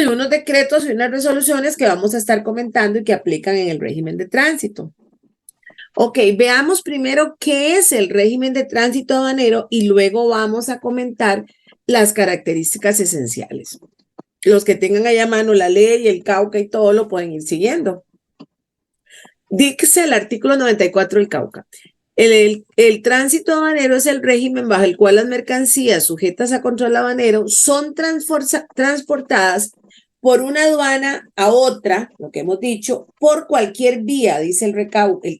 unos decretos y unas resoluciones que vamos a estar comentando y que aplican en el régimen de tránsito. Ok, veamos primero qué es el régimen de tránsito aduanero y luego vamos a comentar las características esenciales. Los que tengan allá a mano la ley, el Cauca y todo lo pueden ir siguiendo. Dice el artículo 94 del Cauca. El tránsito aduanero es el régimen bajo el cual las mercancías sujetas a control aduanero son transportadas por una aduana a otra, lo que hemos dicho, por cualquier vía, dice el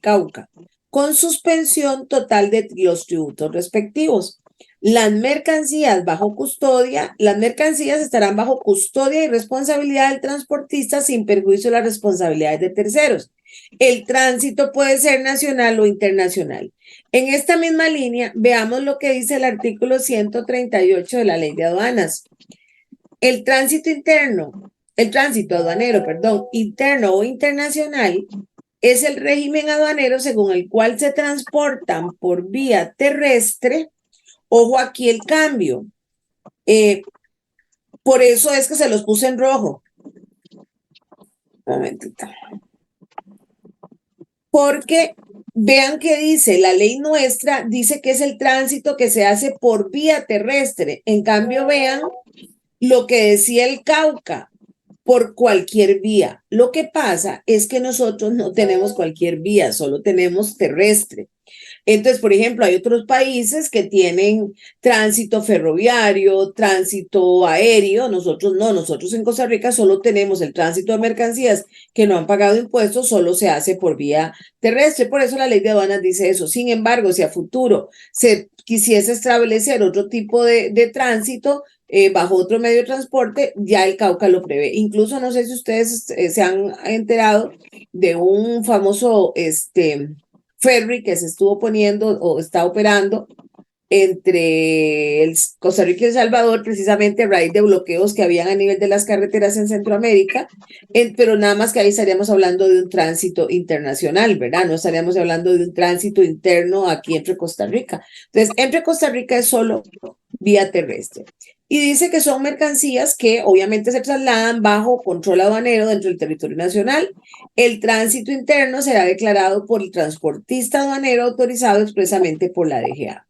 Cauca, con suspensión total de los tributos respectivos. Las mercancías estarán bajo custodia y responsabilidad del transportista sin perjuicio de las responsabilidades de terceros. El tránsito puede ser nacional o internacional. En esta misma línea, veamos lo que dice el artículo 138 de la Ley de Aduanas. El tránsito aduanero, interno o internacional, es el régimen aduanero según el cual se transportan por vía terrestre. Ojo aquí el cambio. Por eso es que se los puse en rojo. Un momentito. Porque vean que dice, la ley nuestra dice que es el tránsito que se hace por vía terrestre. En cambio, vean lo que decía el Cauca, por cualquier vía. Lo que pasa es que nosotros no tenemos cualquier vía, solo tenemos terrestre. Entonces, por ejemplo, hay otros países que tienen tránsito ferroviario, tránsito aéreo, nosotros no, nosotros en Costa Rica solo tenemos el tránsito de mercancías que no han pagado impuestos, solo se hace por vía terrestre, por eso la ley de aduanas dice eso. Sin embargo, si a futuro se quisiese establecer otro tipo de tránsito, bajo otro medio de transporte, ya el Cauca lo prevé. Incluso no sé si ustedes se han enterado de un famoso ferry que se estuvo poniendo o está operando entre Costa Rica y El Salvador, precisamente a raíz de bloqueos que habían a nivel de las carreteras en Centroamérica, pero nada más que ahí estaríamos hablando de un tránsito internacional, ¿verdad? No estaríamos hablando de un tránsito interno aquí entre Costa Rica. Entonces, entre Costa Rica es solo vía terrestre. Y dice que son mercancías que obviamente se trasladan bajo control aduanero dentro del territorio nacional. El tránsito interno será declarado por el transportista aduanero autorizado expresamente por la DGA.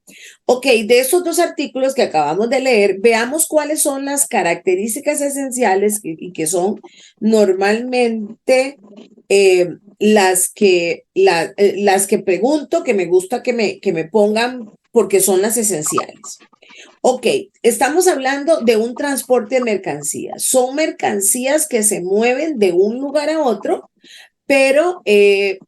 Ok, de estos dos artículos que acabamos de leer, veamos cuáles son las características esenciales y que son normalmente las que pregunto, que me gusta que me pongan porque son las esenciales. Ok, estamos hablando de un transporte de mercancías. Son mercancías que se mueven de un lugar a otro, pero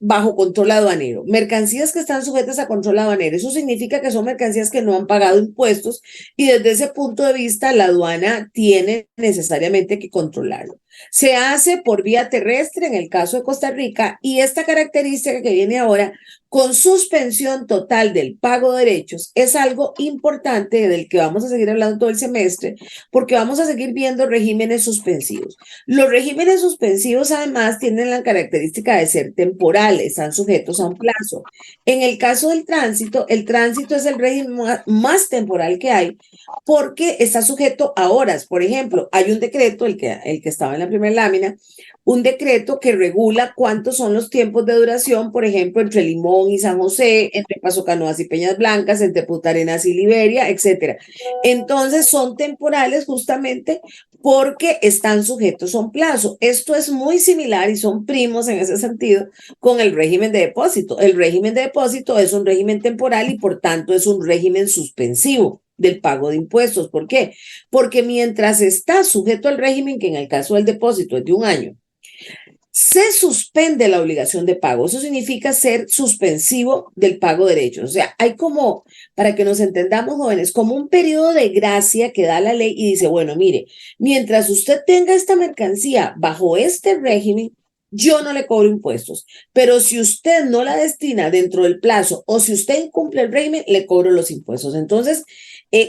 bajo control aduanero. Mercancías que están sujetas a control aduanero. Eso significa que son mercancías que no han pagado impuestos y desde ese punto de vista la aduana tiene necesariamente que controlarlo. Se hace por vía terrestre en el caso de Costa Rica y esta característica que viene ahora con suspensión total del pago de derechos es algo importante del que vamos a seguir hablando todo el semestre porque vamos a seguir viendo regímenes suspensivos. Los regímenes suspensivos además tienen la característica de ser temporales, están sujetos a un plazo. En el caso del tránsito, el tránsito es el régimen más temporal que hay porque está sujeto a horas. Por ejemplo, hay un decreto, el que estaba en la primera lámina, un decreto que regula cuántos son los tiempos de duración, por ejemplo, entre Limón y San José, entre Paso Canoas y Peñas Blancas, entre Punta Arenas y Liberia, etcétera. Entonces son temporales justamente porque están sujetos a un plazo. Esto es muy similar y son primos en ese sentido con el régimen de depósito. El régimen de depósito es un régimen temporal y por tanto es un régimen suspensivo del pago de impuestos. ¿Por qué? Porque mientras está sujeto al régimen, que en el caso del depósito es de un año, se suspende la obligación de pago. Eso significa ser suspensivo del pago de derechos. O sea, hay como, para que nos entendamos jóvenes, como un periodo de gracia que da la ley y dice, bueno, mire, mientras usted tenga esta mercancía bajo este régimen, yo no le cobro impuestos, pero si usted no la destina dentro del plazo o si usted incumple el régimen, le cobro los impuestos. Entonces,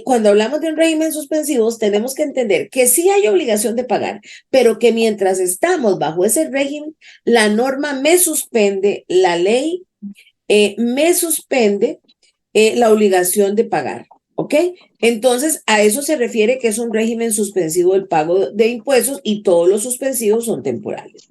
cuando hablamos de un régimen suspensivo, tenemos que entender que sí hay obligación de pagar, pero que mientras estamos bajo ese régimen, la norma me suspende, la ley me suspende la obligación de pagar. ¿Ok? ¿Ok? Entonces, a eso se refiere que es un régimen suspensivo del pago de impuestos y todos los suspensivos son temporales.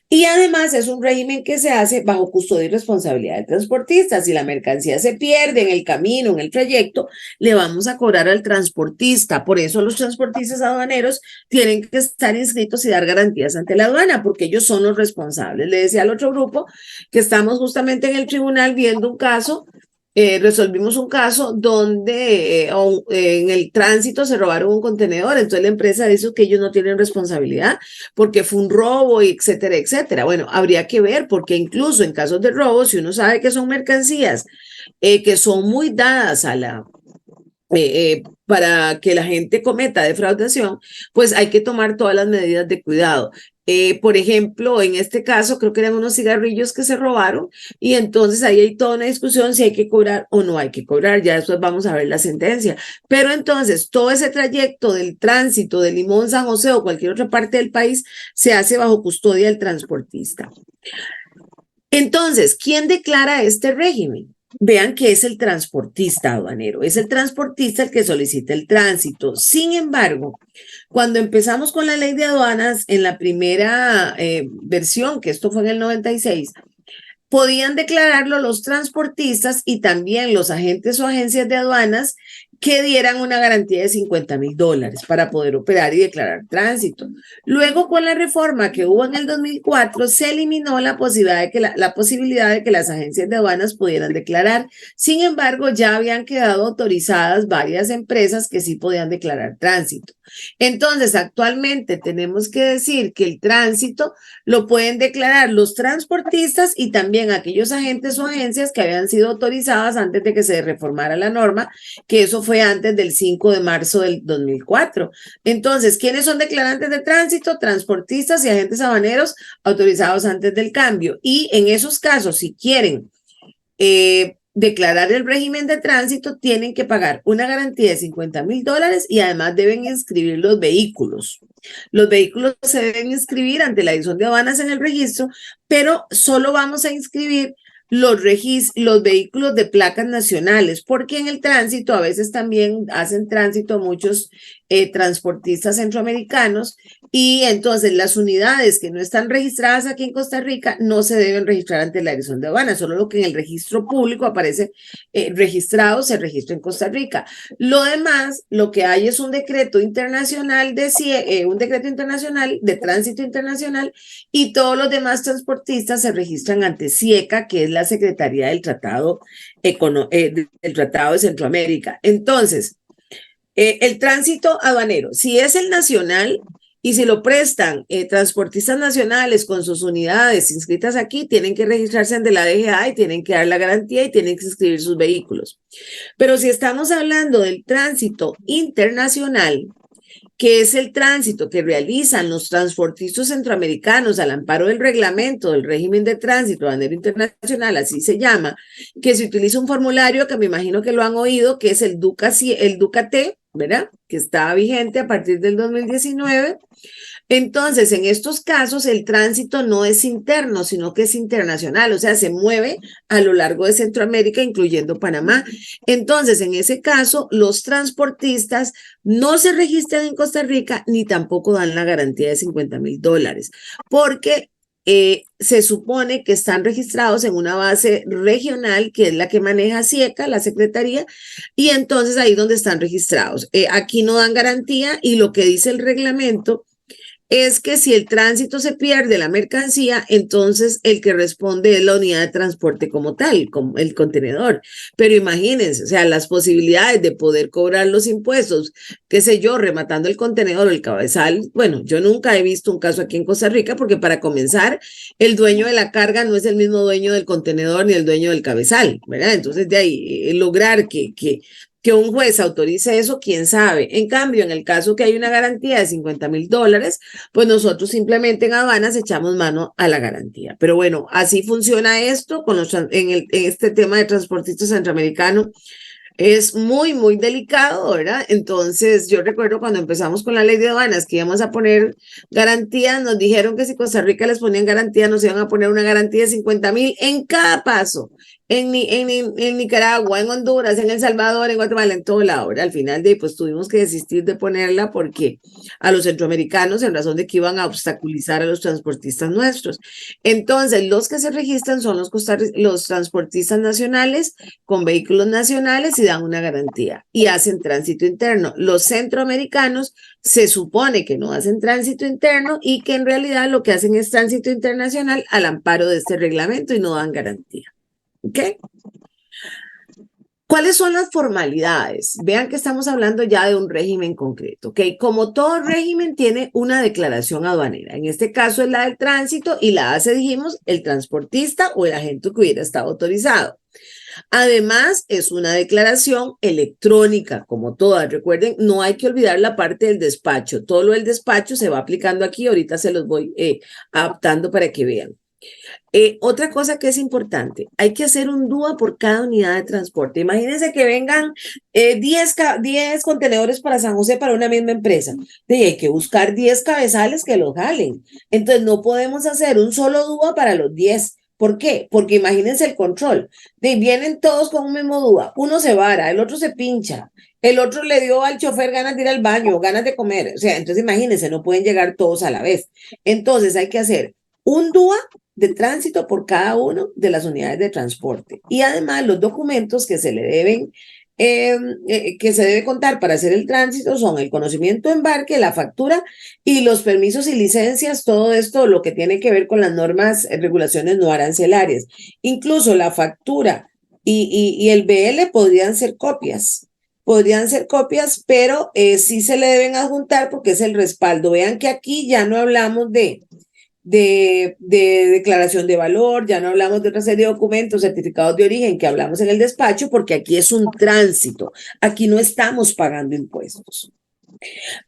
Y además es un régimen que se hace bajo custodia y responsabilidad del transportista. Si la mercancía se pierde en el camino, en el trayecto, le vamos a cobrar al transportista. Por eso los transportistas aduaneros tienen que estar inscritos y dar garantías ante la aduana, porque ellos son los responsables. Le decía al otro grupo que estamos justamente en el tribunal viendo un caso. Resolvimos un caso donde en el tránsito se robaron un contenedor, entonces la empresa dice que ellos no tienen responsabilidad porque fue un robo, y etcétera, etcétera. Bueno, habría que ver porque incluso en casos de robo, si uno sabe que son mercancías que son muy dadas a la para que la gente cometa defraudación, pues hay que tomar todas las medidas de cuidado. Por ejemplo, en este caso creo que eran unos cigarrillos que se robaron y entonces ahí hay toda una discusión si hay que cobrar o no hay que cobrar, ya después vamos a ver la sentencia. Pero entonces todo ese trayecto del tránsito de Limón, San José o cualquier otra parte del país se hace bajo custodia del transportista. Entonces, ¿quién declara este régimen? Vean que es el transportista aduanero, es el transportista el que solicita el tránsito. Sin embargo, cuando empezamos con la ley de aduanas, en la primera versión, que esto fue en el 96, podían declararlo los transportistas y también los agentes o agencias de aduanas que dieran una garantía de $50,000 para poder operar y declarar tránsito. Luego, con la reforma que hubo en el 2004, se eliminó la posibilidad de que, la posibilidad de que las agencias de aduanas pudieran declarar. Sin embargo, ya habían quedado autorizadas varias empresas que sí podían declarar tránsito. Entonces, actualmente tenemos que decir que el tránsito lo pueden declarar los transportistas y también aquellos agentes o agencias que habían sido autorizadas antes de que se reformara la norma, que eso fue antes del 5 de marzo del 2004. Entonces, ¿quiénes son declarantes de tránsito? Transportistas y agentes aduaneros autorizados antes del cambio. Y en esos casos, si quieren declarar el régimen de tránsito, tienen que pagar una garantía de $50,000 y además deben inscribir los vehículos. Los vehículos se deben inscribir ante la Dirección de Aduanas en el registro, pero solo vamos a inscribir los vehículos de placas nacionales, porque en el tránsito a veces también hacen tránsito muchos transportistas centroamericanos y entonces las unidades que no están registradas aquí en Costa Rica no se deben registrar ante la Dirección de Aduanas, solo lo que en el registro público aparece registrado se registra en Costa Rica. Lo demás, lo que hay es un decreto internacional un decreto internacional de tránsito internacional y todos los demás transportistas se registran ante SIECA, que es la Secretaría del Tratado de Centroamérica. Entonces, el tránsito aduanero, si es el nacional y si lo prestan transportistas nacionales con sus unidades inscritas aquí, tienen que registrarse ante la DGA y tienen que dar la garantía y tienen que inscribir sus vehículos. Pero si estamos hablando del tránsito internacional, que es el tránsito que realizan los transportistas centroamericanos al amparo del reglamento del régimen de tránsito aduanero internacional, así se llama, que se utiliza un formulario que me imagino que lo han oído, que es el DUCA-T, ¿verdad? Que está vigente a partir del 2019. Entonces, en estos casos, el tránsito no es interno, sino que es internacional, o sea, se mueve a lo largo de Centroamérica, incluyendo Panamá. Entonces, en ese caso, los transportistas no se registran en Costa Rica ni tampoco dan la garantía de $50,000, porque se supone que están registrados en una base regional, que es la que maneja SIECA, la Secretaría, y entonces ahí es donde están registrados. Aquí no dan garantía y lo que dice el reglamento es que si el tránsito se pierde la mercancía, entonces el que responde es la unidad de transporte como tal, como el contenedor. Pero imagínense, o sea, las posibilidades de poder cobrar los impuestos, qué sé yo, rematando el contenedor o el cabezal. Bueno, yo nunca he visto un caso aquí en Costa Rica porque para comenzar, el dueño de la carga no es el mismo dueño del contenedor ni el dueño del cabezal, ¿verdad? Entonces de ahí lograr que un juez autorice eso, quién sabe. En cambio, en el caso que hay una garantía de $50,000, pues nosotros simplemente en aduanas echamos mano a la garantía. Pero bueno, así funciona esto en este tema de transportistas centroamericanos. Es muy, muy delicado, ¿verdad? Entonces, yo recuerdo cuando empezamos con la ley de aduanas que íbamos a poner garantías, nos dijeron que si Costa Rica les ponían garantía, nos iban a poner una garantía de $50,000 en cada paso. en Nicaragua, en Honduras, en El Salvador, en Guatemala, en todo lado. Al final pues tuvimos que desistir de ponerla porque a los centroamericanos, en razón de que iban a obstaculizar a los transportistas nuestros. Entonces, los que se registran son los transportistas nacionales con vehículos nacionales y dan una garantía y hacen tránsito interno. Los centroamericanos se supone que no hacen tránsito interno y que en realidad lo que hacen es tránsito internacional al amparo de este reglamento y no dan garantía. ¿Ok? ¿Cuáles son las formalidades? Vean que estamos hablando ya de un régimen concreto, ¿ok? Como todo régimen tiene una declaración aduanera. En este caso es la del tránsito y la hace, dijimos, el transportista o el agente que hubiera estado autorizado. Además, es una declaración electrónica, como todas. Recuerden, no hay que olvidar la parte del despacho. Todo lo del despacho se va aplicando aquí. Ahorita se los voy adaptando para que vean. Otra cosa que es importante, hay que hacer un DUA por cada unidad de transporte. Imagínense que vengan 10 contenedores para San José para una misma empresa. Y hay que buscar 10 cabezales que los jalen. Entonces no podemos hacer un solo DUA para los 10. ¿Por qué? Porque imagínense el control. Vienen todos con un mismo DUA. Uno se vara, el otro se pincha, el otro le dio al chofer ganas de ir al baño, ganas de comer. O sea, entonces imagínense, no pueden llegar todos a la vez. Entonces hay que hacer un DUA de tránsito por cada una de las unidades de transporte. Y además los documentos que se le deben, que se debe contar para hacer el tránsito son el conocimiento de embarque, la factura y los permisos y licencias, todo esto lo que tiene que ver con las normas, regulaciones no arancelarias. Incluso la factura y el BL podrían ser copias. Podrían ser copias, pero sí se le deben adjuntar porque es el respaldo. Vean que aquí ya no hablamos de declaración de valor, ya no hablamos de otra serie de documentos, certificados de origen que hablamos en el despacho, porque aquí es un tránsito, aquí no estamos pagando impuestos.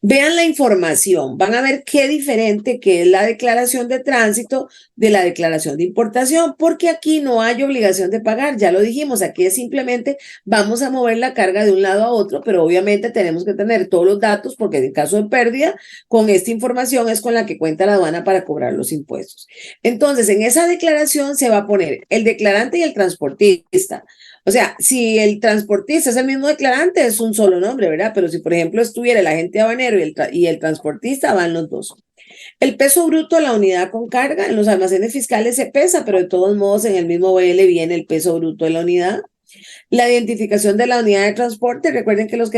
Vean la información, van a ver qué diferente que es la declaración de tránsito de la declaración de importación, porque aquí no hay obligación de pagar, ya lo dijimos, aquí es simplemente vamos a mover la carga de un lado a otro, pero obviamente tenemos que tener todos los datos, porque en caso de pérdida, con esta información es con la que cuenta la aduana para cobrar los impuestos. Entonces, en esa declaración se va a poner el declarante y el transportista. O sea, si el transportista es el mismo declarante, es un solo nombre, ¿verdad? Pero si, por ejemplo, estuviera el agente aduanero y el transportista, van los dos. El peso bruto, la unidad con carga, en los almacenes fiscales se pesa, pero de todos modos en el mismo BL viene el peso bruto de la unidad. La identificación de la unidad de transporte, recuerden que los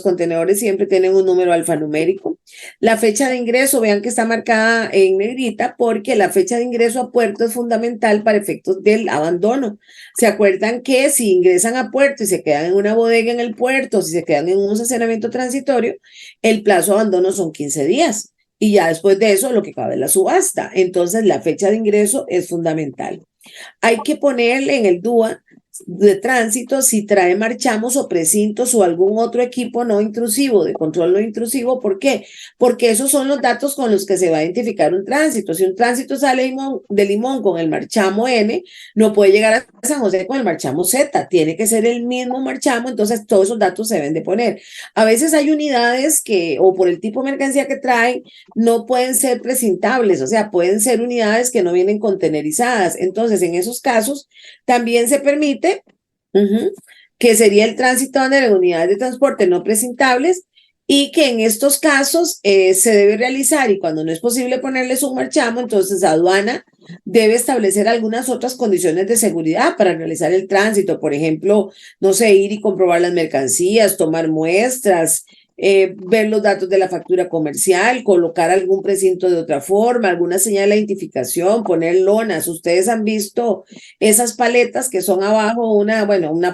contenedores siempre tienen un número alfanumérico. La fecha de ingreso, vean que está marcada en negrita porque la fecha de ingreso a puerto es fundamental para efectos del abandono. ¿Se acuerdan que si ingresan a puerto y se quedan en una bodega en el puerto, si se quedan en un estacionamiento transitorio, el plazo de abandono son 15 días? Y ya después de eso, lo que cabe es la subasta. Entonces, la fecha de ingreso es fundamental. Hay que ponerle en el DUA de tránsito si trae marchamos o precintos o algún otro equipo no intrusivo, de control no intrusivo. ¿Por qué? Porque esos son los datos con los que se va a identificar un tránsito. Si un tránsito sale de Limón con el marchamo N, no puede llegar a San José con el marchamo Z, tiene que ser el mismo marchamo, entonces todos esos datos se deben de poner. A veces hay unidades que, o por el tipo de mercancía que traen, no pueden ser precintables, o sea, pueden ser unidades que no vienen contenerizadas. Entonces, en esos casos, también se permite que sería el tránsito de unidades de transporte no precintables y que en estos casos se debe realizar y cuando no es posible ponerles un marchamo, entonces aduana debe establecer algunas otras condiciones de seguridad para realizar el tránsito, por ejemplo, no sé, ir y comprobar las mercancías, tomar muestras, ver los datos de la factura comercial, colocar algún precinto de otra forma, alguna señal de identificación, poner lonas. Ustedes han visto esas paletas que son abajo una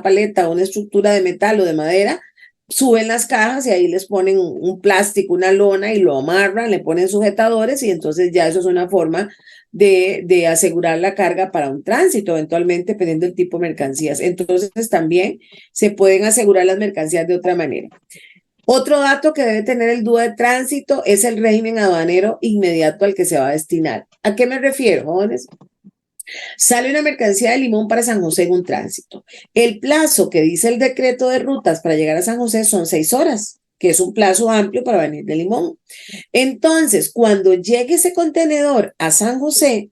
paleta, una estructura de metal o de madera, suben las cajas y ahí les ponen un plástico, una lona y lo amarran, le ponen sujetadores y entonces ya eso es una forma de asegurar la carga para un tránsito, eventualmente dependiendo del tipo de mercancías. Entonces también se pueden asegurar las mercancías de otra manera. Otro dato que debe tener el DUA de tránsito es el régimen aduanero inmediato al que se va a destinar. ¿A qué me refiero, jóvenes? Sale una mercancía de Limón para San José en un tránsito. El plazo que dice el decreto de rutas para llegar a San José son 6 horas, que es un plazo amplio para venir de Limón. Entonces, cuando llegue ese contenedor a San José,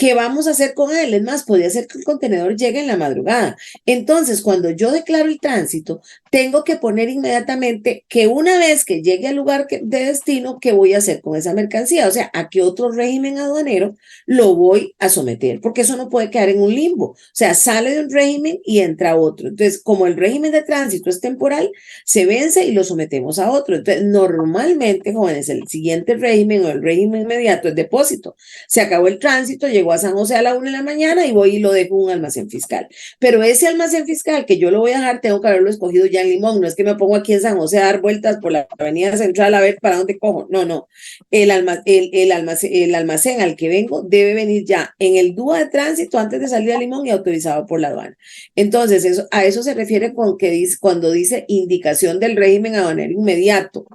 ¿Qué vamos a hacer con él? Es más, podría ser que el contenedor llegue en la madrugada. Entonces, cuando yo declaro el tránsito, tengo que poner inmediatamente que una vez que llegue al lugar de destino, ¿qué voy a hacer con esa mercancía? O sea, ¿a qué otro régimen aduanero lo voy a someter? Porque eso no puede quedar en un limbo. O sea, sale de un régimen y entra a otro. Entonces, como el régimen de tránsito es temporal, se vence y lo sometemos a otro. Entonces, normalmente, jóvenes, el siguiente régimen o el régimen inmediato es depósito. Se acabó el tránsito, llegó a San José a la 1 de la mañana y voy y lo dejo en un almacén fiscal. Pero ese almacén fiscal que yo lo voy a dejar, tengo que haberlo escogido ya en Limón. No es que me pongo aquí en San José a dar vueltas por la avenida central a ver para dónde cojo. No, no. El almacén al que vengo debe venir ya en el DUA de tránsito antes de salir a Limón y autorizado por la aduana. Entonces, a eso se refiere cuando dice indicación del régimen aduanero inmediato.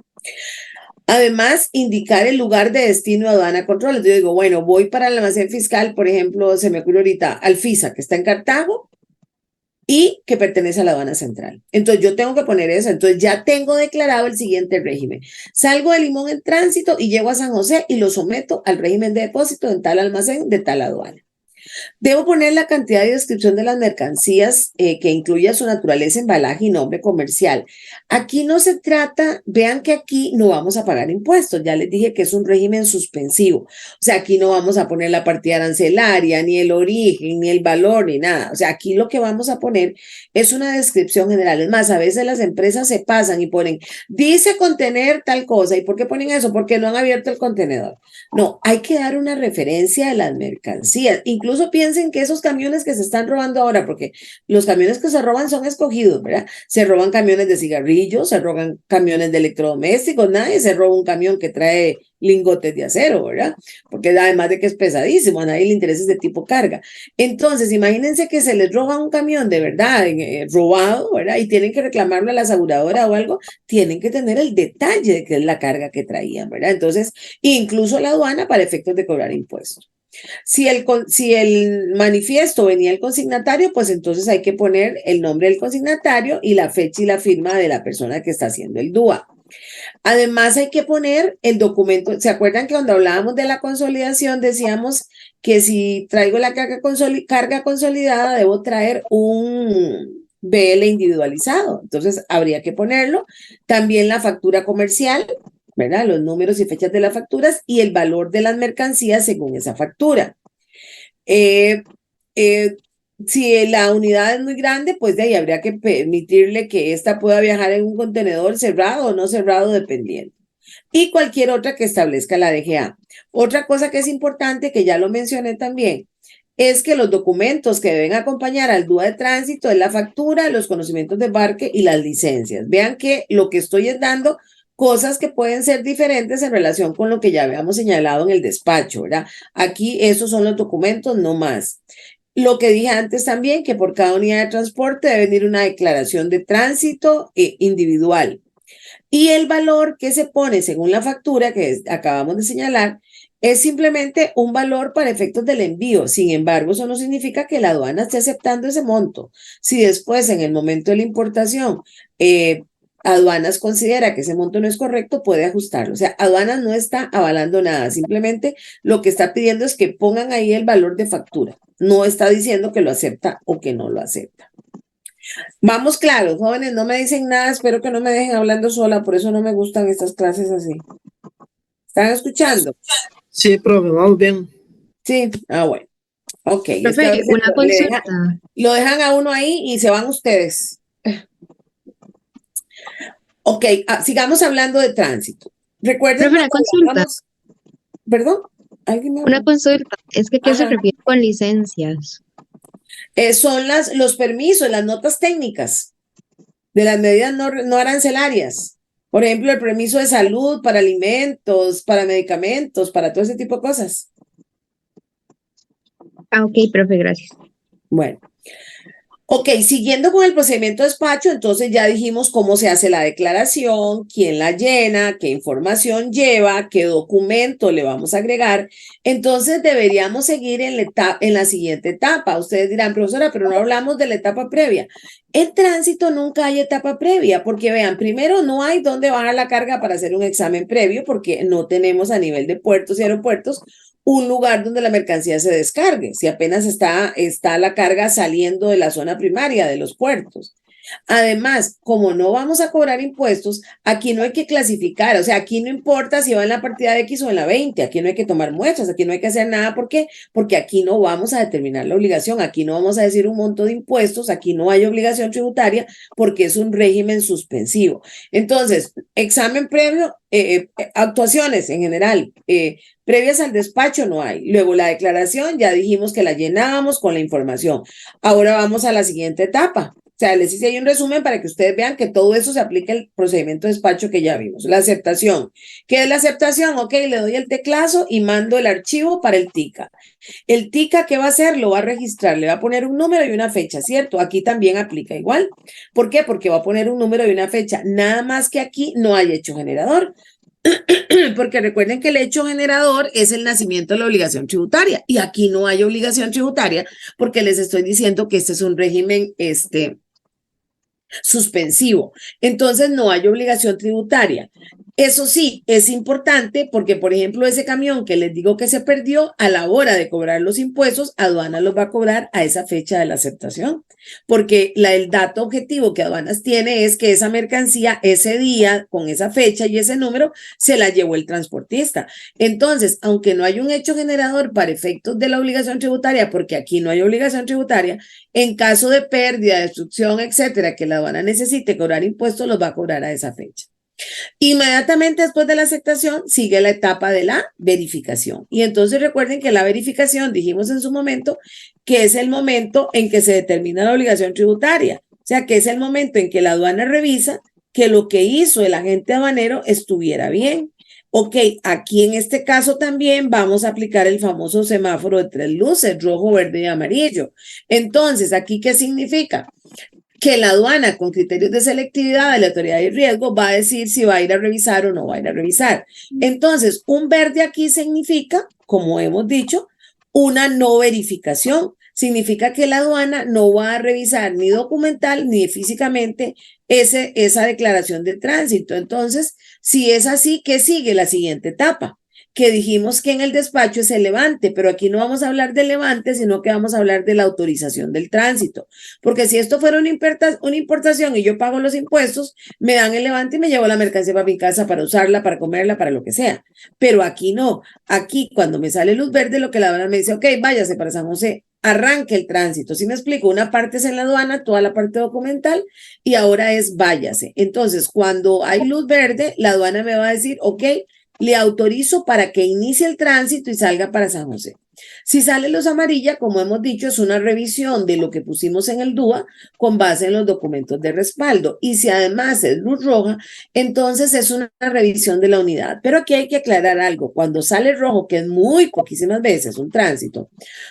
Además, indicar el lugar de destino de aduana control. Yo digo, bueno, voy para el almacén fiscal, por ejemplo, se me ocurre ahorita, Alfisa, que está en Cartago y que pertenece a la aduana central. Entonces, yo tengo que poner eso. Entonces, ya tengo declarado el siguiente régimen. Salgo de Limón en tránsito y llego a San José y lo someto al régimen de depósito en tal almacén de tal aduana. Debo poner la cantidad y descripción de las mercancías que incluya su naturaleza, embalaje y nombre comercial. Aquí no se trata, vean que aquí no vamos a pagar impuestos, ya les dije que es un régimen suspensivo, o sea, aquí no vamos a poner la partida arancelaria, ni el origen, ni el valor, ni nada, o sea, aquí lo que vamos a poner es una descripción general. Es más, a veces las empresas se pasan y ponen, dice contener tal cosa, ¿y por qué ponen eso? Porque no han abierto el contenedor. No, hay que dar una referencia de las mercancías. Incluso piensen que esos camiones que se están robando ahora, porque los camiones que se roban son escogidos, ¿verdad? Se roban camiones de cigarrillos, se roban camiones de electrodomésticos, nadie se roba un camión que trae lingotes de acero, ¿verdad? Porque además de que es pesadísimo, a nadie le interesa ese tipo de carga. Entonces, imagínense que se les roba un camión de verdad, robado, ¿verdad? Y tienen que reclamarlo a la aseguradora o algo, tienen que tener el detalle de que es la carga que traían, ¿verdad? Entonces, incluso la aduana para efectos de cobrar impuestos. Si el manifiesto venía el consignatario, pues entonces hay que poner el nombre del consignatario y la fecha y la firma de la persona que está haciendo el DUA. Además hay que poner el documento. ¿Se acuerdan que cuando hablábamos de la consolidación decíamos que si traigo la carga consolidada debo traer un BL individualizado? Entonces habría que ponerlo. También la factura comercial, ¿verdad? Los números y fechas de las facturas y el valor de las mercancías según esa factura. Eh, eh, si la unidad es muy grande, pues de ahí habría que permitirle que ésta pueda viajar en un contenedor cerrado o no cerrado, dependiendo. Y cualquier otra que establezca la DGA. Otra cosa que es importante, que ya lo mencioné también, es que los documentos que deben acompañar al DUA de tránsito es la factura, los conocimientos de embarque y las licencias. Vean que lo que estoy es dando cosas que pueden ser diferentes en relación con lo que ya habíamos señalado en el despacho, ¿verdad? Aquí esos son los documentos, no más. Lo que dije antes también, que por cada unidad de transporte debe venir una declaración de tránsito individual. Y el valor que se pone según la factura que acabamos de señalar es simplemente un valor para efectos del envío. Sin embargo, eso no significa que la aduana esté aceptando ese monto. Si después, en el momento de la importación, aduanas considera que ese monto no es correcto, puede ajustarlo. O sea, aduanas no está avalando nada. Simplemente lo que está pidiendo es que pongan ahí el valor de factura. No está diciendo que lo acepta o que no lo acepta. Vamos claros, jóvenes, no me dicen nada, espero que no me dejen hablando sola, por eso no me gustan estas clases así. ¿Están escuchando? Sí, profe, vamos bien. Sí, bueno. Ok, es que a Profe, veces una consulta. lo dejan a uno ahí y se van ustedes. Ok, sigamos hablando de tránsito. Recuerden Profe, una cuando consulta. hablábamos, ¿perdón? ¿Alguien me Una habla? consulta. Es que, ¿qué se Ajá. refiere con licencias? Son los permisos, las notas técnicas de las medidas no arancelarias. Por ejemplo, el permiso de salud para alimentos, para medicamentos, para todo ese tipo de cosas. Ah, ok, profe, gracias. Bueno. Ok, siguiendo con el procedimiento de despacho, entonces ya dijimos cómo se hace la declaración, quién la llena, qué información lleva, qué documento le vamos a agregar. Entonces deberíamos seguir en la siguiente etapa. Ustedes dirán, profesora, pero no hablamos de la etapa previa. En tránsito nunca hay etapa previa, porque vean, primero no hay dónde bajar la carga para hacer un examen previo, porque no tenemos a nivel de puertos y aeropuertos un lugar donde la mercancía se descargue, si apenas está la carga saliendo de la zona primaria de los puertos. Además, como no vamos a cobrar impuestos, aquí no hay que clasificar, o sea, aquí no importa si va en la partida X o en la 20, aquí no hay que tomar muestras, aquí no hay que hacer nada, ¿por qué? Porque aquí no vamos a determinar la obligación, aquí no vamos a decir un monto de impuestos, aquí no hay obligación tributaria porque es un régimen suspensivo. Entonces, examen previo, actuaciones en general, previas al despacho no hay. Luego la declaración, ya dijimos que la llenábamos con la información. Ahora vamos a la siguiente etapa. O sea, les hice ahí un resumen para que ustedes vean que todo eso se aplica al procedimiento de despacho que ya vimos. La aceptación. ¿Qué es la aceptación? Ok, le doy el teclazo y mando el archivo para el TICA. El TICA, ¿qué va a hacer? Lo va a registrar, le va a poner un número y una fecha, ¿cierto? Aquí también aplica igual. ¿Por qué? Porque va a poner un número y una fecha. Nada más que aquí no hay hecho generador. Porque recuerden que el hecho generador es el nacimiento de la obligación tributaria y aquí no hay obligación tributaria porque les estoy diciendo que este es un régimen suspensivo. Entonces no hay obligación tributaria. Eso sí, es importante porque, por ejemplo, ese camión que les digo que se perdió, a la hora de cobrar los impuestos, aduana los va a cobrar a esa fecha de la aceptación. Porque el dato objetivo que aduanas tiene es que esa mercancía, ese día, con esa fecha y ese número, se la llevó el transportista. Entonces, aunque no hay un hecho generador para efectos de la obligación tributaria, porque aquí no hay obligación tributaria, en caso de pérdida, destrucción, etcétera, que la aduana necesite cobrar impuestos, los va a cobrar a esa fecha. Inmediatamente después de la aceptación sigue la etapa de la verificación. Y entonces recuerden que la verificación, dijimos en su momento, que es el momento en que se determina la obligación tributaria. O sea, que es el momento en que la aduana revisa que lo que hizo el agente aduanero estuviera bien. Ok, aquí en este caso también vamos a aplicar el famoso semáforo de 3 luces, rojo, verde y amarillo. Entonces, ¿aquí qué significa? Que la aduana, con criterios de selectividad de la autoridad de riesgo, va a decir si va a ir a revisar o no va a ir a revisar. Entonces, un verde aquí significa, como hemos dicho, una no verificación. Significa que la aduana no va a revisar ni documental ni físicamente esa declaración de tránsito. Entonces, si es así, ¿qué sigue? La siguiente etapa, que dijimos que en el despacho es el levante, pero aquí no vamos a hablar del levante, sino que vamos a hablar de la autorización del tránsito. Porque si esto fuera una importación y yo pago los impuestos, me dan el levante y me llevo la mercancía para mi casa para usarla, para comerla, para lo que sea. Pero aquí no. Aquí, cuando me sale luz verde, lo que la aduana me dice, ok, váyase para San José, arranque el tránsito. Si me explico, una parte es en la aduana, toda la parte documental, y ahora es váyase. Entonces, cuando hay luz verde, la aduana me va a decir, ok, le autorizo para que inicie el tránsito y salga para San José. Si sale luz amarilla, como hemos dicho, es una revisión de lo que pusimos en el DUA con base en los documentos de respaldo. Y si además es luz roja, entonces es una revisión de la unidad. Pero aquí hay que aclarar algo. Cuando sale rojo, que es muy poquísimas veces un tránsito,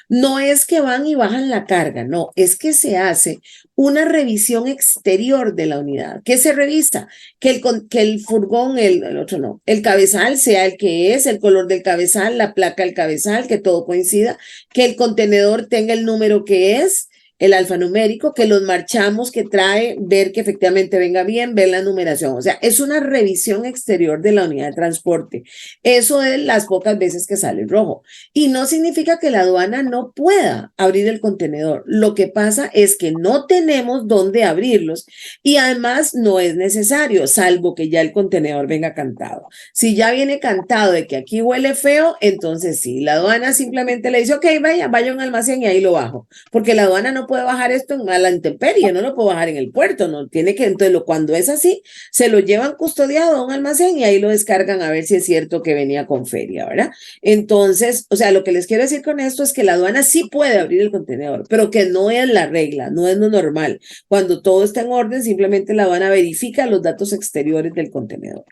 no es que van y bajan la carga, no, es que se hace una revisión exterior de la unidad. ¿Qué se revisa? Que el furgón, el otro no, el cabezal sea el que es, el color del cabezal, la placa del cabezal, que todo coincida, que el contenedor tenga el número que es, el alfanumérico, que los marchamos que trae, ver que efectivamente venga bien, ver la numeración. O sea, es una revisión exterior de la unidad de transporte. Eso es las pocas veces que sale rojo. Y no significa que la aduana no pueda abrir el contenedor. Lo que pasa es que no tenemos dónde abrirlos y además no es necesario, salvo que ya el contenedor venga cantado. Si ya viene cantado de que aquí huele feo, entonces sí, la aduana simplemente le dice, ok, vaya a un almacén y ahí lo bajo. Porque la aduana no puede bajar esto a la intemperie, no lo puede bajar en el puerto, no tiene que, entonces cuando es así, se lo llevan custodiado a un almacén y ahí lo descargan a ver si es cierto que venía con feria, ¿verdad? Entonces, o sea, lo que les quiero decir con esto es que la aduana sí puede abrir el contenedor, pero que no es la regla, no es lo normal. Cuando todo está en orden, simplemente la aduana verifica los datos exteriores del contenedor.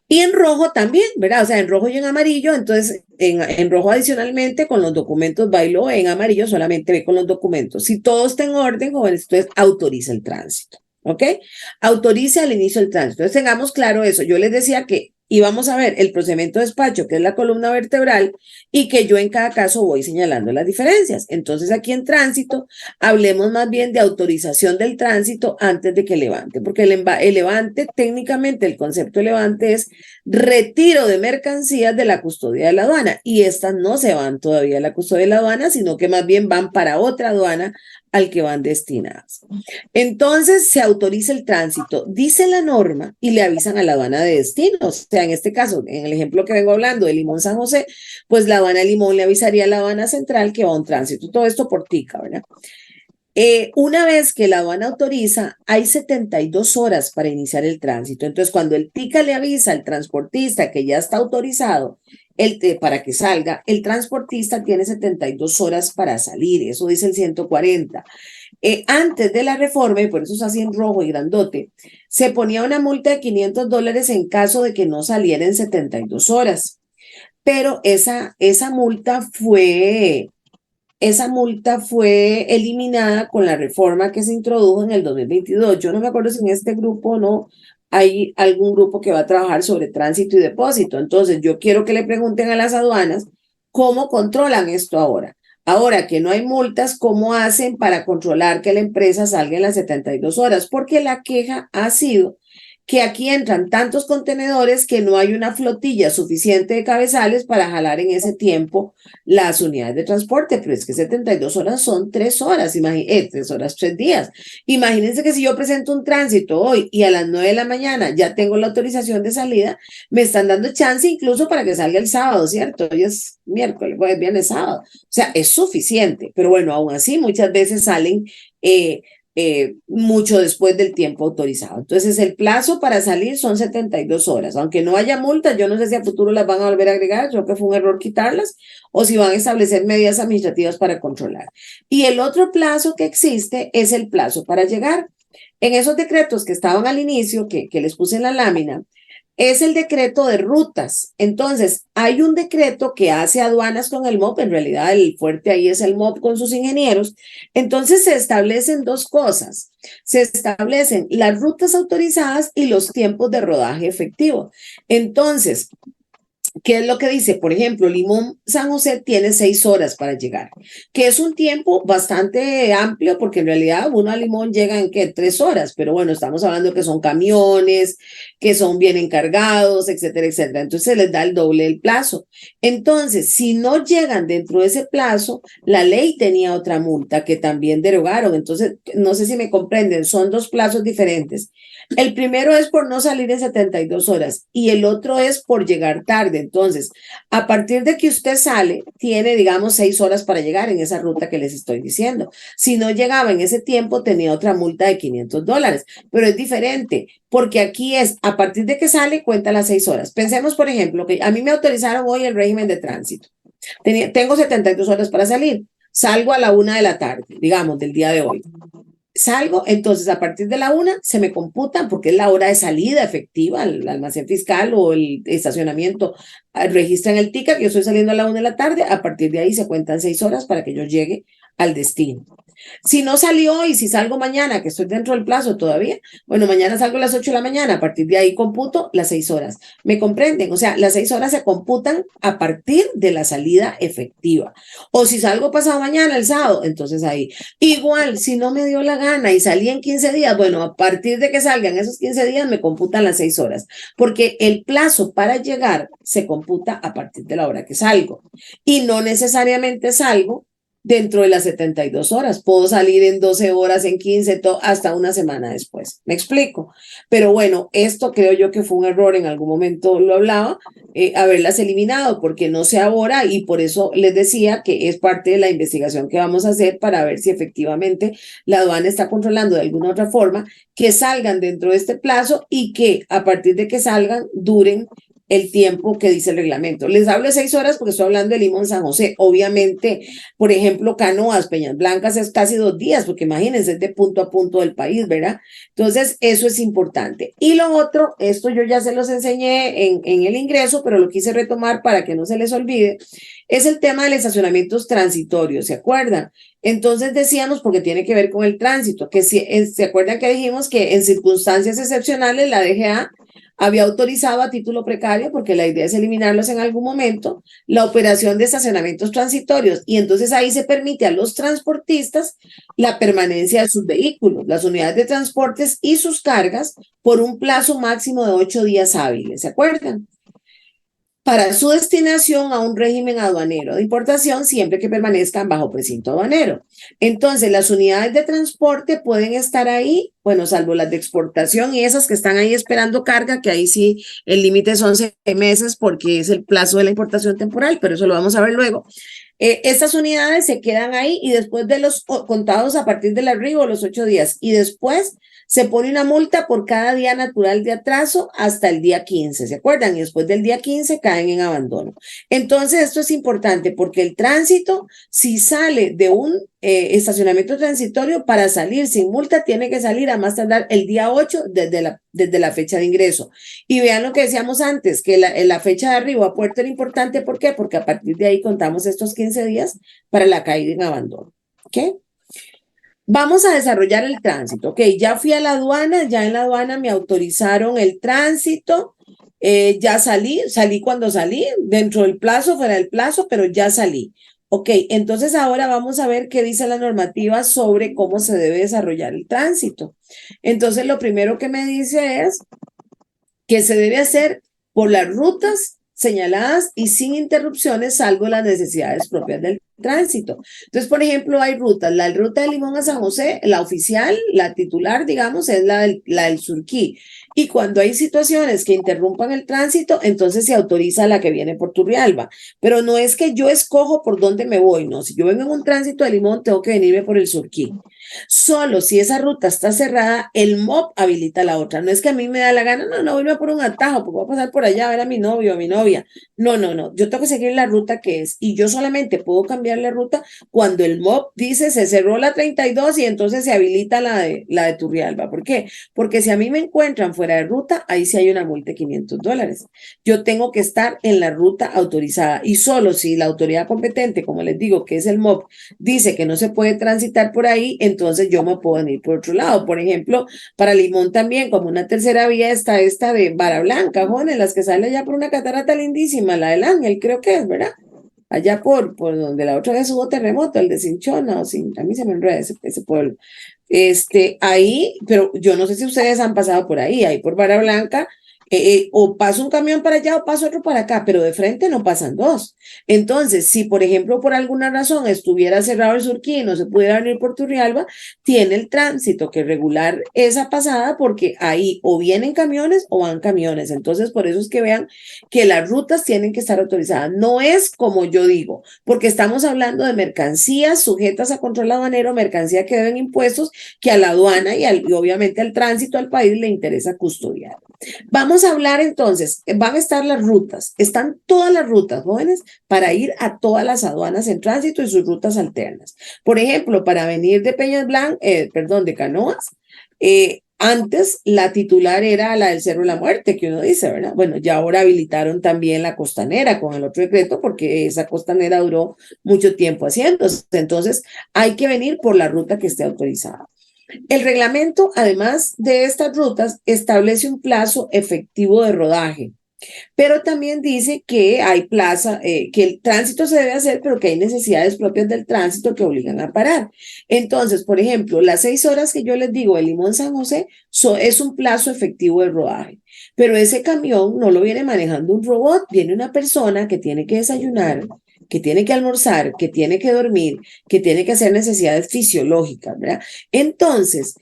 Y en rojo también, ¿verdad? O sea, en rojo y en amarillo, entonces en rojo adicionalmente con los documentos bailó, en amarillo solamente ve con los documentos. Si todo está en orden, jóvenes, entonces autoriza el tránsito, ¿ok? Autoriza al inicio del tránsito. Entonces tengamos claro eso. Yo les decía que íbamos a ver el procedimiento de despacho, que es la columna vertebral, y que yo en cada caso voy señalando las diferencias. Entonces aquí en tránsito, hablemos más bien de autorización del tránsito antes de que levante, porque el levante, técnicamente el concepto de levante es retiro de mercancías de la custodia de la aduana, y estas no se van todavía a la custodia de la aduana, sino que más bien van para otra aduana al que van destinadas. Entonces se autoriza el tránsito, dice la norma, y le avisan a la aduana de destino. O sea, en este caso, en el ejemplo que vengo hablando de Limón San José, pues la aduana de Limón le avisaría a la aduana central que va a un tránsito. Todo esto por TICA, ¿verdad? Una vez que la aduana autoriza, hay 72 horas para iniciar el tránsito. Entonces, cuando el TICA le avisa al transportista que ya está autorizado para que salga, el transportista tiene 72 horas para salir. Eso dice el 140. Antes de la reforma, y por eso es así en rojo y grandote, se ponía una multa de $500 en caso de que no saliera en 72 horas. Pero esa multa fue eliminada con la reforma que se introdujo en el 2022. Yo no me acuerdo si en este grupo o no hay algún grupo que va a trabajar sobre tránsito y depósito. Entonces, yo quiero que le pregunten a las aduanas cómo controlan esto ahora. Ahora que no hay multas, ¿cómo hacen para controlar que la empresa salga en las 72 horas? Porque la queja ha sido que aquí entran tantos contenedores que no hay una flotilla suficiente de cabezales para jalar en ese tiempo las unidades de transporte, pero es que 72 horas son 3 horas, 3 horas, 3 días. Imagínense que si yo presento un tránsito hoy y a las 9 de la mañana ya tengo la autorización de salida, me están dando chance incluso para que salga el sábado, ¿cierto? Hoy es miércoles, jueves, viernes, sábado. O sea, es suficiente, pero bueno, aún así muchas veces salen mucho después del tiempo autorizado. Entonces, el plazo para salir son 72 horas. Aunque no haya multas, yo no sé si a futuro las van a volver a agregar, creo que fue un error quitarlas, o si van a establecer medidas administrativas para controlar. Y el otro plazo que existe es el plazo para llegar. En esos decretos que estaban al inicio, que les puse en la lámina, es el decreto de rutas. Entonces, hay un decreto que hace aduanas con el MOP, en realidad el fuerte ahí es el MOP con sus ingenieros. Entonces, se establecen dos cosas. Se establecen las rutas autorizadas y los tiempos de rodaje efectivo. Entonces, ¿qué es lo que dice? Por ejemplo, Limón San José tiene 6 horas para llegar, que es un tiempo bastante amplio porque en realidad uno a Limón llega en ¿qué? 3 horas, pero bueno, estamos hablando que son camiones, que son bien encargados, etcétera, etcétera. Entonces se les da el doble del plazo. Entonces, si no llegan dentro de ese plazo, la ley tenía otra multa que también derogaron. Entonces, no sé si me comprenden, son dos plazos diferentes. El primero es por no salir en 72 horas y el otro es por llegar tarde. Entonces, a partir de que usted sale, tiene, digamos, 6 horas para llegar en esa ruta que les estoy diciendo. Si no llegaba en ese tiempo, tenía otra multa de $500. Pero es diferente, porque aquí es, a partir de que sale, cuenta las 6 horas. Pensemos, por ejemplo, que a mí me autorizaron hoy el régimen de tránsito. Tengo 72 horas para salir. Salgo a la 1 de la tarde, digamos, del día de hoy. Salgo, entonces a partir de la 1 se me computan porque es la hora de salida efectiva al almacén fiscal o el estacionamiento. Registran el ticket que yo estoy saliendo a la 1 de la tarde, a partir de ahí se cuentan 6 horas para que yo llegue al destino. Si no salió hoy, si salgo mañana, que estoy dentro del plazo todavía, bueno, mañana salgo a las 8 de la mañana, a partir de ahí computo las 6 horas. ¿Me comprenden? O sea, las 6 horas se computan a partir de la salida efectiva. O si salgo pasado mañana, el sábado, entonces ahí. Igual, si no me dio la gana y salí en 15 días, bueno, a partir de que salgan esos 15 días me computan las 6 horas, porque el plazo para llegar se computa a partir de la hora que salgo. Y no necesariamente salgo dentro de las 72 horas. Puedo salir en 12 horas, en 15, hasta una semana después. ¿Me explico? Pero bueno, esto creo yo que fue un error, en algún momento lo hablaba, haberlas eliminado, porque no sé ahora, y por eso les decía que es parte de la investigación que vamos a hacer para ver si efectivamente la aduana está controlando de alguna otra forma que salgan dentro de este plazo y que a partir de que salgan duren el tiempo que dice el reglamento. Les hablo de 6 horas porque estoy hablando de Limón San José. Obviamente, por ejemplo, Canoas, Peñas Blancas es casi 2 días, porque imagínense, es de punto a punto del país, ¿verdad? Entonces, eso es importante. Y lo otro, esto yo ya se los enseñé en el ingreso, pero lo quise retomar para que no se les olvide, es el tema de los estacionamientos transitorios, ¿se acuerdan? Entonces decíamos, porque tiene que ver con el tránsito, que ¿se acuerdan que dijimos que en circunstancias excepcionales la DGA había autorizado a título precario, porque la idea es eliminarlos en algún momento, la operación de estacionamientos transitorios, y entonces ahí se permite a los transportistas la permanencia de sus vehículos, las unidades de transportes y sus cargas por un plazo máximo de 8 días hábiles, ¿se acuerdan? para su destinación a un régimen aduanero de importación siempre que permanezcan bajo precinto aduanero. Entonces, las unidades de transporte pueden estar ahí, bueno, salvo las de exportación y esas que están ahí esperando carga, que ahí sí el límite son 6 meses porque es el plazo de la importación temporal, pero eso lo vamos a ver luego. Estas unidades se quedan ahí y después de los contados a partir del arribo, los 8 días, y después se pone una multa por cada día natural de atraso hasta el día 15, ¿se acuerdan? Y después del día 15 caen en abandono. Entonces, esto es importante porque el tránsito, si sale de un estacionamiento transitorio, para salir sin multa, tiene que salir a más tardar el día 8 desde la fecha de ingreso. Y vean lo que decíamos antes, que la fecha de arribo a puerto era importante. ¿Por qué? Porque a partir de ahí contamos estos 15 días para la caída en abandono. ¿Ok? Vamos a desarrollar el tránsito. Ok, ya fui a la aduana, ya en la aduana me autorizaron el tránsito, ya salí cuando salí, dentro del plazo, fuera del plazo, pero ya salí. Ok, entonces ahora vamos a ver qué dice la normativa sobre cómo se debe desarrollar el tránsito. Entonces, lo primero que me dice es que se debe hacer por las rutas señaladas y sin interrupciones, salvo las necesidades propias del tránsito. Entonces, por ejemplo, hay rutas. La ruta de Limón a San José, la oficial, la titular, digamos, es la del Surquí. Y cuando hay situaciones que interrumpan el tránsito, entonces se autoriza la que viene por Turrialba. Pero no es que yo escojo por dónde me voy, no. Si yo vengo en un tránsito de Limón, tengo que venirme por el Surquí. Solo si esa ruta está cerrada, el MOP habilita la otra. No es que a mí me da la gana, no, voy a por un atajo, porque voy a pasar por allá a ver a mi novio o a mi novia. No. Yo tengo que seguir la ruta que es. Y yo solamente puedo cambiar la ruta cuando el MOP dice se cerró la 32 y entonces se habilita la de Turrialba. ¿Por qué? Porque si a mí me encuentran fuera de ruta, ahí sí hay una multa de $500. Yo tengo que estar en la ruta autorizada. Y solo si la autoridad competente, como les digo, que es el MOP, dice que no se puede transitar por ahí, entonces yo me puedo venir por otro lado. Por ejemplo, para Limón también, como una tercera vía, está esta de Vara Blanca, jóvenes, las que salen allá por una catarata lindísima, la del Ángel, creo que es, ¿verdad? Allá por donde la otra vez hubo terremoto, el de Cinchona, o sin, a mí se me enreda ese pueblo. Ahí, pero yo no sé si ustedes han pasado por ahí por Vara Blanca, o pasa un camión para allá o pasa otro para acá, pero de frente no pasan dos. Entonces, si por ejemplo por alguna razón estuviera cerrado el Surquí y no se pudiera venir por Turrialba, tiene el tránsito que regular esa pasada porque ahí o vienen camiones o van camiones. Entonces, por eso es que vean que las rutas tienen que estar autorizadas. No es como yo digo, porque estamos hablando de mercancías sujetas a control aduanero, mercancía que deben impuestos, que a la aduana y obviamente al tránsito al país le interesa custodiar. Vamos a hablar entonces, van a estar las rutas, están todas las rutas, jóvenes, para ir a todas las aduanas en tránsito y sus rutas alternas. Por ejemplo, para venir de de Canoas, antes la titular era la del Cerro de la Muerte, que uno dice, ¿verdad? Bueno, ya ahora habilitaron también la costanera con el otro decreto porque esa costanera duró mucho tiempo haciéndose. Entonces, hay que venir por la ruta que esté autorizada. El reglamento, además de estas rutas, establece un plazo efectivo de rodaje, pero también dice que hay que el tránsito se debe hacer, pero que hay necesidades propias del tránsito que obligan a parar. Entonces, por ejemplo, las 6 horas que yo les digo de Limón San José es un plazo efectivo de rodaje, pero ese camión no lo viene manejando un robot, viene una persona que tiene que desayunar, que tiene que almorzar, que tiene que dormir, que tiene que hacer necesidades fisiológicas, ¿verdad? Entonces,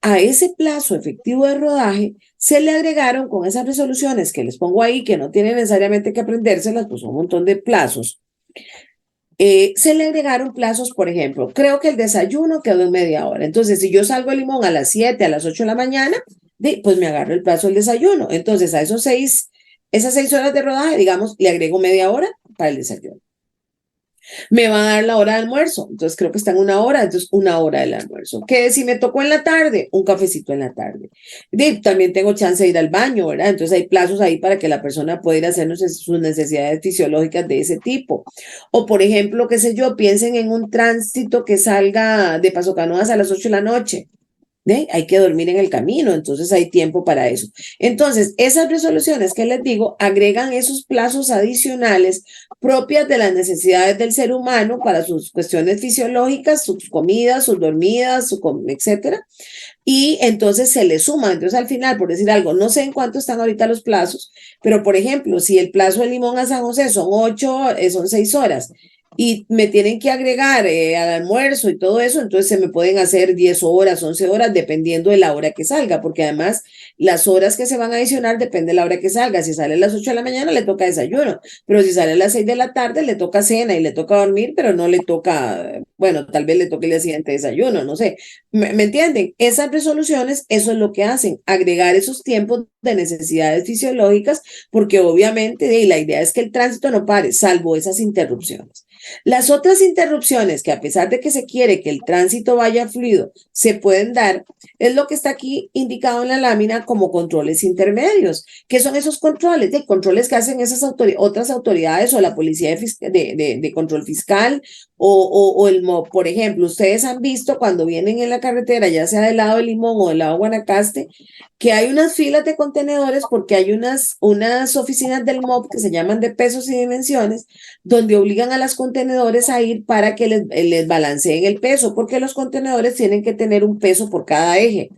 a ese plazo efectivo de rodaje se le agregaron con esas resoluciones que les pongo ahí, que no tienen necesariamente que aprendérselas, pues son un montón de plazos. Se le agregaron plazos, por ejemplo, creo que el desayuno quedó en media hora. Entonces, si yo salgo de Limón a las 7, a las 8 de la mañana, pues me agarro el plazo del desayuno. Entonces, a esas 6 horas de rodaje, digamos, le agrego media hora para el desayuno. Me va a dar la hora de almuerzo, entonces creo que está en 1 hora, entonces 1 hora del almuerzo. Que si me tocó en la tarde, un cafecito en la tarde. También tengo chance de ir al baño, ¿verdad? Entonces hay plazos ahí para que la persona pueda ir a hacer sus necesidades fisiológicas de ese tipo. O por ejemplo, qué sé yo, piensen en un tránsito que salga de Paso Canoas a las 8 de la noche. Hay que dormir en el camino, entonces hay tiempo para eso. Entonces, esas resoluciones que les digo agregan esos plazos adicionales propias de las necesidades del ser humano para sus cuestiones fisiológicas, sus comidas, sus dormidas, etcétera. Y entonces se le suma. Entonces, al final, por decir algo, no sé en cuánto están ahorita los plazos, pero por ejemplo, si el plazo de Limón a San José son 6 horas y me tienen que agregar al almuerzo y todo eso, entonces se me pueden hacer 10 horas, 11 horas, dependiendo de la hora que salga, porque además las horas que se van a adicionar depende de la hora que salga. Si sale a las 8 de la mañana, le toca desayuno, pero si sale a las 6 de la tarde, le toca cena y le toca dormir, pero no le toca, bueno, tal vez le toque el día siguiente desayuno, no sé. ¿Me entienden? Esas resoluciones, eso es lo que hacen, agregar esos tiempos de necesidades fisiológicas, porque obviamente la idea es que el tránsito no pare, salvo esas interrupciones. Las otras interrupciones que a pesar de que se quiere que el tránsito vaya fluido, se pueden dar, es lo que está aquí indicado en la lámina como controles intermedios. ¿Qué son esos controles? De controles que hacen esas otras autoridades o la policía de control fiscal o el MOB. Por ejemplo, ustedes han visto cuando vienen en la carretera, ya sea del lado de Limón o del lado de Guanacaste, que hay unas filas de contenedores porque hay unas oficinas del MOB que se llaman de pesos y dimensiones, donde obligan a las contenedores a ir para que les balanceen el peso, porque los contenedores tienen que tener un peso por cada eje.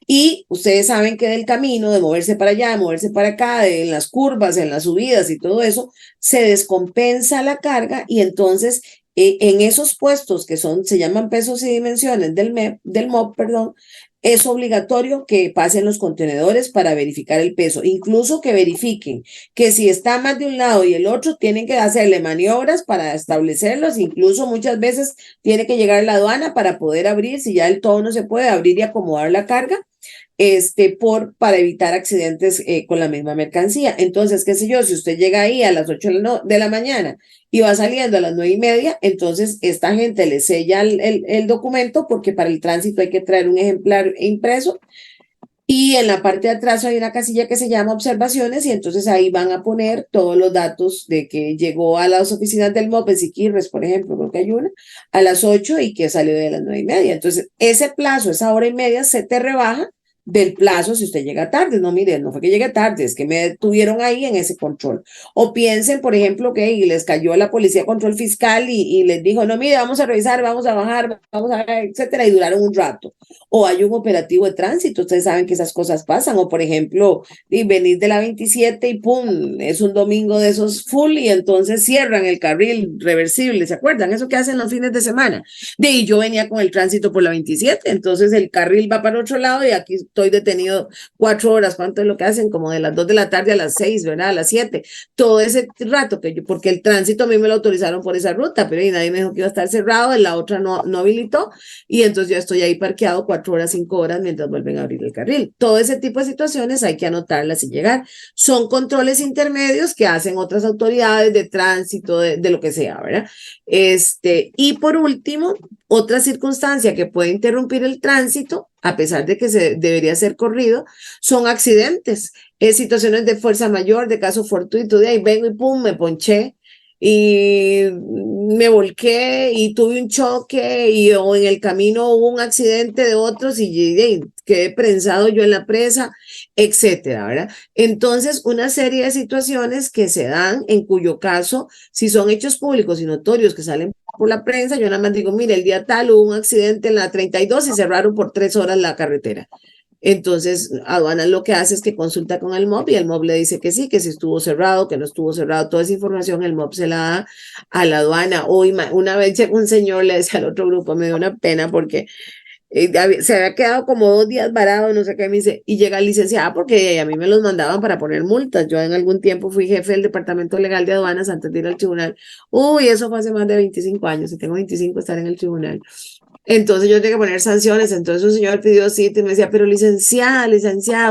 Y ustedes saben que del camino, de moverse para allá, de moverse para acá, en las curvas, en las subidas y todo eso, se descompensa la carga y entonces en esos puestos que se llaman pesos y dimensiones del MOB, perdón, es obligatorio que pasen los contenedores para verificar el peso, incluso que verifiquen que si está más de un lado y el otro, tienen que hacerle maniobras para establecerlos, incluso muchas veces tiene que llegar la aduana para poder abrir, si ya del todo no se puede abrir y acomodar la carga, para evitar accidentes con la misma mercancía. Entonces, qué sé yo, si usted llega ahí a las 8 de la mañana y va saliendo a las 9:30, entonces esta gente le sella el documento porque para el tránsito hay que traer un ejemplar impreso y en la parte de atrás hay una casilla que se llama observaciones y entonces ahí van a poner todos los datos de que llegó a las oficinas del MOP en Siquirres, por ejemplo, porque hay una, a las 8 y que salió de las 9:30. Entonces, ese plazo, esa hora y media, se te rebaja del plazo si usted llega tarde. No, mire, no fue que llegue tarde, es que me tuvieron ahí en ese control. O piensen, por ejemplo, que les cayó la policía control fiscal y les dijo, no, mire, vamos a revisar, vamos a bajar, vamos a, etcétera, y duraron un rato. O hay un operativo de tránsito, ustedes saben que esas cosas pasan. O, por ejemplo, venir de la 27 y pum, es un domingo de esos full y entonces cierran el carril reversible, ¿se acuerdan? Eso que hacen los fines de semana. Y yo venía con el tránsito por la 27, entonces el carril va para otro lado y aquí estoy detenido 4 horas. ¿Cuánto es lo que hacen? Como de las 2 de la tarde a las 6, ¿verdad? A las 7. Todo ese rato porque el tránsito a mí me lo autorizaron por esa ruta, pero nadie me dijo que iba a estar cerrado, en la otra no habilitó y entonces yo estoy ahí parqueado 4 horas, 5 horas mientras vuelven a abrir el carril. Todo ese tipo de situaciones hay que anotarlas y llegar. Son controles intermedios que hacen otras autoridades de tránsito, de lo que sea, ¿verdad? Y por último, otra circunstancia que puede interrumpir el tránsito, a pesar de que debería ser corrido, son accidentes, situaciones de fuerza mayor, de caso fortuito, de ahí vengo y pum, me ponché y me volqué y tuve un choque o en el camino hubo un accidente de otros y quedé prensado yo en la presa, etcétera, ¿verdad? Entonces, una serie de situaciones que se dan en cuyo caso, si son hechos públicos y notorios que salen por la prensa, yo nada más digo, mire, el día tal hubo un accidente en la 32 y cerraron por 3 horas la carretera. Entonces, aduana lo que hace es que consulta con el MOB y el MOB le dice que sí, que si estuvo cerrado, que no estuvo cerrado, toda esa información el MOB se la da a la aduana. O una vez un señor le decía al otro grupo, me dio una pena porque se había quedado como 2 días varado, no sé qué, me dice, y llega el licenciado porque a mí me los mandaban para poner multas. Yo en algún tiempo fui jefe del Departamento Legal de Aduanas antes de ir al tribunal. Uy, eso fue hace más de 25 años, y tengo 25 estar en el tribunal. Entonces yo tenía que poner sanciones, entonces un señor pidió cita y me decía, pero licenciada,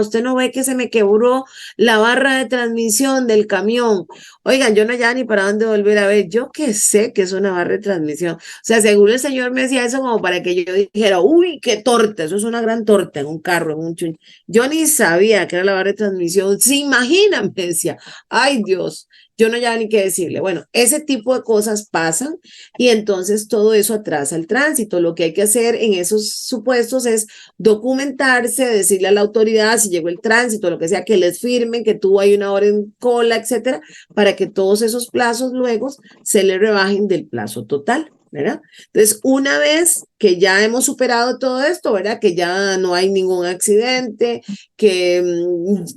¿usted no ve que se me quebró la barra de transmisión del camión? Oigan, yo no ya ni para dónde volver a ver, yo qué sé que es una barra de transmisión. O sea, seguro el señor me decía eso como para que yo dijera, uy, qué torta, eso es una gran torta en un carro, en un chun. Yo ni sabía que era la barra de transmisión, se imagina, me decía, ay Dios. yo no ya ni qué decirle. Bueno, ese tipo de cosas pasan y entonces todo eso atrasa el tránsito. Lo que hay que hacer en esos supuestos es documentarse, decirle a la autoridad si llegó el tránsito, lo que sea, que les firmen, que tuvo ahí una hora en cola, etcétera, para que todos esos plazos luego se le rebajen del plazo total. ¿Verdad? Entonces, una vez que ya hemos superado todo esto, ¿verdad? Que ya no hay ningún accidente, que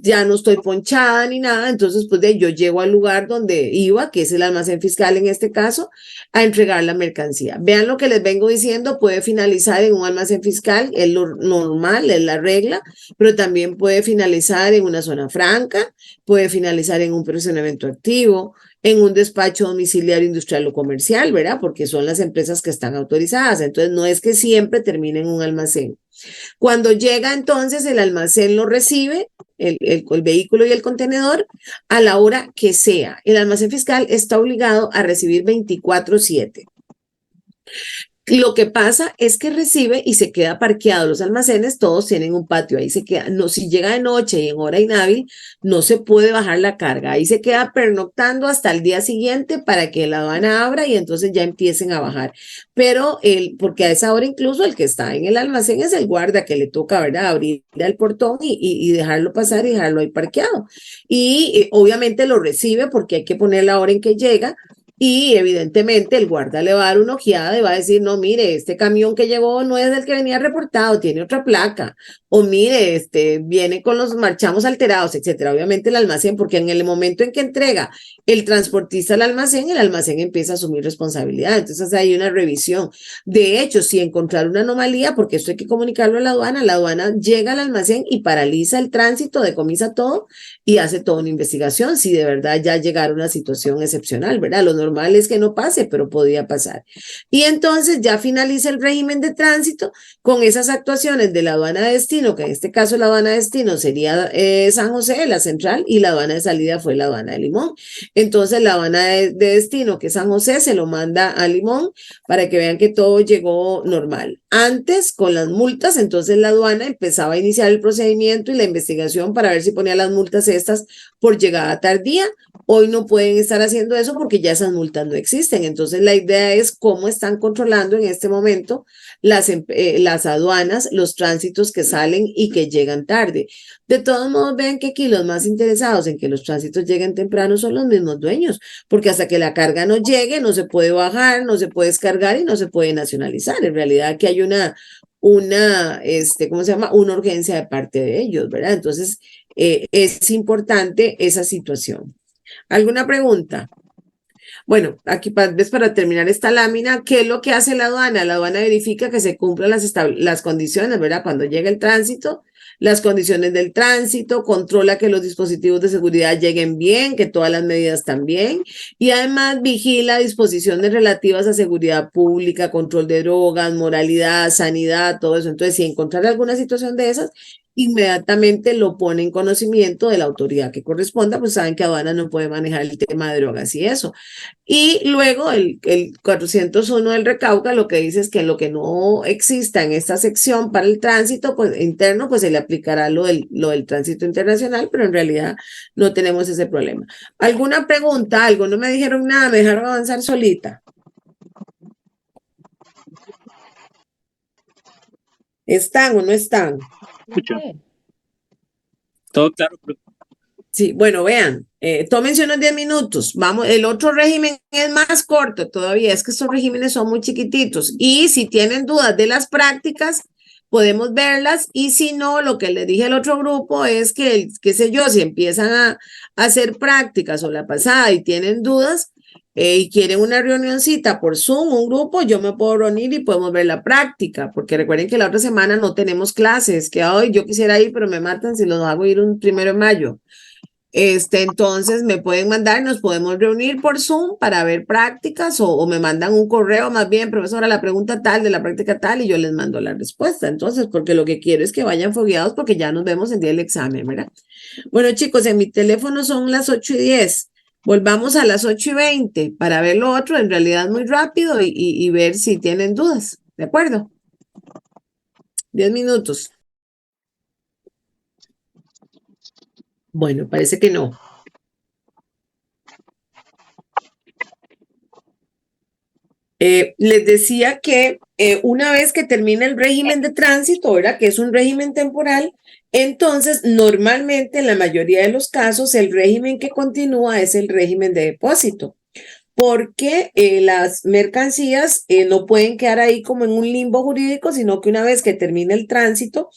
ya no estoy ponchada ni nada, entonces pues yo llego al lugar donde iba, que es el almacén fiscal en este caso, a entregar la mercancía. Vean lo que les vengo diciendo, puede finalizar en un almacén fiscal, es lo normal, es la regla, pero también puede finalizar en una zona franca, puede finalizar en un procedimiento activo, en un despacho domiciliario industrial o comercial, ¿verdad? Porque son las empresas que están autorizadas. Entonces, no es que siempre termine en un almacén. Cuando llega entonces, el almacén lo recibe, el vehículo y el contenedor, a la hora que sea. El almacén fiscal está obligado a recibir 24/7. Lo que pasa es que recibe y se queda parqueado. Los almacenes todos tienen un patio, ahí se queda. No, si llega de noche y en hora inhábil, no se puede bajar la carga. Ahí se queda pernoctando hasta el día siguiente para que la aduana abra y entonces ya empiecen a bajar. Pero porque a esa hora incluso el que está en el almacén es el guarda que le toca, ¿verdad? Abrir el portón y dejarlo pasar y dejarlo ahí parqueado. Y obviamente lo recibe porque hay que poner la hora en que llega. Y evidentemente el guarda le va a dar una ojeada y va a decir, no, mire, este camión que llegó no es el que venía reportado, tiene otra placa. O mire, viene con los marchamos alterados, etcétera. Obviamente el almacén, porque en el momento en que entrega el transportista al almacén, el almacén empieza a asumir responsabilidad. Entonces hay una revisión. De hecho, si encontrar una anomalía, porque esto hay que comunicarlo a la aduana llega al almacén y paraliza el tránsito, decomisa todo y hace toda una investigación si de verdad ya llegara una situación excepcional, ¿verdad? Lo normal es que no pase, pero podía pasar. Y entonces ya finaliza el régimen de tránsito con esas actuaciones de la aduana de destino, que en este caso la aduana de destino sería San José, la central, y la aduana de salida fue la aduana de Limón. Entonces la aduana de destino, que es San José, se lo manda a Limón para que vean que todo llegó normal. Antes, con las multas, entonces la aduana empezaba a iniciar el procedimiento y la investigación para ver si ponía las multas estas por llegada tardía. Hoy no pueden estar haciendo eso porque ya esas multas no existen. Entonces la idea es cómo están controlando en este momento las aduanas, los tránsitos que salen y que llegan tarde. De todos modos, vean que aquí los más interesados en que los tránsitos lleguen temprano son los mismos dueños, porque hasta que la carga no llegue, no se puede bajar, no se puede descargar y no se puede nacionalizar. En realidad aquí hay ¿cómo se llama? Una urgencia de parte de ellos, ¿verdad? Entonces, es importante esa situación. ¿Alguna pregunta? Bueno, aquí para terminar esta lámina, ¿qué es lo que hace la aduana? La aduana verifica que se cumplan las condiciones, ¿verdad? Cuando llega el tránsito, las condiciones del tránsito, controla que los dispositivos de seguridad lleguen bien, que todas las medidas están bien, y además vigila disposiciones relativas a seguridad pública, control de drogas, moralidad, sanidad, todo eso. Entonces, si encontrar alguna situación de esas, inmediatamente lo pone en conocimiento de la autoridad que corresponda, pues saben que aduana no puede manejar el tema de drogas y eso. Y luego el 401 del Recauca lo que dice es que lo que no exista en esta sección para el tránsito pues, interno, pues se le aplicará lo del tránsito internacional, pero en realidad no tenemos ese problema. ¿Alguna pregunta? Algo, no me dijeron nada, me dejaron avanzar solita. ¿Están o no están? Escucho. Todo claro, profe. Sí, bueno, vean, tómense unos 10 minutos. Vamos, el otro régimen es más corto todavía, es que estos regímenes son muy chiquititos. Y si tienen dudas de las prácticas, podemos verlas. Y si no, lo que les dije al otro grupo es que, qué sé yo, si empiezan a hacer prácticas o la pasada y tienen dudas y quieren una reunioncita por Zoom, un grupo, yo me puedo reunir y podemos ver la práctica, porque recuerden que la otra semana no tenemos clases, que hoy yo quisiera ir, pero me matan si los hago ir un 1 de mayo. Entonces me pueden mandar, nos podemos reunir por Zoom para ver prácticas o me mandan un correo más bien, profesora, la pregunta tal de la práctica tal y yo les mando la respuesta. Entonces, porque lo que quiero es que vayan fogueados porque ya nos vemos el día del examen, ¿verdad? Bueno, chicos, en mi teléfono son las 8:10. Volvamos a las 8:20 para ver lo otro, en realidad muy rápido y ver si tienen dudas. ¿De acuerdo? 10 minutos. Bueno, parece que no. Les decía que una vez que termina el régimen de tránsito, ¿verdad? Que es un régimen temporal, entonces normalmente en la mayoría de los casos el régimen que continúa es el régimen de depósito, porque las mercancías no pueden quedar ahí como en un limbo jurídico, sino que una vez que termina el tránsito,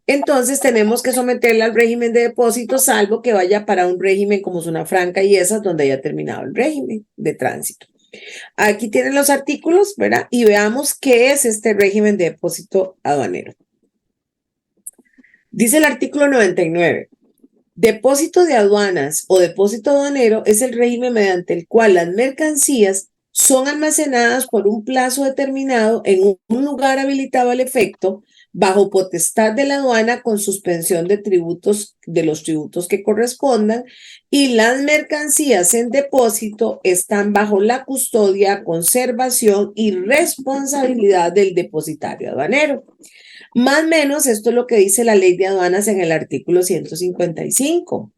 entonces tenemos que someterla al régimen de depósito, salvo que vaya para un régimen como zona franca y esas donde haya terminado el régimen de tránsito. Aquí tienen los artículos, ¿verdad? Y veamos qué es este régimen de depósito aduanero. Dice el artículo 99. Depósito de aduanas o depósito aduanero es el régimen mediante el cual las mercancías son almacenadas por un plazo determinado en un lugar habilitado al efecto, bajo potestad de la aduana con suspensión de tributos, de los tributos que correspondan, y las mercancías en depósito están bajo la custodia, conservación y responsabilidad del depositario aduanero. Más o menos esto es lo que dice la ley de aduanas en el artículo 155.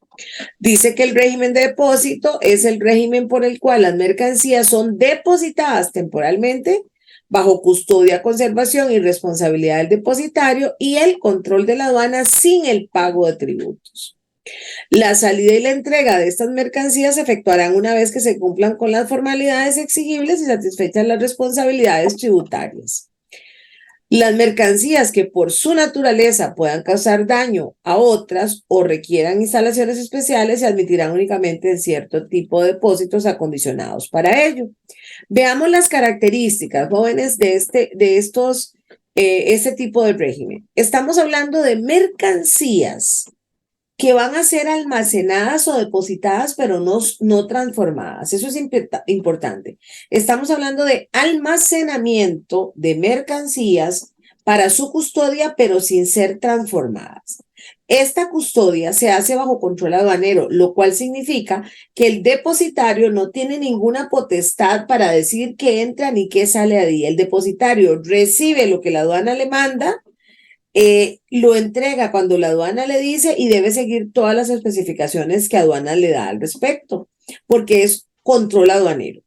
Dice que el régimen de depósito es el régimen por el cual las mercancías son depositadas temporalmente bajo custodia, conservación y responsabilidad del depositario y el control de la aduana sin el pago de tributos. La salida y la entrega de estas mercancías se efectuarán una vez que se cumplan con las formalidades exigibles y satisfechas las responsabilidades tributarias. Las mercancías que por su naturaleza puedan causar daño a otras o requieran instalaciones especiales se admitirán únicamente en cierto tipo de depósitos acondicionados para ello. Veamos las características, jóvenes, de este tipo de régimen. Estamos hablando de mercancías que van a ser almacenadas o depositadas, pero no transformadas. Eso es importante. Estamos hablando de almacenamiento de mercancías para su custodia, pero sin ser transformadas. Esta custodia se hace bajo control aduanero, lo cual significa que el depositario no tiene ninguna potestad para decir qué entra ni qué sale de ahí. El depositario recibe lo que la aduana le manda, lo entrega cuando la aduana le dice y debe seguir todas las especificaciones que aduana le da al respecto, porque es control aduanero.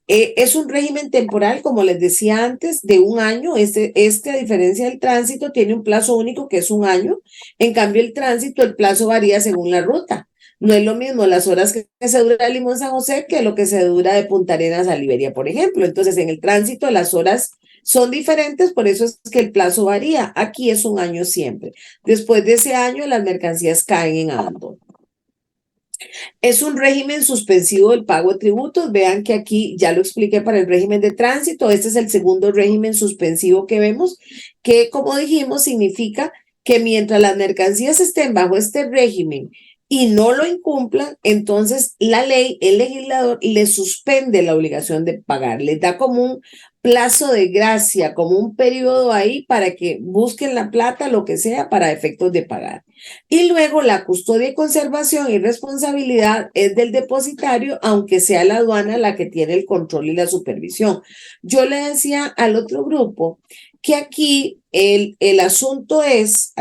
Es un régimen temporal, como les decía antes, de un año. A diferencia del tránsito, tiene un plazo único que es un año. En cambio, el tránsito, el plazo varía según la ruta. No es lo mismo las horas que se dura de Limón San José que lo que se dura de Punta Arenas a Liberia, por ejemplo. Entonces, en el tránsito, las horas son diferentes, por eso es que el plazo varía. Aquí es un año siempre. Después de ese año, las mercancías caen en abandono. Es un régimen suspensivo del pago de tributos. Vean que aquí ya lo expliqué para el régimen de tránsito. Este es el segundo régimen suspensivo que vemos, que como dijimos significa que mientras las mercancías estén bajo este régimen y no lo incumplan, entonces la ley, el legislador les suspende la obligación de pagar, les da como un plazo de gracia, como un periodo ahí para que busquen la plata, lo que sea, para efectos de pagar. Y luego la custodia y conservación y responsabilidad es del depositario, aunque sea la aduana la que tiene el control y la supervisión. Yo le decía al otro grupo que aquí el asunto es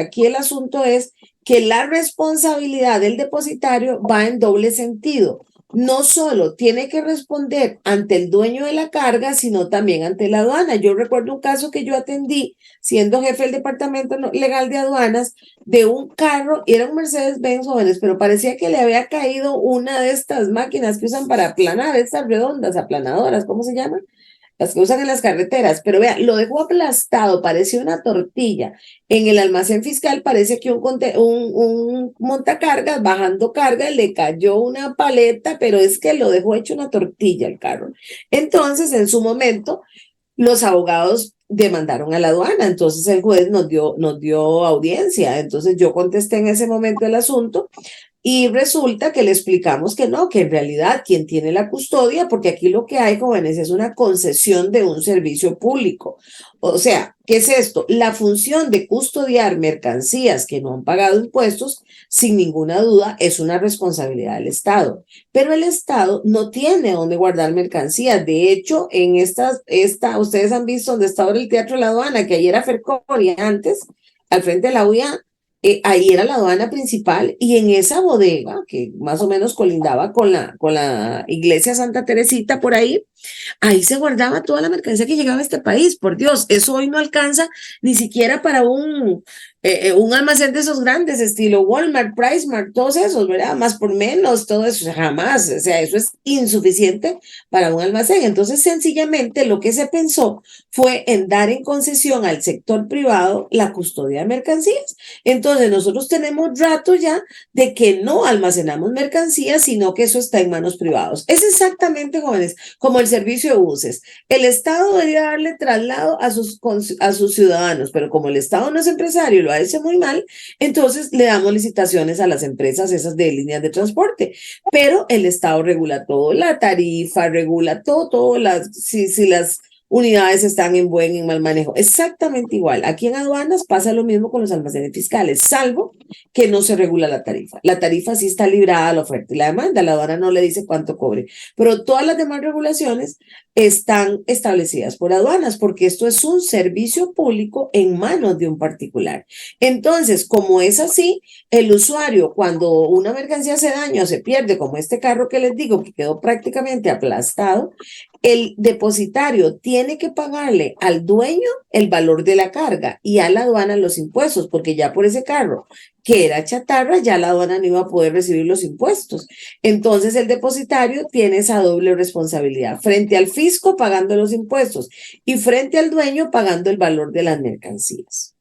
que la responsabilidad del depositario va en doble sentido. No solo tiene que responder ante el dueño de la carga, sino también ante la aduana. Yo recuerdo un caso que yo atendí siendo jefe del departamento legal de aduanas de un carro, y era un Mercedes-Benz, jóvenes, pero parecía que le había caído una de estas máquinas que usan para aplanar, estas redondas, aplanadoras, ¿cómo se llaman? Las que usan en las carreteras, pero vea, lo dejó aplastado, parecía una tortilla. En el almacén fiscal parece que un montacargas bajando carga le cayó una paleta, pero es que lo dejó hecho una tortilla el carro. Entonces, en su momento, los abogados demandaron a la aduana, entonces el juez nos dio audiencia, entonces yo contesté en ese momento el asunto. Y resulta que le explicamos que no, que en realidad quien tiene la custodia, porque aquí lo que hay, jóvenes, es una concesión de un servicio público. O sea, ¿qué es esto? La función de custodiar mercancías que no han pagado impuestos, sin ninguna duda, es una responsabilidad del Estado. Pero el Estado no tiene dónde guardar mercancías. De hecho, en ustedes han visto donde está ahora el Teatro de la Aduana, que ayer era Fercori, antes, al frente de la UIA, ahí era la aduana principal y en esa bodega, que más o menos colindaba con la iglesia Santa Teresita por ahí se guardaba toda la mercancía que llegaba a este país. Por Dios, eso hoy no alcanza ni siquiera para un almacén de esos grandes, estilo Walmart, PriceMart, todos esos, ¿verdad? Más por menos, todo eso, jamás. O sea, eso es insuficiente para un almacén. Entonces, sencillamente, lo que se pensó fue en dar en concesión al sector privado la custodia de mercancías. Entonces, nosotros tenemos rato ya de que no almacenamos mercancías, sino que eso está en manos privadas. Es exactamente, jóvenes, como el servicio de buses. El Estado debería darle traslado a sus ciudadanos, pero como el Estado no es empresario y lo hace muy mal, entonces le damos licitaciones a las empresas esas de líneas de transporte. Pero el Estado regula todo, la tarifa, regula todo, si las unidades están en mal manejo. Exactamente igual. Aquí en aduanas pasa lo mismo con los almacenes fiscales, salvo que no se regula la tarifa. La tarifa sí está librada a la oferta y la demanda. La aduana no le dice cuánto cobre. Pero todas las demás regulaciones están establecidas por aduanas porque esto es un servicio público en manos de un particular. Entonces, como es así, el usuario, cuando una mercancía se daña o se pierde, como este carro que les digo, que quedó prácticamente aplastado, el depositario tiene que pagarle al dueño el valor de la carga y a la aduana los impuestos, porque ya por ese carro que era chatarra, ya la aduana no iba a poder recibir los impuestos. Entonces el depositario tiene esa doble responsabilidad, frente al fisco pagando los impuestos y frente al dueño pagando el valor de las mercancías.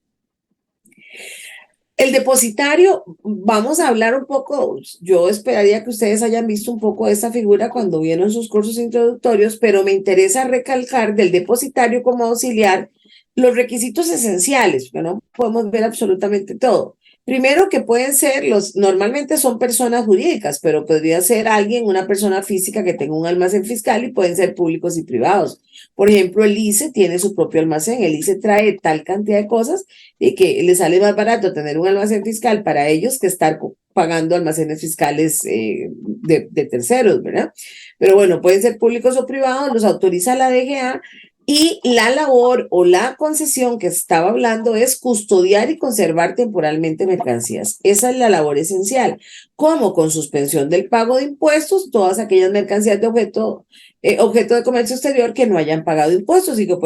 El depositario, vamos a hablar un poco, yo esperaría que ustedes hayan visto un poco de esta figura cuando vieron sus cursos introductorios, pero me interesa recalcar del depositario como auxiliar los requisitos esenciales, porque no podemos ver absolutamente todo. Primero que pueden ser normalmente son personas jurídicas, pero podría ser alguien, una persona física que tenga un almacén fiscal y pueden ser públicos y privados. Por ejemplo, el ICE tiene su propio almacén, el ICE trae tal cantidad de cosas y que les sale más barato tener un almacén fiscal para ellos que estar pagando almacenes fiscales de terceros, ¿verdad? Pero bueno, pueden ser públicos o privados, los autoriza la DGA. Y la labor o la concesión que estaba hablando es custodiar y conservar temporalmente mercancías. Esa es la labor esencial, como con suspensión del pago de impuestos, todas aquellas mercancías de objeto de comercio exterior que no hayan pagado impuestos y que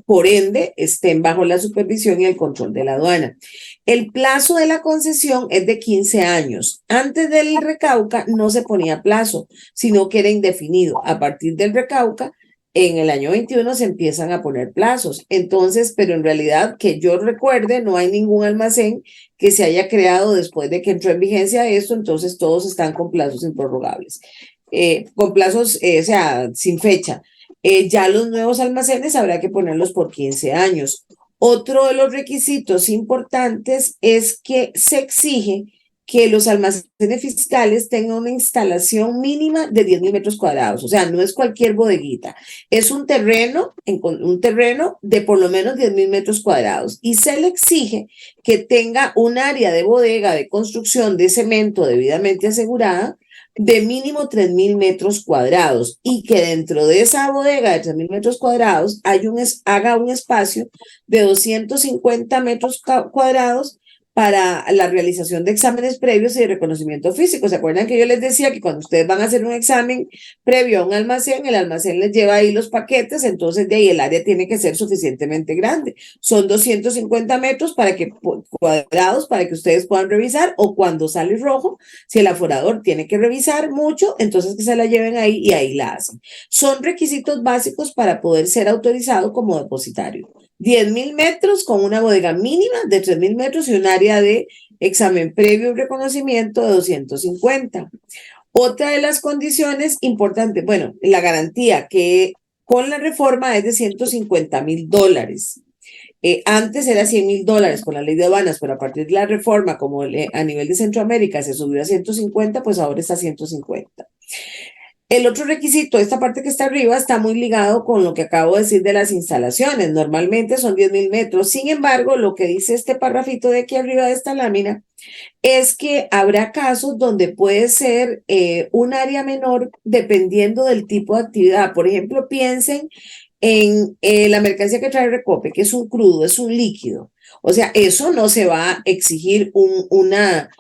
por ende estén bajo la supervisión y el control de la aduana. El plazo de la concesión es de 15 años. Antes del recauca no se ponía plazo, sino que era indefinido. A partir del recauca, en el año 21 se empiezan a poner plazos. Entonces, pero en realidad que yo recuerde, no hay ningún almacén que se haya creado después de que entró en vigencia esto, entonces todos están con plazos improrrogables, con plazos, o sea, sin fecha. Ya los nuevos almacenes habrá que ponerlos por 15 años. Otro de los requisitos importantes es que se exige que los almacenes fiscales tengan una instalación mínima de 10,000 metros cuadrados. O sea, no es cualquier bodeguita. Es un terreno de por lo menos 10,000 metros cuadrados. Y se le exige que tenga un área de bodega de construcción de cemento debidamente asegurada de mínimo 3,000 metros cuadrados y que dentro de esa bodega de 3,000 metros cuadrados haga un espacio de 250 metros cuadrados para la realización de exámenes previos y de reconocimiento físico. ¿Se acuerdan que yo les decía que cuando ustedes van a hacer un examen previo a un almacén, el almacén les lleva ahí los paquetes, entonces de ahí el área tiene que ser suficientemente grande? Son 250 metros cuadrados para que ustedes puedan revisar, o cuando sale rojo, si el aforador tiene que revisar mucho, entonces que se la lleven ahí y ahí la hacen. Son requisitos básicos para poder ser autorizado como depositario. 10,000 metros con una bodega mínima de 3,000 metros y un área de examen previo y reconocimiento de 250. Otra de las condiciones importantes, bueno, la garantía que con la reforma es de $150,000. Antes era $100,000 con la ley de aduanas, pero a partir de la reforma, como a nivel de Centroamérica se subió a 150, pues ahora está a 150. El otro requisito, esta parte que está arriba, está muy ligado con lo que acabo de decir de las instalaciones. Normalmente son 10,000 metros. Sin embargo, lo que dice este parrafito de aquí arriba de esta lámina es que habrá casos donde puede ser un área menor dependiendo del tipo de actividad. Por ejemplo, piensen en la mercancía que trae Recope, que es un crudo, es un líquido. O sea, eso no se va a exigir una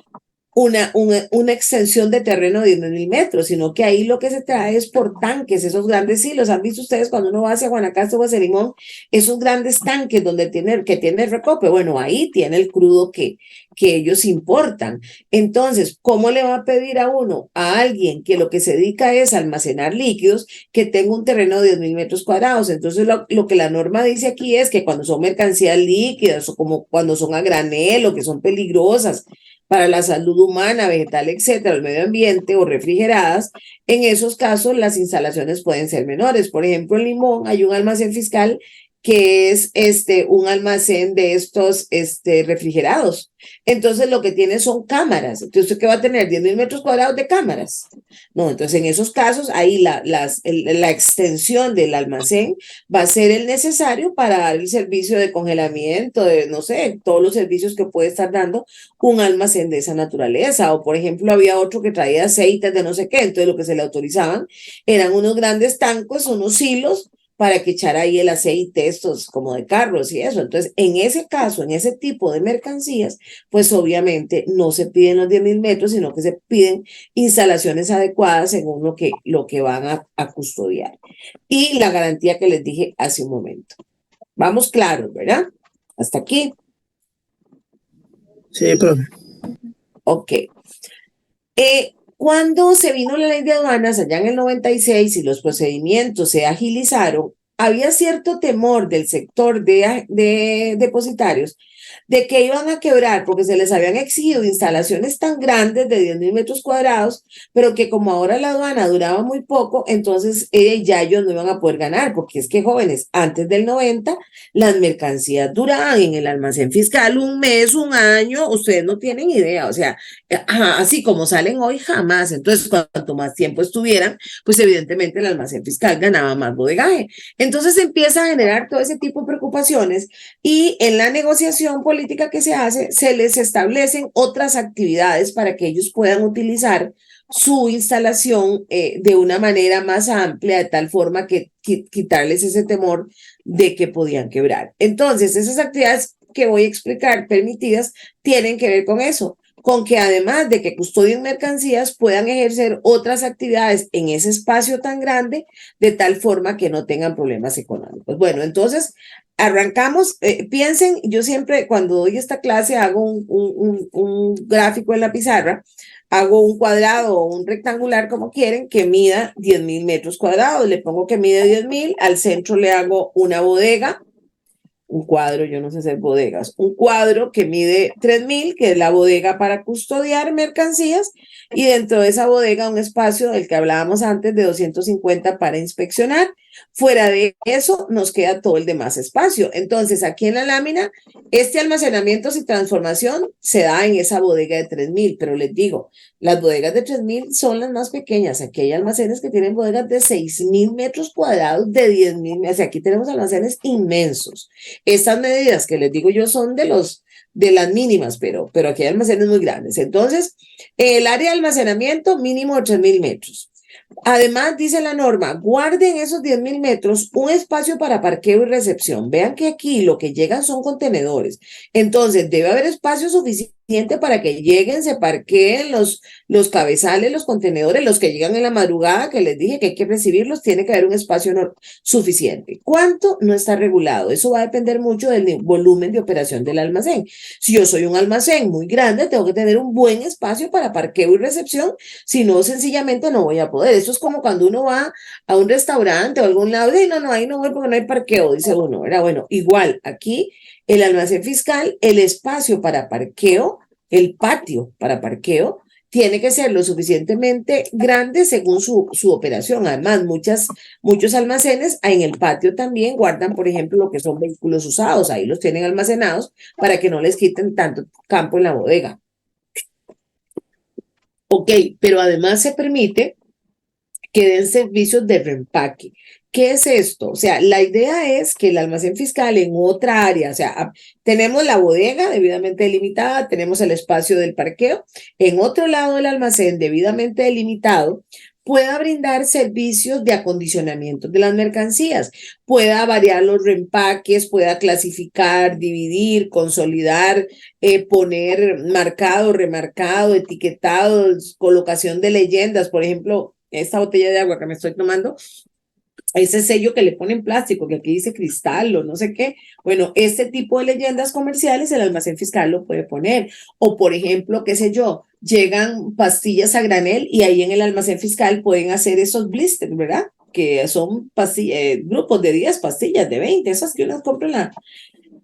extensión de terreno de 10.000 metros, sino que ahí lo que se trae es por tanques, esos grandes silos. ¿Han visto ustedes cuando uno va hacia Guanacaste o hacia Limón, esos grandes tanques que tiene el Recope? Bueno, ahí tiene el crudo que ellos importan. Entonces, ¿cómo le va a pedir a uno, a alguien que lo que se dedica es a almacenar líquidos, que tenga un terreno de 10.000 metros cuadrados? Entonces, lo que la norma dice aquí es que cuando son mercancías líquidas o como cuando son a granel o que son peligrosas para la salud humana, vegetal, etcétera, el medio ambiente o refrigeradas, en esos casos las instalaciones pueden ser menores. Por ejemplo, en Limón hay un almacén fiscal que es un almacén de estos refrigerados. Entonces lo que tiene son cámaras. Entonces, ¿qué va a tener? 10.000 metros cuadrados de cámaras. No, entonces en esos casos, ahí la extensión del almacén va a ser el necesario para dar el servicio de congelamiento, de, no sé, todos los servicios que puede estar dando un almacén de esa naturaleza. O, por ejemplo, había otro que traía aceites de no sé qué, entonces lo que se le autorizaban eran unos grandes tanques, unos silos, para que echara ahí el aceite, estos como de carros y eso. Entonces, en ese caso, en ese tipo de mercancías, pues obviamente no se piden los 10.000 metros, sino que se piden instalaciones adecuadas según lo que van a custodiar. Y la garantía que les dije hace un momento. Vamos claros, ¿verdad? Hasta aquí. Sí, profe. Ok. Cuando se vino la ley de aduanas allá en el 96 y los procedimientos se agilizaron, había cierto temor del sector de depositarios de que iban a quebrar porque se les habían exigido instalaciones tan grandes de 10.000 metros cuadrados, pero que como ahora la aduana duraba muy poco, entonces ya ellos no iban a poder ganar, porque es que, jóvenes, antes del 90 las mercancías duraban en el almacén fiscal un mes, un año, ustedes no tienen idea, o sea, así como salen hoy, jamás. Entonces, cuanto más tiempo estuvieran, pues evidentemente el almacén fiscal ganaba más bodegaje. Entonces empieza a generar todo ese tipo de preocupaciones y en la negociación política que se hace, se les establecen otras actividades para que ellos puedan utilizar su instalación de una manera más amplia, de tal forma que quitarles ese temor de que podían quebrar. Entonces, esas actividades que voy a explicar permitidas tienen que ver con eso, con que además de que custodien mercancías, puedan ejercer otras actividades en ese espacio tan grande, de tal forma que no tengan problemas económicos. Bueno, entonces, arrancamos. Piensen, yo siempre cuando doy esta clase hago un gráfico en la pizarra, hago un cuadrado o un rectangular, como quieren, que mida 10.000 metros cuadrados. Le pongo que mide 10.000, al centro le hago una bodega, un cuadro, yo no sé hacer bodegas, un cuadro que mide 3.000, que es la bodega para custodiar mercancías, y dentro de esa bodega un espacio del que hablábamos antes de 250 para inspeccionar. Fuera de eso nos queda todo el demás espacio. Entonces, aquí en la lámina, este almacenamiento y transformación se da en esa bodega de 3.000, pero les digo, las bodegas de 3.000 son las más pequeñas. Aquí hay almacenes que tienen bodegas de 6.000 metros cuadrados, de 10.000, o sea, aquí tenemos almacenes inmensos. Estas medidas que les digo yo son de las mínimas, pero aquí hay almacenes muy grandes. Entonces, el área de almacenamiento mínimo de 3.000 metros. Además, dice la norma, guarden esos 10.000 metros un espacio para parqueo y recepción. Vean que aquí lo que llegan son contenedores. Entonces, debe haber espacio suficiente para que lleguen, se parqueen los cabezales, los contenedores, los que llegan en la madrugada, que les dije que hay que recibirlos, tiene que haber un espacio suficiente. ¿Cuánto? No está regulado. Eso va a depender mucho del volumen de operación del almacén. Si yo soy un almacén muy grande, tengo que tener un buen espacio para parqueo y recepción, si no, sencillamente no voy a poder. Eso es como cuando uno va a un restaurante o a algún lado, y no, ahí no voy porque no hay parqueo, dice uno, ¿verdad? Bueno, igual, aquí el almacén fiscal, el espacio para parqueo, el patio para parqueo, tiene que ser lo suficientemente grande según su operación. Además, muchos almacenes en el patio también guardan, por ejemplo, lo que son vehículos usados. Ahí los tienen almacenados para que no les quiten tanto campo en la bodega. Ok, pero además se permite que den servicios de reempaque. ¿Qué es esto? O sea, la idea es que el almacén fiscal en otra área, o sea, tenemos la bodega debidamente delimitada, tenemos el espacio del parqueo, en otro lado del almacén debidamente delimitado, pueda brindar servicios de acondicionamiento de las mercancías, pueda variar los reempaques, pueda clasificar, dividir, consolidar, poner marcado, remarcado, etiquetados, colocación de leyendas. Por ejemplo, esta botella de agua que me estoy tomando, ese sello que le ponen plástico, que aquí dice cristal o no sé qué. Bueno, este tipo de leyendas comerciales el almacén fiscal lo puede poner. O, por ejemplo, qué sé yo, llegan pastillas a granel y ahí en el almacén fiscal pueden hacer esos blisters, ¿verdad? Que son grupos de 10 pastillas, de 20, esas que uno compra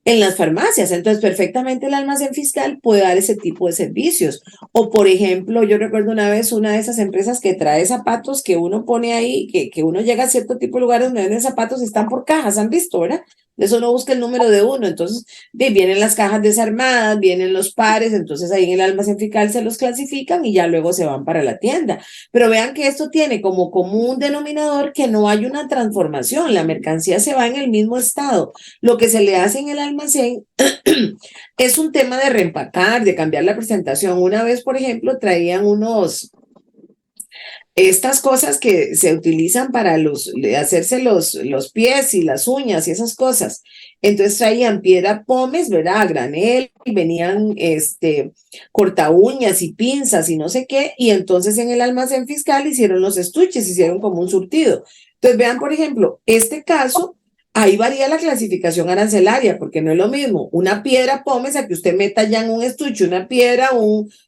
en las farmacias. Entonces, perfectamente el almacén fiscal puede dar ese tipo de servicios. O, por ejemplo, yo recuerdo una vez una de esas empresas que trae zapatos que uno pone ahí, que uno llega a cierto tipo de lugares donde venden zapatos y están por cajas, ¿han visto, verdad? De eso uno busca el número de uno. Entonces, vienen las cajas desarmadas, vienen los pares, entonces ahí en el almacén fiscal se los clasifican y ya luego se van para la tienda. Pero vean que esto tiene como común denominador que no hay una transformación, la mercancía se va en el mismo estado. Lo que se le hace en el almacén es un tema de reempacar, de cambiar la presentación. Una vez, por ejemplo, traían estas cosas que se utilizan para hacerse los pies y las uñas y esas cosas. Entonces traían piedra pómez, ¿verdad? A granel, y venían corta uñas y pinzas y no sé qué, y entonces en el almacén fiscal hicieron los estuches, hicieron como un surtido. Entonces vean, por ejemplo, este caso, ahí varía la clasificación arancelaria, porque no es lo mismo una piedra pómez a que usted meta ya en un estuche, una piedra,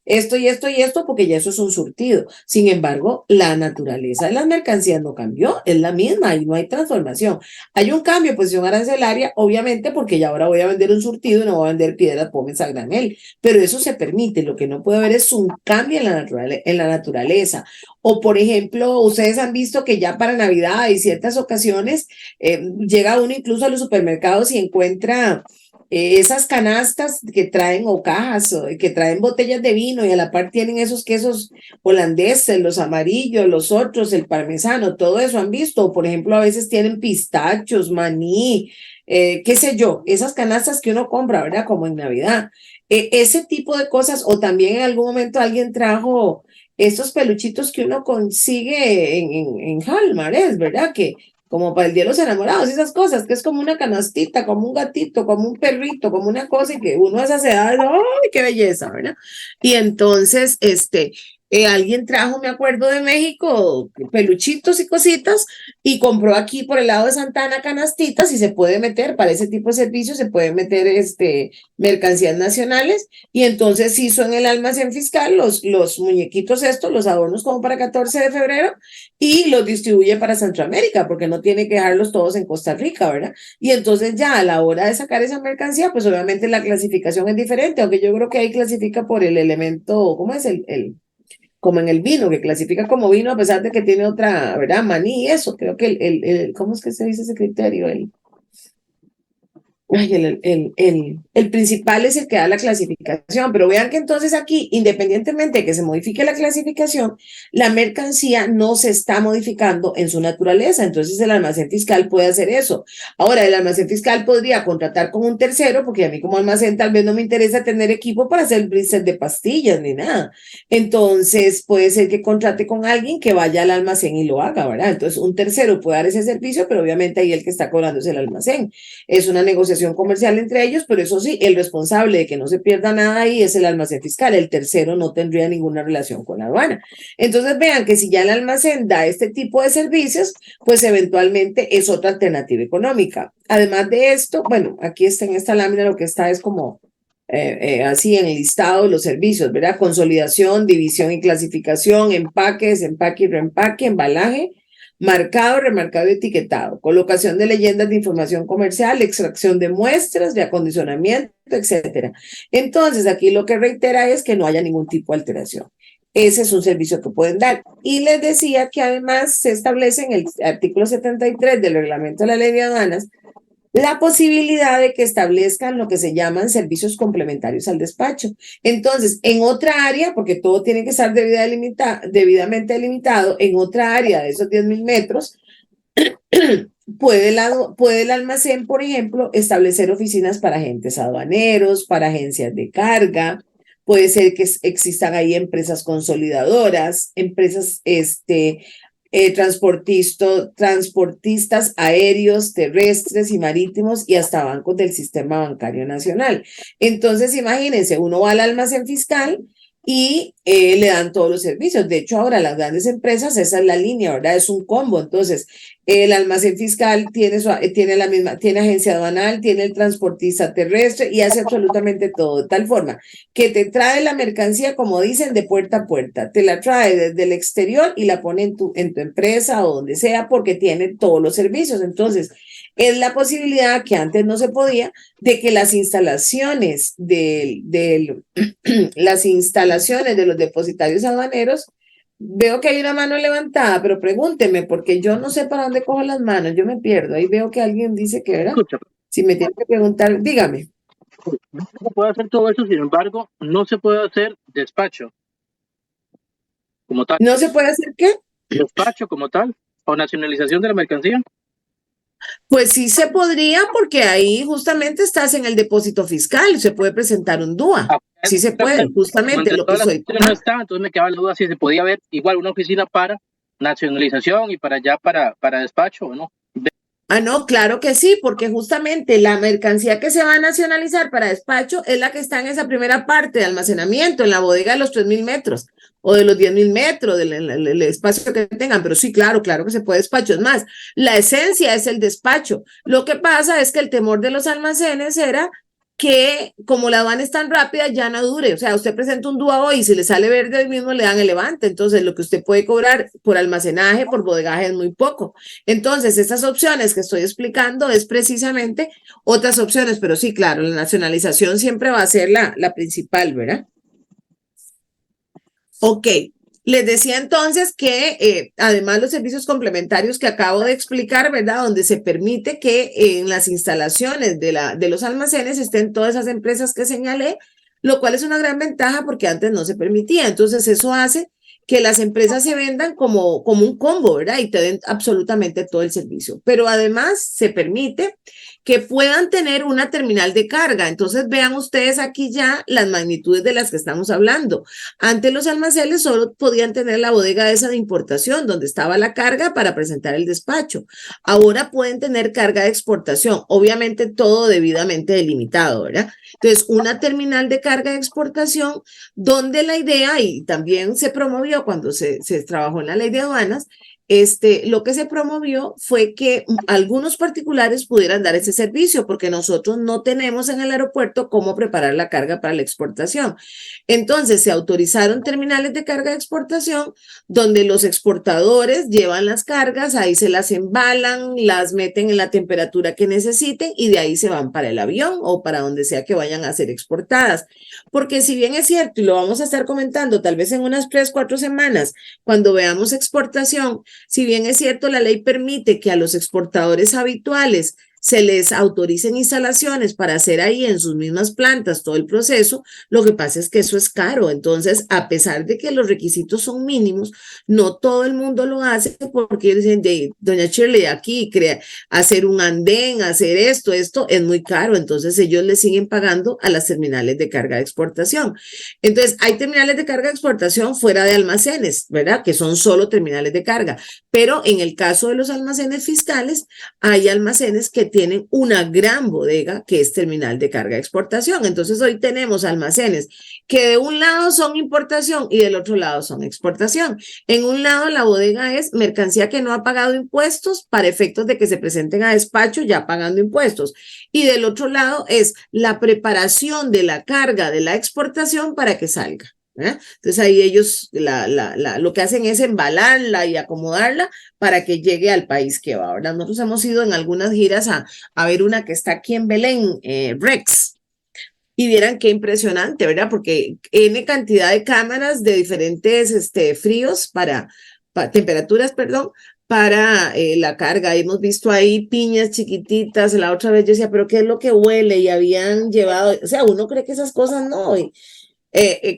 esto y esto y esto, porque ya eso es un surtido. Sin embargo, la naturaleza de las mercancías no cambió, es la misma y no hay transformación. Hay un cambio de posición arancelaria, obviamente, porque ya ahora voy a vender un surtido y no voy a vender piedras pómez a granel, pero eso se permite. Lo que no puede haber es un cambio en la naturaleza. O, por ejemplo, ustedes han visto que ya para Navidad y ciertas ocasiones llega uno incluso a los supermercados y encuentra esas canastas que traen o cajas que traen botellas de vino y a la par tienen esos quesos holandeses, los amarillos, los otros, el parmesano, todo eso han visto. O, por ejemplo, a veces tienen pistachos, maní, qué sé yo, esas canastas que uno compra, ¿verdad? Como en Navidad. Ese tipo de cosas, o también en algún momento alguien trajo estos peluchitos que uno consigue en Hallmark, ¿es verdad? Que como para el Día de los Enamorados, esas cosas, que es como una canastita, como un gatito, como un perrito, como una cosa, y que uno a esas edades, ¡ay, qué belleza!, ¿verdad? Y entonces, alguien trajo, me acuerdo, de México, peluchitos y cositas, y compró aquí por el lado de Santana canastitas, y se puede meter, para ese tipo de servicios, se puede meter mercancías nacionales, y entonces hizo en el almacén fiscal los muñequitos estos, los adornos como para 14 de febrero, y los distribuye para Centroamérica, porque no tiene que dejarlos todos en Costa Rica, ¿verdad? Y entonces ya a la hora de sacar esa mercancía, pues obviamente la clasificación es diferente, aunque yo creo que ahí clasifica por el elemento, ¿cómo es como en el vino, que clasifica como vino a pesar de que tiene otra, ¿verdad? Maní y eso, creo que ¿cómo es que se dice ese criterio? El principal es el que da la clasificación, pero vean que entonces aquí, independientemente de que se modifique la clasificación, la mercancía no se está modificando en su naturaleza, entonces el almacén fiscal puede hacer eso. Ahora, el almacén fiscal podría contratar con un tercero, porque a mí como almacén tal vez no me interesa tener equipo para hacer blister de pastillas ni nada. Entonces, puede ser que contrate con alguien que vaya al almacén y lo haga, ¿verdad? Entonces, un tercero puede dar ese servicio, pero obviamente ahí el que está cobrando es el almacén. Es una negociación comercial entre ellos, pero eso sí, el responsable de que no se pierda nada ahí es el almacén fiscal. El tercero no tendría ninguna relación con la aduana. Entonces vean que si ya el almacén da este tipo de servicios, pues eventualmente es otra alternativa económica. Además de esto, bueno, aquí está en esta lámina lo que está es como así en el listado de los servicios, ¿verdad? Consolidación, división y clasificación, empaque, desempaque y reempaque, embalaje, marcado, remarcado y etiquetado, colocación de leyendas de información comercial, extracción de muestras, de acondicionamiento, etcétera. Entonces, aquí lo que reitera es que no haya ningún tipo de alteración. Ese es un servicio que pueden dar. Y les decía que además se establece en el artículo 73 del reglamento de la ley de aduanas la posibilidad de que establezcan lo que se llaman servicios complementarios al despacho. Entonces, en otra área, porque todo tiene que estar debidamente delimitado, en otra área de esos 10.000 metros, puede el almacén, por ejemplo, establecer oficinas para agentes aduaneros, para agencias de carga, puede ser que existan ahí empresas consolidadoras, empresas transportistas aéreos, terrestres y marítimos y hasta bancos del Sistema Bancario Nacional. Entonces, imagínense, uno va al almacén fiscal y le dan todos los servicios. De hecho, ahora las grandes empresas, esa es la línea, ¿verdad? Es un combo. Entonces, el almacén fiscal tiene agencia aduanal, tiene el transportista terrestre y hace absolutamente todo, de tal forma que te trae la mercancía, como dicen, de puerta a puerta. Te la trae desde el exterior y la pone en tu empresa o donde sea porque tiene todos los servicios. Entonces, es la posibilidad que antes no se podía de que las instalaciones las instalaciones de los depositarios aduaneros, veo que hay una mano levantada, pero pregúnteme, porque yo no sé para dónde cojo las manos, yo me pierdo. Ahí veo que alguien dice que, ¿verdad? Escucha, Si me tiene que preguntar, dígame. no se puede hacer todo eso, sin embargo, no se puede hacer despacho como tal. ¿No se puede hacer qué? Despacho como tal, o nacionalización de la mercancía. Pues sí se podría, porque ahí justamente estás en el depósito fiscal, se puede presentar un DUA. Sí se puede, justamente Cuando lo que todas las soy. oficinas no estaban, entonces me quedaba la duda si se podía ver igual una oficina para nacionalización y para allá para despacho o no. Ah, no, claro que sí, porque justamente la mercancía que se va a nacionalizar para despacho es la que está en esa primera parte de almacenamiento, en la bodega de los 3.000 metros o de los 10.000 metros, del espacio que tengan. Pero sí, claro que se puede despacho. Es más, la esencia es el despacho. Lo que pasa es que el temor de los almacenes era que como la aduana es tan rápida, ya no dure. O sea, usted presenta un DUA hoy y si le sale verde hoy mismo le dan el levante. Entonces, lo que usted puede cobrar por almacenaje, por bodegaje es muy poco. Entonces, estas opciones que estoy explicando es precisamente otras opciones, pero sí, claro, la nacionalización siempre va a ser la principal, ¿verdad? Ok, les decía entonces que además los servicios complementarios que acabo de explicar, ¿verdad? Donde se permite que en las instalaciones de los almacenes estén todas esas empresas que señalé, lo cual es una gran ventaja porque antes no se permitía. Entonces, eso hace que las empresas se vendan como un combo, ¿verdad? Y te den absolutamente todo el servicio. Pero además se permite que puedan tener una terminal de carga. Entonces, vean ustedes aquí ya las magnitudes de las que estamos hablando. Antes los almacenes solo podían tener la bodega esa de importación, donde estaba la carga para presentar el despacho. Ahora pueden tener carga de exportación, obviamente todo debidamente delimitado, ¿verdad? Entonces, una terminal de carga de exportación, donde la idea, y también se promovió cuando se trabajó en la ley de aduanas, lo que se promovió fue que algunos particulares pudieran dar ese servicio, porque nosotros no tenemos en el aeropuerto cómo preparar la carga para la exportación. Entonces, se autorizaron terminales de carga de exportación donde los exportadores llevan las cargas, ahí se las embalan, las meten en la temperatura que necesiten y de ahí se van para el avión o para donde sea que vayan a ser exportadas. Porque si bien es cierto, y lo vamos a estar comentando tal vez en unas 3-4 semanas, cuando veamos exportación, si bien es cierto, la ley permite que a los exportadores habituales se les autoricen instalaciones para hacer ahí en sus mismas plantas todo el proceso, lo que pasa es que eso es caro. Entonces, a pesar de que los requisitos son mínimos, no todo el mundo lo hace porque dicen, doña Shirley, aquí hacer un andén, hacer esto es muy caro. Entonces, ellos le siguen pagando a las terminales de carga de exportación. Entonces, hay terminales de carga de exportación fuera de almacenes, ¿verdad? Que son solo terminales de carga. Pero en el caso de los almacenes fiscales, hay almacenes que tienen una gran bodega que es terminal de carga de exportación. Entonces hoy tenemos almacenes que de un lado son importación y del otro lado son exportación. En un lado la bodega es mercancía que no ha pagado impuestos para efectos de que se presenten a despacho ya pagando impuestos. Y del otro lado es la preparación de la carga de la exportación para que salga. Entonces ahí ellos lo que hacen es embalarla y acomodarla para que llegue al país que va, ¿verdad? Nosotros hemos ido en algunas giras a ver una que está aquí en Belén, Rex, y vieran qué impresionante, ¿verdad? Porque N cantidad de cámaras de diferentes fríos para temperaturas, perdón, para la carga. Hemos visto ahí piñas chiquititas. La otra vez yo decía, pero ¿qué es lo que huele? Y habían llevado, o sea, uno cree que esas cosas no,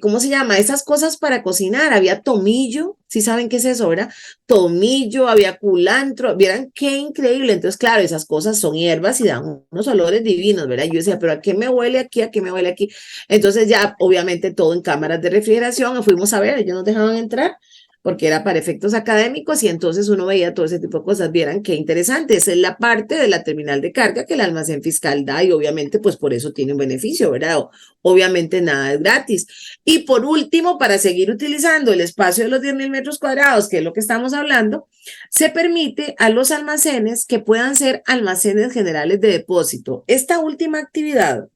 ¿cómo se llama? Esas cosas para cocinar, había tomillo, ¿sí saben qué es eso, verdad? Tomillo, había culantro, vieran qué increíble. Entonces, claro, esas cosas son hierbas y dan unos olores divinos, ¿verdad? Yo decía, pero ¿a qué me huele aquí? ¿A qué me huele aquí? Entonces ya, obviamente, todo en cámaras de refrigeración, fuimos a ver, ellos nos dejaban entrar porque era para efectos académicos y entonces uno veía todo ese tipo de cosas. Vieran qué interesante, esa es la parte de la terminal de carga que el almacén fiscal da y obviamente pues por eso tiene un beneficio, ¿verdad? Obviamente nada es gratis. Y por último, para seguir utilizando el espacio de los 10.000 metros cuadrados, que es lo que estamos hablando, se permite a los almacenes que puedan ser almacenes generales de depósito. Esta última actividad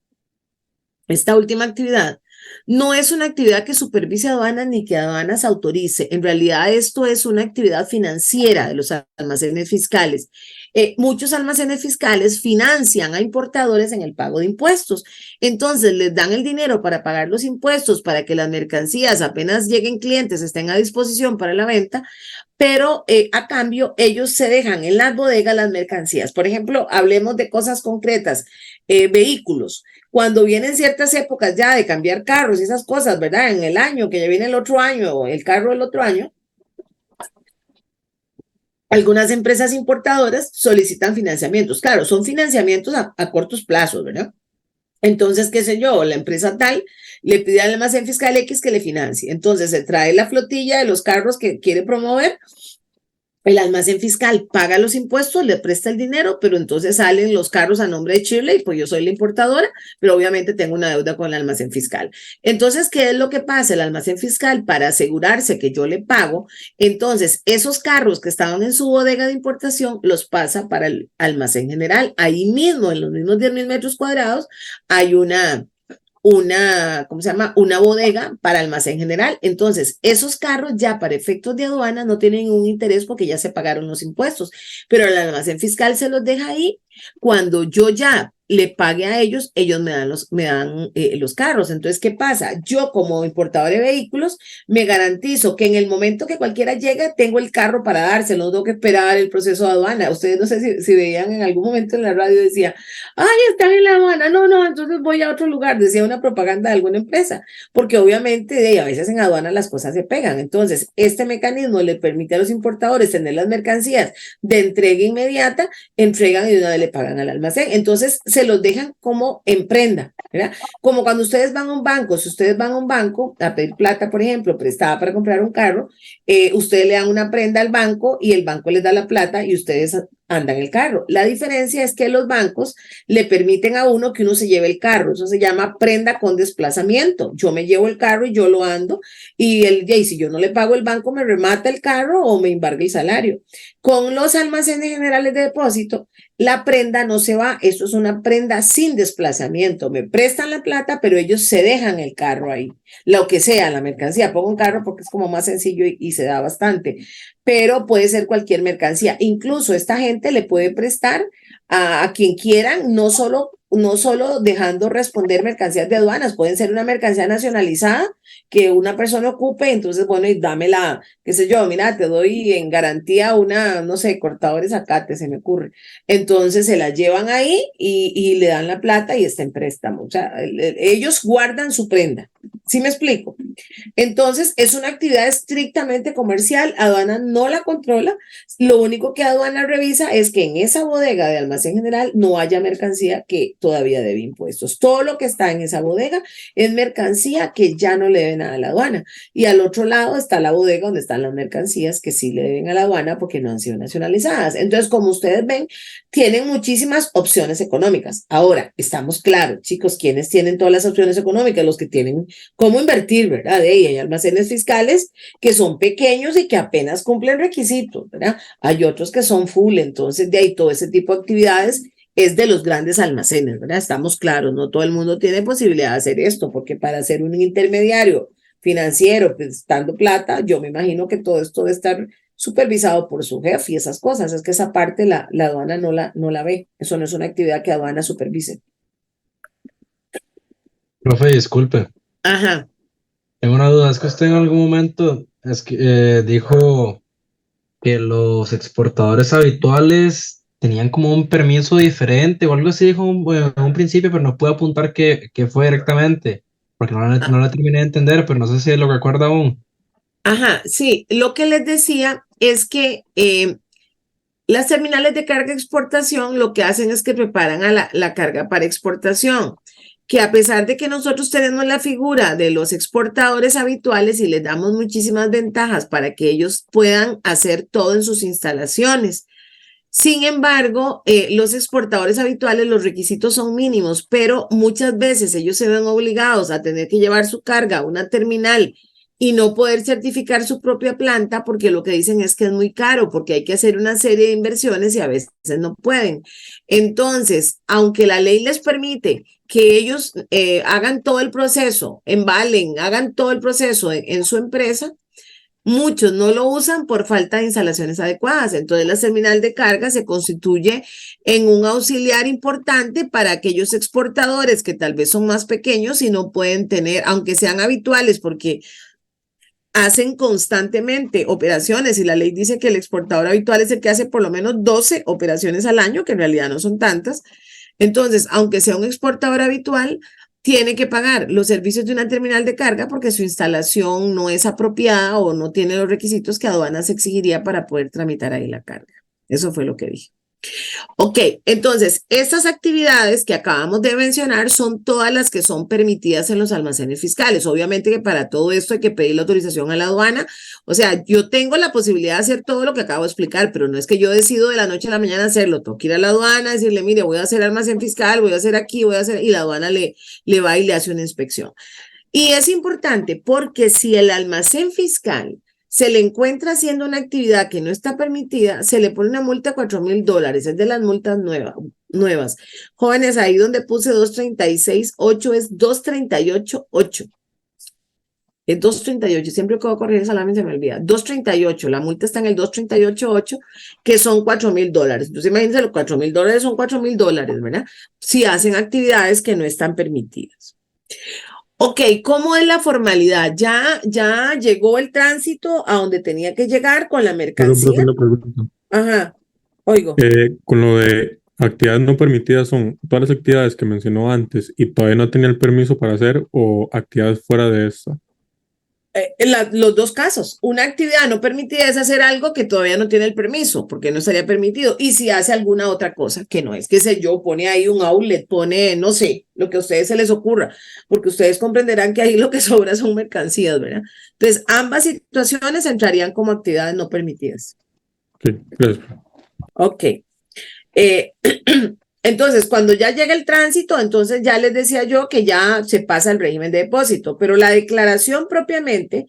no es una actividad que supervise aduanas ni que aduanas autorice. En realidad, esto es una actividad financiera de los almacenes fiscales. Muchos almacenes fiscales financian a importadores en el pago de impuestos. Entonces, les dan el dinero para pagar los impuestos, para que las mercancías apenas lleguen clientes, estén a disposición para la venta, pero a cambio ellos se dejan en las bodegas las mercancías. Por ejemplo, hablemos de cosas concretas, vehículos. Cuando vienen ciertas épocas ya de cambiar carros y esas cosas, ¿verdad? En el año, que ya viene el otro año, el carro del otro año, algunas empresas importadoras solicitan financiamientos. Claro, son financiamientos a cortos plazos, ¿verdad? Entonces, qué sé yo, la empresa tal le pide al almacén fiscal X que le financie. Entonces, se trae la flotilla de los carros que quiere promover. El almacén fiscal paga los impuestos, le presta el dinero, pero entonces salen los carros a nombre de Shirley, pues yo soy la importadora, pero obviamente tengo una deuda con el almacén fiscal. Entonces, ¿qué es lo que pasa? El almacén fiscal, para asegurarse que yo le pago, entonces esos carros que estaban en su bodega de importación los pasa para el almacén general. Ahí mismo, en los mismos 10.000 metros cuadrados, hay ¿cómo se llama? Una bodega para almacén general. Entonces, esos carros ya para efectos de aduana no tienen un interés porque ya se pagaron los impuestos, pero el almacén fiscal se los deja ahí. Cuando yo ya le pague a ellos, ellos me dan los carros. Entonces, ¿qué pasa? Yo como importador de vehículos me garantizo que en el momento que cualquiera llegue, tengo el carro para dárselo, no tengo que esperar el proceso de aduana. Ustedes no sé si veían en algún momento en la radio, decía, ay, están en la aduana, no, entonces voy a otro lugar, decía una propaganda de alguna empresa, porque obviamente a veces en aduana las cosas se pegan. Entonces, este mecanismo le permite a los importadores tener las mercancías de entrega inmediata, entregan y de una vez le pagan al almacén. Entonces, se los dejan como en prenda, ¿verdad? Como cuando ustedes van a un banco, si ustedes van a un banco a pedir plata, por ejemplo, prestada para comprar un carro, ustedes le dan una prenda al banco y el banco les da la plata y ustedes andan el carro. La diferencia es que los bancos le permiten a uno que uno se lleve el carro. Eso se llama prenda con desplazamiento. Yo me llevo el carro y yo lo ando y si yo no le pago el banco me remata el carro o me embarga el salario. Con los almacenes generales de depósito, la prenda no se va. Esto es una prenda sin desplazamiento. Me prestan la plata, pero ellos se dejan el carro ahí. Lo que sea, la mercancía. Pongo un carro porque es como más sencillo y se da bastante. Pero puede ser cualquier mercancía. Incluso esta gente le puede prestar a quien quieran, no solo dejando responder mercancías de aduanas, pueden ser una mercancía nacionalizada que una persona ocupe, entonces, bueno, y dámela, qué sé yo, mira, te doy en garantía una, no sé, cortadores zacate, se me ocurre. Entonces se la llevan ahí y le dan la plata y está en préstamo. O sea, ellos guardan su prenda. ¿Sí me explico? Entonces, es una actividad estrictamente comercial, aduana no la controla, lo único que aduana revisa es que en esa bodega de almacén general no haya mercancía que todavía debe impuestos. Todo lo que está en esa bodega es mercancía que ya no le debe nada a la aduana. Y al otro lado está la bodega donde están las mercancías que sí le deben a la aduana porque no han sido nacionalizadas. Entonces, como ustedes ven, tienen muchísimas opciones económicas. Ahora, estamos claros, chicos, ¿quiénes tienen todas las opciones económicas? Los que tienen cómo invertir, ¿verdad? Hay almacenes fiscales que son pequeños y que apenas cumplen requisitos, ¿verdad? Hay otros que son full, entonces de ahí todo ese tipo de actividades es de los grandes almacenes, ¿verdad? Estamos claros, no todo el mundo tiene posibilidad de hacer esto, porque para ser un intermediario financiero, prestando plata, yo me imagino que todo esto debe estar supervisado por su jefe y esas cosas, es que esa parte la aduana no la ve, eso no es una actividad que aduana supervise. Profe, disculpe, Ajá. tengo una duda, es que usted en algún momento dijo que los exportadores habituales tenían como un permiso diferente o algo así, dijo en un principio, pero no puedo apuntar qué fue directamente. porque no la terminé de entender, pero no sé si lo recuerda aún. Ajá, sí, lo que les decía es que las terminales de carga exportación lo que hacen es que preparan a la carga para exportación, que a pesar de que nosotros tenemos la figura de los exportadores habituales y les damos muchísimas ventajas para que ellos puedan hacer todo en sus instalaciones. Sin embargo, los exportadores habituales, los requisitos son mínimos, pero muchas veces ellos se ven obligados a tener que llevar su carga a una terminal y no poder certificar su propia planta porque lo que dicen es que es muy caro, porque hay que hacer una serie de inversiones y a veces no pueden. Entonces, aunque la ley les permite que ellos hagan todo el proceso, embalen, hagan todo el proceso en su empresa, muchos no lo usan por falta de instalaciones adecuadas. Entonces, la terminal de carga se constituye en un auxiliar importante para aquellos exportadores que tal vez son más pequeños y no pueden tener, aunque sean habituales, porque hacen constantemente operaciones y la ley dice que el exportador habitual es el que hace por lo menos 12 operaciones al año, que en realidad no son tantas. Entonces, aunque sea un exportador habitual, tiene que pagar los servicios de una terminal de carga porque su instalación no es apropiada o no tiene los requisitos que aduanas exigiría para poder tramitar ahí la carga. Eso fue lo que dije. Ok, entonces, estas actividades que acabamos de mencionar son todas las que son permitidas en los almacenes fiscales. Obviamente que para todo esto hay que pedir la autorización a la aduana. O sea, yo tengo la posibilidad de hacer todo lo que acabo de explicar, pero no es que yo decido de la noche a la mañana hacerlo. Tengo que ir a la aduana, decirle, mire, voy a hacer almacén fiscal, voy a hacer aquí, voy a hacer, y la aduana le va y le hace una inspección. Y es importante porque si el almacén fiscal se le encuentra haciendo una actividad que no está permitida, se le pone una multa de $4,000. Es de las multas nuevas. Jóvenes, ahí donde puse 236.8 es 238.8. Es 238. Siempre que voy a corregir el salami se me olvida. 238. La multa está en el 238.8, que son $4,000. Entonces, imagínense, los $4,000 son $4,000, ¿verdad? Si hacen actividades que no están permitidas. Ok, ¿cómo es la formalidad? Ya llegó el tránsito a donde tenía que llegar con la mercancía. Perdón, profe, una pregunta. Ajá, oigo. Con lo de actividades no permitidas, ¿son todas las actividades que mencionó antes y todavía no tenía el permiso para hacer o actividades fuera de esta? Los dos casos. Una actividad no permitida es hacer algo que todavía no tiene el permiso, porque no estaría permitido. Y si hace alguna otra cosa que no es, qué sé yo, pone ahí un outlet, pone, no sé, lo que a ustedes se les ocurra, porque ustedes comprenderán que ahí lo que sobra son mercancías, ¿verdad? Entonces, ambas situaciones entrarían como actividades no permitidas. Sí, gracias. Ok. Entonces, cuando ya llega el tránsito, entonces ya les decía yo que ya se pasa el régimen de depósito, pero la declaración propiamente,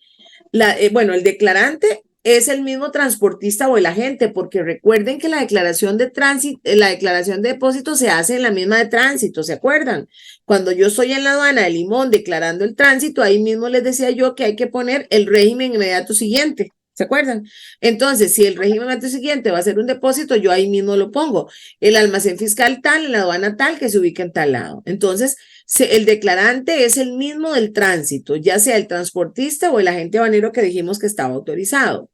bueno, el declarante es el mismo transportista o el agente, porque recuerden que la declaración de tránsito, la declaración de depósito se hace en la misma de tránsito, ¿se acuerdan? Cuando yo estoy en la aduana de Limón declarando el tránsito, ahí mismo les decía yo que hay que poner el régimen inmediato siguiente. ¿Se acuerdan? Entonces, si el régimen siguiente va a ser un depósito, yo ahí mismo lo pongo. El almacén fiscal tal, en la aduana tal, que se ubica en tal lado. Entonces, el declarante es el mismo del tránsito, ya sea el transportista o el agente aduanero que dijimos que estaba autorizado.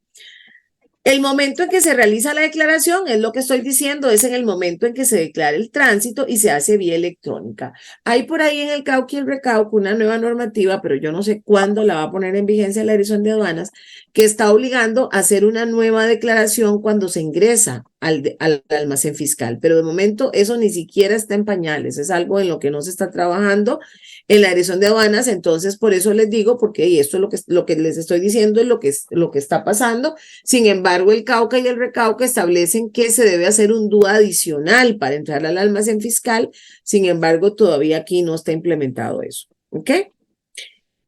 El momento en que se realiza la declaración, es lo que estoy diciendo, es en el momento en que se declara el tránsito y se hace vía electrónica. Hay por ahí en el CAUC y el RECAUC una nueva normativa, pero yo no sé cuándo la va a poner en vigencia la Dirección de Aduanas, que está obligando a hacer una nueva declaración cuando se ingresa al almacén fiscal. Pero de momento eso ni siquiera está en pañales, es algo en lo que no se está trabajando en la Dirección de Aduanas. Entonces, por eso les digo, porque esto es lo que les estoy diciendo, es lo que está pasando. Sin embargo, el CAUCA y el RECAUCA establecen que se debe hacer un DUA adicional para entrar al almacén fiscal. Sin embargo, todavía aquí no está implementado eso. ¿Ok?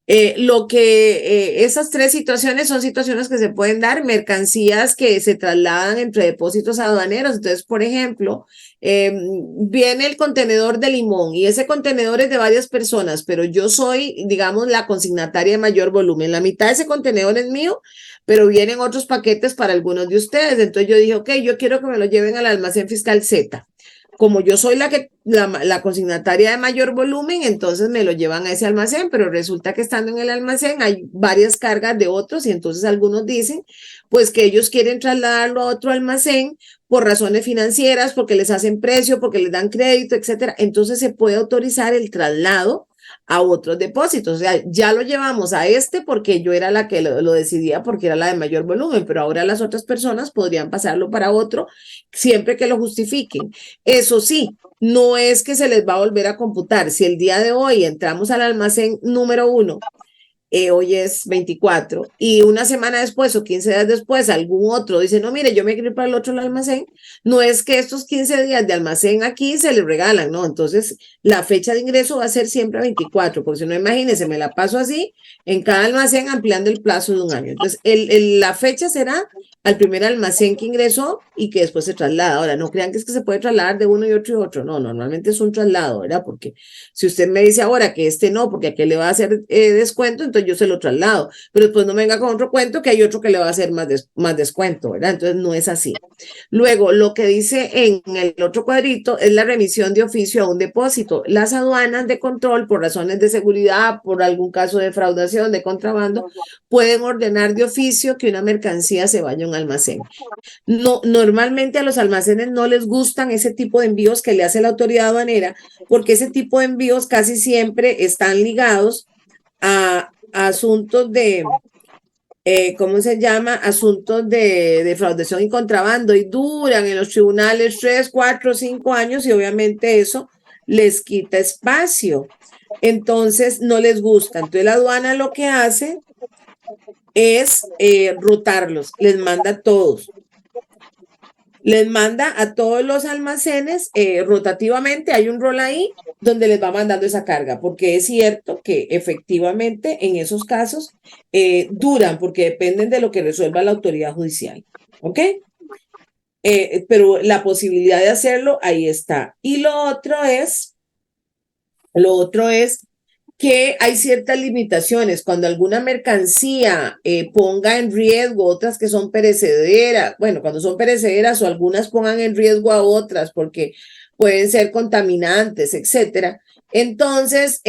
Esas tres situaciones son situaciones que se pueden dar, mercancías que se trasladan entre depósitos aduaneros. Entonces, por ejemplo, viene el contenedor de limón y ese contenedor es de varias personas, pero yo soy, digamos, la consignataria de mayor volumen. La mitad de ese contenedor es mío, pero vienen otros paquetes para algunos de ustedes. Entonces yo dije, ok, yo quiero que me lo lleven al almacén fiscal Z. Como yo soy la consignataria de mayor volumen, entonces me lo llevan a ese almacén, pero resulta que estando en el almacén hay varias cargas de otros y entonces algunos dicen pues que ellos quieren trasladarlo a otro almacén por razones financieras, porque les hacen precio, porque les dan crédito, etcétera. Entonces se puede autorizar el traslado a otros depósitos. O sea, ya lo llevamos a este porque yo era la que lo decidía porque era la de mayor volumen, pero ahora las otras personas podrían pasarlo para otro siempre que lo justifiquen. Eso sí, no es que se les va a volver a computar. Si el día de hoy entramos al almacén número 1, hoy es 24, y una semana después o 15 días después algún otro dice, no, mire, yo me quiero ir para el otro almacén, no es que estos 15 días de almacén aquí se les regalan, no, entonces la fecha de ingreso va a ser siempre 24, porque si no, imagínense, me la paso así en cada almacén ampliando el plazo de un año. Entonces, la fecha será al primer almacén que ingresó y que después se traslada. Ahora, no crean que es que se puede trasladar de uno y otro, no, normalmente es un traslado, ¿verdad? Porque si usted me dice ahora que este no, porque aquel le va a hacer descuento, entonces yo se lo traslado, pero después no me venga con otro cuento que hay otro que le va a hacer más descuento, ¿verdad? Entonces no es así. Luego, lo que dice en el otro cuadrito es la remisión de oficio a un depósito. Las aduanas de control, por razones de seguridad, por algún caso de defraudación, de contrabando, pueden ordenar de oficio que una mercancía se vaya a un almacén. No, normalmente a los almacenes no les gustan ese tipo de envíos que le hace la autoridad aduanera, porque ese tipo de envíos casi siempre están ligados a asuntos de, ¿cómo se llama? Asuntos de defraudación y contrabando, y duran en los tribunales 3, 4, 5 años, y obviamente eso les quita espacio. Entonces no les gusta. Entonces la aduana lo que hace es rotarlos, les manda a todos. Les manda a todos los almacenes rotativamente, hay un rol ahí donde les va mandando esa carga, porque es cierto que efectivamente en esos casos duran, porque dependen de lo que resuelva la autoridad judicial, ¿ok? Pero la posibilidad de hacerlo ahí está. Y lo otro es que hay ciertas limitaciones. Cuando alguna mercancía ponga en riesgo otras que son perecederas, bueno, cuando son perecederas o algunas pongan en riesgo a otras porque pueden ser contaminantes, etcétera. Entonces,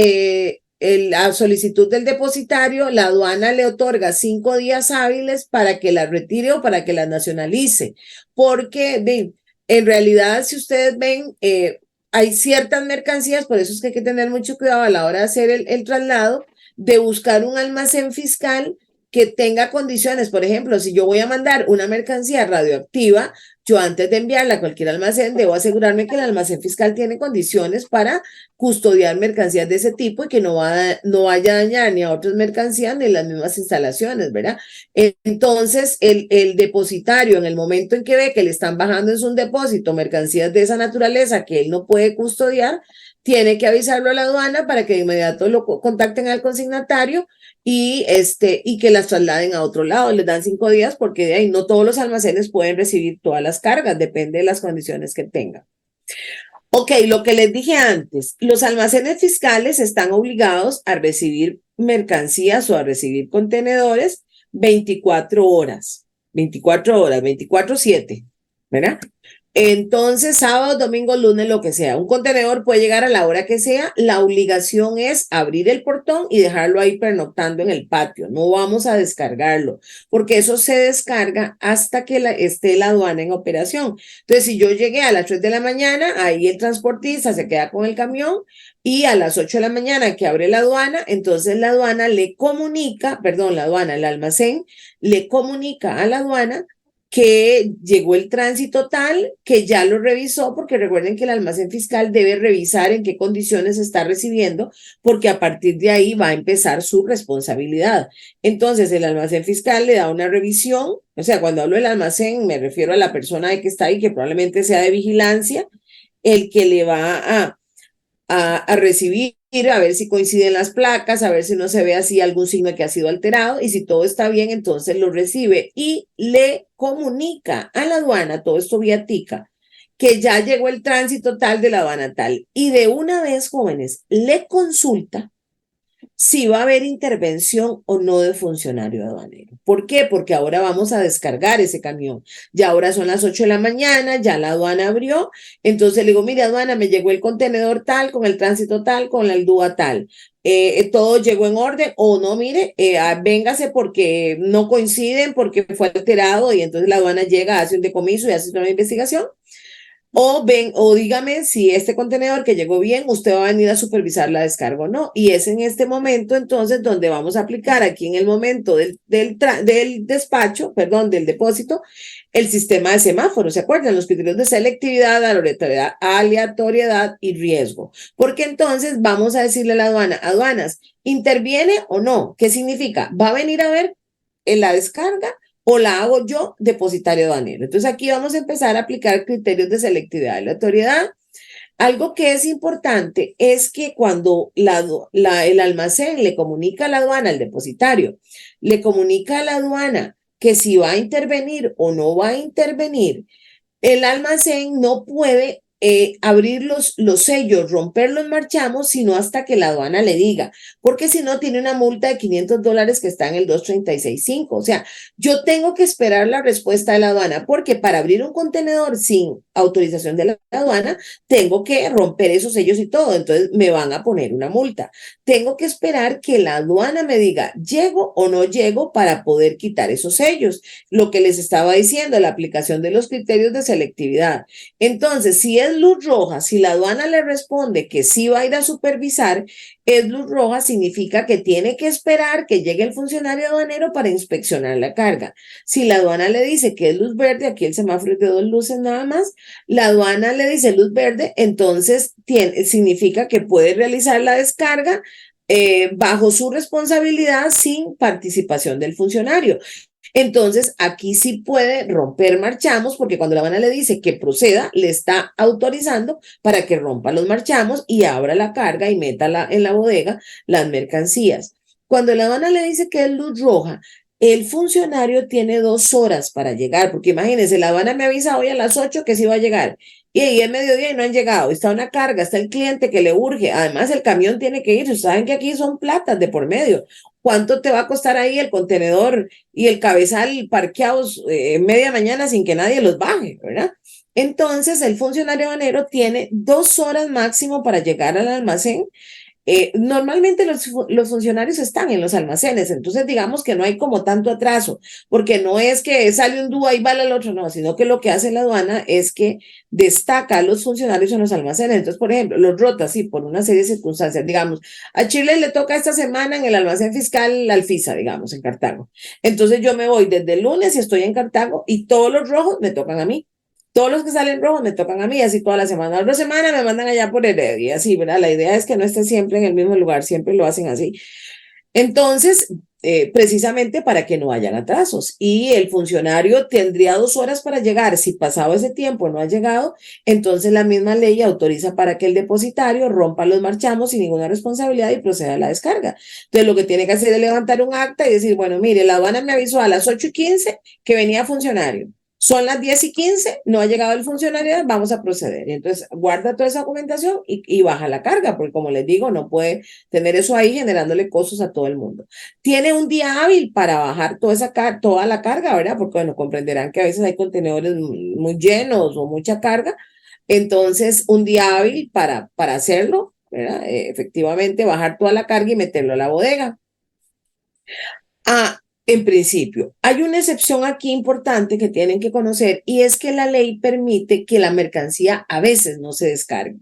la solicitud del depositario, la aduana le otorga 5 días hábiles para que la retire o para que la nacionalice. Porque, en realidad, si ustedes ven, hay ciertas mercancías, por eso es que hay que tener mucho cuidado a la hora de hacer el traslado, de buscar un almacén fiscal que tenga condiciones. Por ejemplo, si yo voy a mandar una mercancía radioactiva, yo antes de enviarla a cualquier almacén debo asegurarme que el almacén fiscal tiene condiciones para custodiar mercancías de ese tipo y que no vaya a dañar ni a otras mercancías ni las mismas instalaciones, ¿verdad? Entonces, el depositario, en el momento en que ve que le están bajando en su depósito mercancías de esa naturaleza que él no puede custodiar, tiene que avisarlo a la aduana para que de inmediato lo contacten al consignatario y que las trasladen a otro lado. Les dan 5 días porque de ahí no todos los almacenes pueden recibir todas las cargas, depende de las condiciones que tengan. Ok, lo que les dije antes, los almacenes fiscales están obligados a recibir mercancías o a recibir contenedores 24 horas, 24/7, ¿verdad? Entonces, sábado, domingo, lunes, lo que sea. Un contenedor puede llegar a la hora que sea. La obligación es abrir el portón y dejarlo ahí pernoctando en el patio. No vamos a descargarlo, porque eso se descarga hasta que esté la aduana en operación. Entonces, si yo llegué a las 3 de la mañana, ahí el transportista se queda con el camión y a las 8 de la mañana que abre la aduana, entonces la aduana le comunica, perdón, la aduana, el almacén, le comunica a la aduana que llegó el tránsito tal, que ya lo revisó, porque recuerden que el almacén fiscal debe revisar en qué condiciones está recibiendo, porque a partir de ahí va a empezar su responsabilidad. Entonces, el almacén fiscal le da una revisión, o sea, cuando hablo del almacén, me refiero a la persona que está ahí, que probablemente sea de vigilancia, el que le va a recibir, a ver si coinciden las placas, a ver si no se ve así algún signo que ha sido alterado, y si todo está bien, entonces lo recibe y le comunica a la aduana, todo esto vía TICA, que ya llegó el tránsito tal de la aduana tal, y de una vez, jóvenes, le consulta si va a haber intervención o no de funcionario aduanero. ¿Por qué? Porque ahora vamos a descargar ese camión. Ya ahora son las 8 de la mañana, ya la aduana abrió. Entonces le digo, mire, aduana, me llegó el contenedor tal, con el tránsito tal, con la aldúa tal. Todo llegó en orden o no, mire, véngase porque no coinciden, porque fue alterado, y entonces la aduana llega, hace un decomiso y hace una investigación. O dígame si este contenedor que llegó bien, usted va a venir a supervisar la descarga o no. Y es en este momento entonces donde vamos a aplicar aquí en el momento del despacho, perdón, del depósito, el sistema de semáforo. ¿Se acuerdan? Los criterios de selectividad, aleatoriedad y riesgo. Porque entonces vamos a decirle a la aduana, aduanas, ¿interviene o no? ¿Qué significa? ¿Va a venir a ver en la descarga o la hago yo, depositario aduanero? Entonces aquí vamos a empezar a aplicar criterios de selectividad y aleatoriedad. Algo que es importante es que cuando el almacén le comunica a la aduana, al depositario, le comunica a la aduana que si va a intervenir o no va a intervenir, el almacén no puede abrir los sellos, romper los marchamos, sino hasta que la aduana le diga, porque si no tiene una multa de $500 que está en el 236.5. O sea, yo tengo que esperar la respuesta de la aduana, porque para abrir un contenedor sin autorización de la aduana, tengo que romper esos sellos y todo, entonces me van a poner una multa. Tengo que esperar que la aduana me diga, ¿llego o no llego para poder quitar esos sellos? Lo que les estaba diciendo, la aplicación de los criterios de selectividad. Entonces, si es luz roja, si la aduana le responde que sí va a ir a supervisar, es luz roja, significa que tiene que esperar que llegue el funcionario aduanero para inspeccionar la carga. Si la aduana le dice que es luz verde, aquí el semáforo es de 2 luces nada más, la aduana le dice luz verde, entonces significa que puede realizar la descarga bajo su responsabilidad sin participación del funcionario. Entonces, aquí sí puede romper marchamos, porque cuando la aduana le dice que proceda, le está autorizando para que rompa los marchamos y abra la carga y meta en la bodega las mercancías. Cuando la aduana le dice que es luz roja, el funcionario tiene 2 horas para llegar, porque imagínense, la aduana me avisa hoy a las 8 que sí va a llegar, y ahí es mediodía y no han llegado, está una carga, está el cliente que le urge, además el camión tiene que ir, ustedes saben que aquí son platas de por medio. ¿Cuánto te va a costar ahí el contenedor y el cabezal parqueados media mañana sin que nadie los baje, verdad? Entonces, el funcionario aduanero tiene 2 horas máximo para llegar al almacén. Normalmente los funcionarios están en los almacenes, entonces digamos que no hay como tanto atraso, porque no es que sale un dúo y vale el otro, no, sino que lo que hace la aduana es que destaca a los funcionarios en los almacenes. Entonces, por ejemplo, los rota, sí, por una serie de circunstancias. Digamos, a Chile le toca esta semana en el almacén fiscal Alfisa, digamos, en Cartago. Entonces yo me voy desde el lunes y estoy en Cartago y todos los rojos me tocan a mí. Todos los que salen rojos me tocan a mí, así toda la semana. La otra semana me mandan allá por Heredia, así, ¿verdad? La idea es que no estén siempre en el mismo lugar, siempre lo hacen así. Entonces, precisamente para que no hayan atrasos. Y el funcionario tendría 2 horas para llegar. Si pasado ese tiempo no ha llegado, entonces la misma ley autoriza para que el depositario rompa los marchamos sin ninguna responsabilidad y proceda a la descarga. Entonces, lo que tiene que hacer es levantar un acta y decir, bueno, mire, la aduana me avisó a las 8:15 que venía funcionario. Son las 10:15, no ha llegado el funcionario, vamos a proceder. Y entonces guarda toda esa documentación y baja la carga, porque como les digo, no puede tener eso ahí generándole costos a todo el mundo. Tiene un día hábil para bajar toda la carga, ¿verdad? Porque bueno, comprenderán que a veces hay contenedores muy llenos o mucha carga. Entonces, un día hábil para hacerlo, ¿verdad? Efectivamente, bajar toda la carga y meterlo a la bodega. En principio, hay una excepción aquí importante que tienen que conocer y es que la ley permite que la mercancía a veces no se descargue.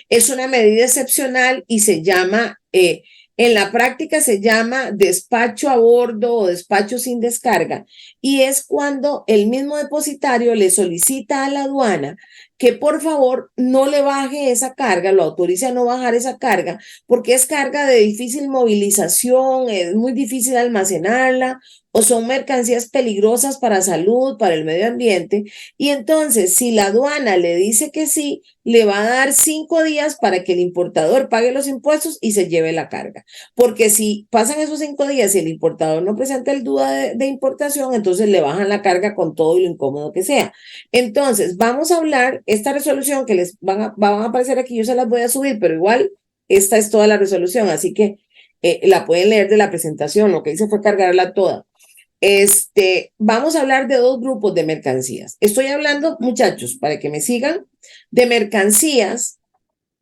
Es una medida excepcional y se llama, en la práctica se llama despacho a bordo o despacho sin descarga y es cuando el mismo depositario le solicita a la aduana que por favor no le baje esa carga, lo autorice a no bajar esa carga, porque es carga de difícil movilización, es muy difícil almacenarla, o son mercancías peligrosas para salud, para el medio ambiente. Y entonces, si la aduana le dice que sí, le va a dar 5 días para que el importador pague los impuestos y se lleve la carga. Porque si pasan esos 5 días y el importador no presenta el duda de importación, entonces le bajan la carga con todo y lo incómodo que sea. Entonces, vamos a hablar, esta resolución que les van a aparecer aquí, yo se las voy a subir, pero igual, esta es toda la resolución, así que la pueden leer de la presentación, lo que hice fue cargarla toda. Vamos a hablar de 2 grupos de mercancías. Estoy hablando, muchachos, para que me sigan, de mercancías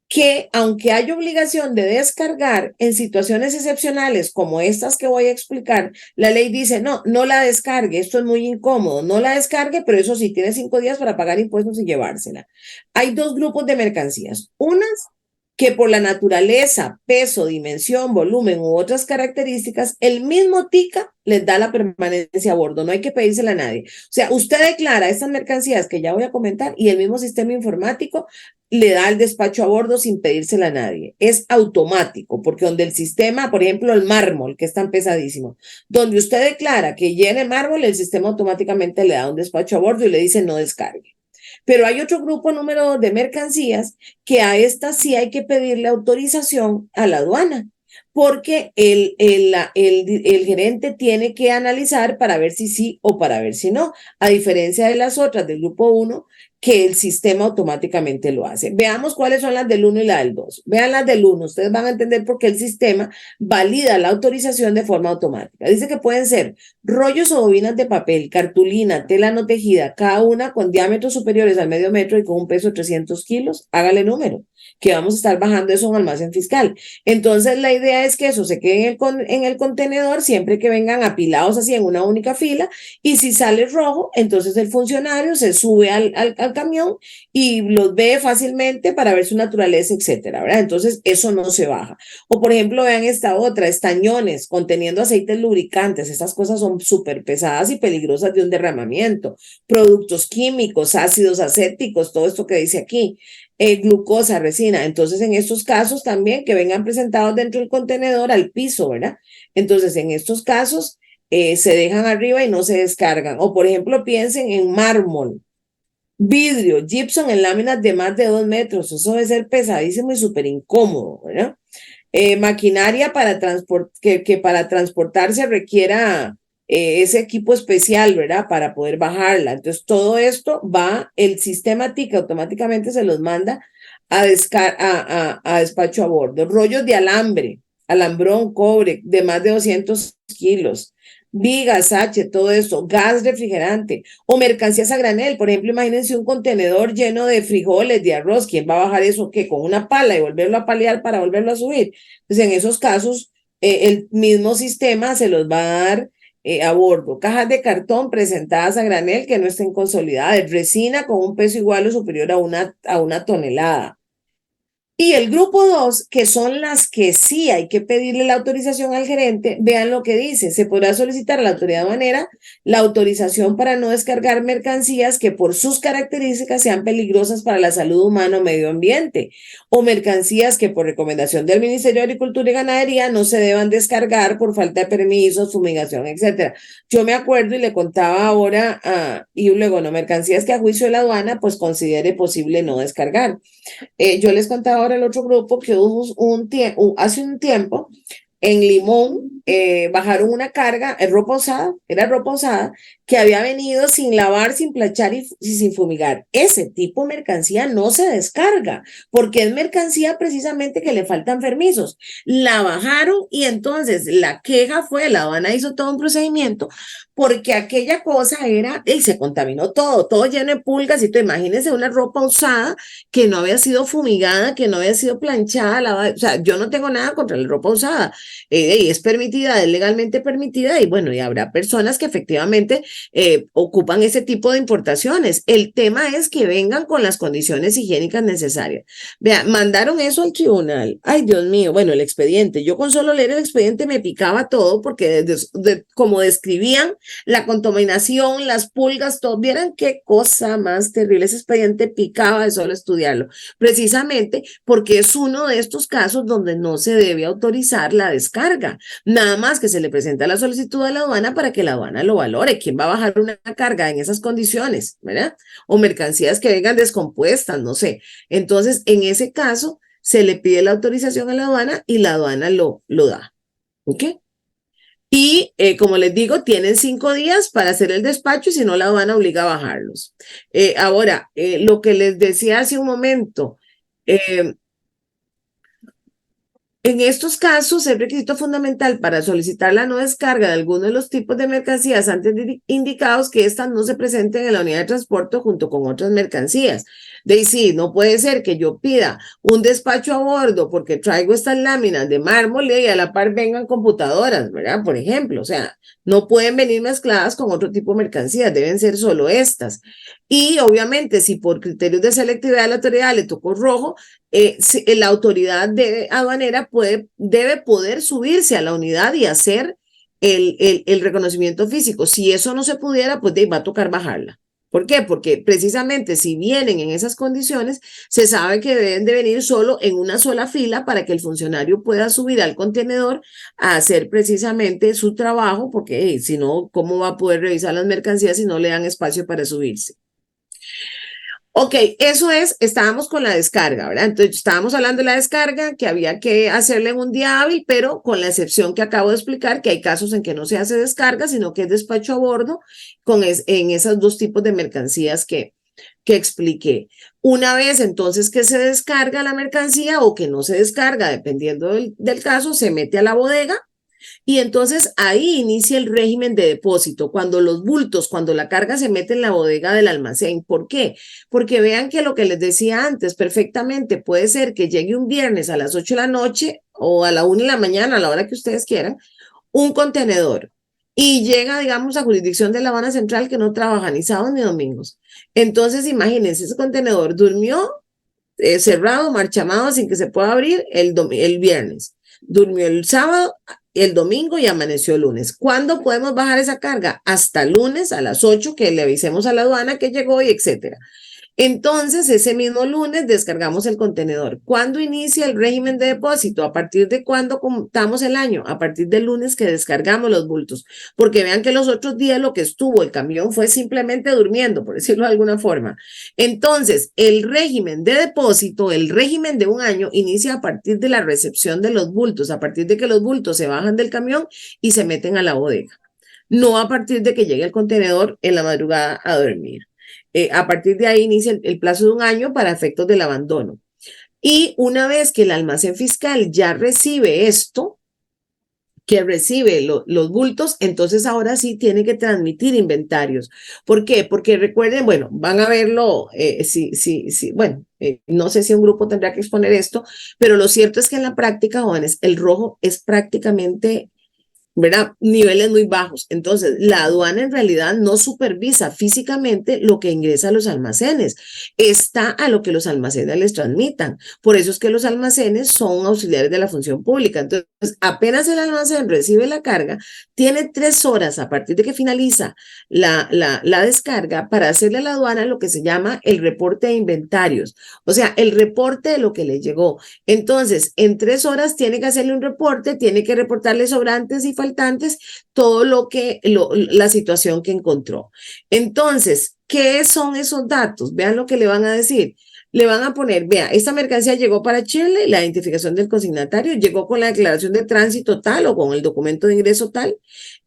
que aunque hay obligación de descargar en situaciones excepcionales como estas que voy a explicar, la ley dice, no, no la descargue, esto es muy incómodo, no la descargue, pero eso sí, tiene 5 días para pagar impuestos y llevársela. Hay dos grupos de mercancías, unas que por la naturaleza, peso, dimensión, volumen u otras características, el mismo TICA les da la permanencia a bordo, no hay que pedírsela a nadie. O sea, usted declara estas mercancías que ya voy a comentar y el mismo sistema informático le da el despacho a bordo sin pedírsela a nadie. Es automático, porque donde el sistema, por ejemplo, el mármol, que es tan pesadísimo, donde usted declara que llene mármol, el sistema automáticamente le da un despacho a bordo y le dice no descargue. Pero hay otro grupo número de mercancías que a estas sí hay que pedirle autorización a la aduana, porque el gerente tiene que analizar para ver si sí o para ver si no, a diferencia de las otras del grupo 1, que el sistema automáticamente lo hace. Veamos cuáles son las del 1 y la del 2. Vean las del 1, ustedes van a entender por qué el sistema valida la autorización de forma automática. Dice que pueden ser rollos o bobinas de papel, cartulina, tela no tejida, cada una con diámetros superiores al medio metro y con un peso de 300 kilos. Hágale número, que vamos a estar bajando eso a un almacén fiscal. Entonces, la idea es que eso se quede en el contenedor siempre que vengan apilados así en una única fila, y si sale rojo, entonces el funcionario se sube al camión y los ve fácilmente para ver su naturaleza, etcétera, ¿verdad? Entonces, eso no se baja. O, por ejemplo, vean esta otra, estañones conteniendo aceites lubricantes. Estas cosas son súper pesadas y peligrosas de un derramamiento. Productos químicos, ácidos acéticos, todo esto que dice aquí. Glucosa, resina. Entonces, en estos casos también que vengan presentados dentro del contenedor al piso, ¿verdad? Entonces, en estos casos se dejan arriba y no se descargan. O, por ejemplo, piensen en mármol, vidrio, gypsum en láminas de más de 2 metros. Eso debe ser pesadísimo y súper incómodo, ¿verdad? Maquinaria para que para transportarse requiera ese equipo especial, ¿verdad? Para poder bajarla. Entonces, todo esto el sistema TIC automáticamente se los manda a despacho a bordo. Rollos de alambre, alambrón, cobre, de más de 200 kilos. Vigas, H, todo eso, gas refrigerante o mercancías a granel. Por ejemplo, imagínense un contenedor lleno de frijoles, de arroz. ¿Quién va a bajar eso? ¿Qué? Con una pala y volverlo a palear para volverlo a subir. Entonces, en esos casos, el mismo sistema se los va a dar a bordo. Cajas de cartón presentadas a granel que no estén consolidadas, resina con un peso igual o superior a una tonelada. Y el grupo 2, que son las que sí hay que pedirle la autorización al gerente, vean lo que dice. Se podrá solicitar a la autoridad aduanera la autorización para no descargar mercancías que por sus características sean peligrosas para la salud humana o medio ambiente, o mercancías que por recomendación del Ministerio de Agricultura y Ganadería no se deban descargar por falta de permisos, fumigación, etcétera. Yo me acuerdo y le contaba ahora, y luego no, mercancías que a juicio de la aduana pues considere posible no descargar. Yo les contaba ahora el otro grupo que hace un tiempo en Limón bajaron una carga, era ropa usada, que había venido sin lavar, sin planchar y sin fumigar. Ese tipo de mercancía no se descarga, porque es mercancía precisamente que le faltan permisos. La bajaron y entonces la queja fue, la aduana hizo todo un procedimiento, porque aquella cosa y se contaminó todo lleno de pulgas, y tú imagínense una ropa usada que no había sido fumigada, que no había sido planchada, lavada. O sea, yo no tengo nada contra la ropa usada, y es permitida, es legalmente permitida, y bueno, y habrá personas que efectivamente ocupan ese tipo de importaciones. El tema es que vengan con las condiciones higiénicas necesarias. Vean, mandaron eso al tribunal. Ay, Dios mío, bueno, el expediente. Yo con solo leer el expediente me picaba todo, porque como describían la contaminación, las pulgas, todo, vieran qué cosa más terrible. Ese expediente picaba de solo estudiarlo, precisamente porque es uno de estos casos donde no se debe autorizar la descarga, nada más que se le presenta la solicitud a la aduana para que la aduana lo valore. ¿Quién va a bajar una carga en esas condiciones, verdad? O mercancías que vengan descompuestas, no sé. Entonces, en ese caso, se le pide la autorización a la aduana y la aduana lo da. ¿Ok? Y como les digo, tienen 5 días para hacer el despacho, y si no, la aduana obliga a bajarlos. Ahora, lo que les decía hace un momento, en estos casos, el requisito fundamental para solicitar la no descarga de alguno de los tipos de mercancías antes indicados, que éstas no se presenten en la unidad de transporte junto con otras mercancías. De ahí sí, no puede ser que yo pida un despacho a bordo porque traigo estas láminas de mármol y a la par vengan computadoras, ¿verdad? Por ejemplo, o sea, no pueden venir mezcladas con otro tipo de mercancías, deben ser solo estas. Y obviamente, si por criterios de selectividad de la autoridad le tocó rojo, la autoridad aduanera debe poder subirse a la unidad y hacer el reconocimiento físico. Si eso no se pudiera, pues va a tocar bajarla. ¿Por qué? Porque precisamente si vienen en esas condiciones, se sabe que deben de venir solo en una sola fila para que el funcionario pueda subir al contenedor a hacer precisamente su trabajo, porque si no, ¿cómo va a poder revisar las mercancías si no le dan espacio para subirse? Ok, eso es, estábamos con la descarga, ¿verdad? Entonces estábamos hablando de la descarga, que había que hacerla en un día hábil, pero con la excepción que acabo de explicar, que hay casos en que no se hace descarga, sino que es despacho a bordo en esos dos tipos de mercancías que expliqué. Una vez entonces que se descarga la mercancía o que no se descarga, dependiendo del caso, se mete a la bodega. Y entonces ahí inicia el régimen de depósito, cuando la carga se mete en la bodega del almacén. ¿Por qué? Porque vean que lo que les decía antes, perfectamente puede ser que llegue un viernes a las 8 de la noche o a la 1 de la mañana, a la hora que ustedes quieran, un contenedor y llega, digamos, a jurisdicción de La Habana Central que no trabaja ni sábados ni domingos. Entonces, imagínense, ese contenedor durmió cerrado, marchamado, sin que se pueda abrir el viernes. Durmió el sábado, el domingo y amaneció el lunes. ¿Cuándo podemos bajar esa carga? Hasta el lunes a las 8 que le avisemos a la aduana que llegó y etcétera. Entonces, ese mismo lunes descargamos el contenedor. ¿Cuándo inicia el régimen de depósito? ¿A partir de cuándo contamos el año? A partir del lunes que descargamos los bultos. Porque vean que los otros días lo que estuvo el camión fue simplemente durmiendo, por decirlo de alguna forma. Entonces, el régimen de depósito, el régimen de un año, inicia a partir de la recepción de los bultos, a partir de que los bultos se bajan del camión y se meten a la bodega. No a partir de que llegue el contenedor en la madrugada a dormir. A partir de ahí inicia el plazo de un año para efectos del abandono. Y una vez que el almacén fiscal ya recibe esto, que recibe los bultos, entonces ahora sí tiene que transmitir inventarios. ¿Por qué? Porque recuerden, bueno, van a verlo, bueno, no sé si un grupo tendrá que exponer esto, pero lo cierto es que en la práctica, jóvenes, el rojo es prácticamente, ¿verdad? Niveles muy bajos. Entonces, la aduana en realidad no supervisa físicamente lo que ingresa a los almacenes. Está a lo que los almacenes les transmitan. Por eso es que los almacenes son auxiliares de la función pública. Entonces, apenas el almacén recibe la carga, tiene 3 horas a partir de que finaliza la descarga para hacerle a la aduana lo que se llama el reporte de inventarios. O sea, el reporte de lo que le llegó. Entonces, en 3 horas tiene que hacerle un reporte, tiene que reportarle sobrantes y faltantes, todo la situación que encontró. Entonces, ¿qué son esos datos? Vean lo que le van a decir. Le van a poner, vea, esta mercancía llegó para Chile, la identificación del consignatario, llegó con la declaración de tránsito tal o con el documento de ingreso tal.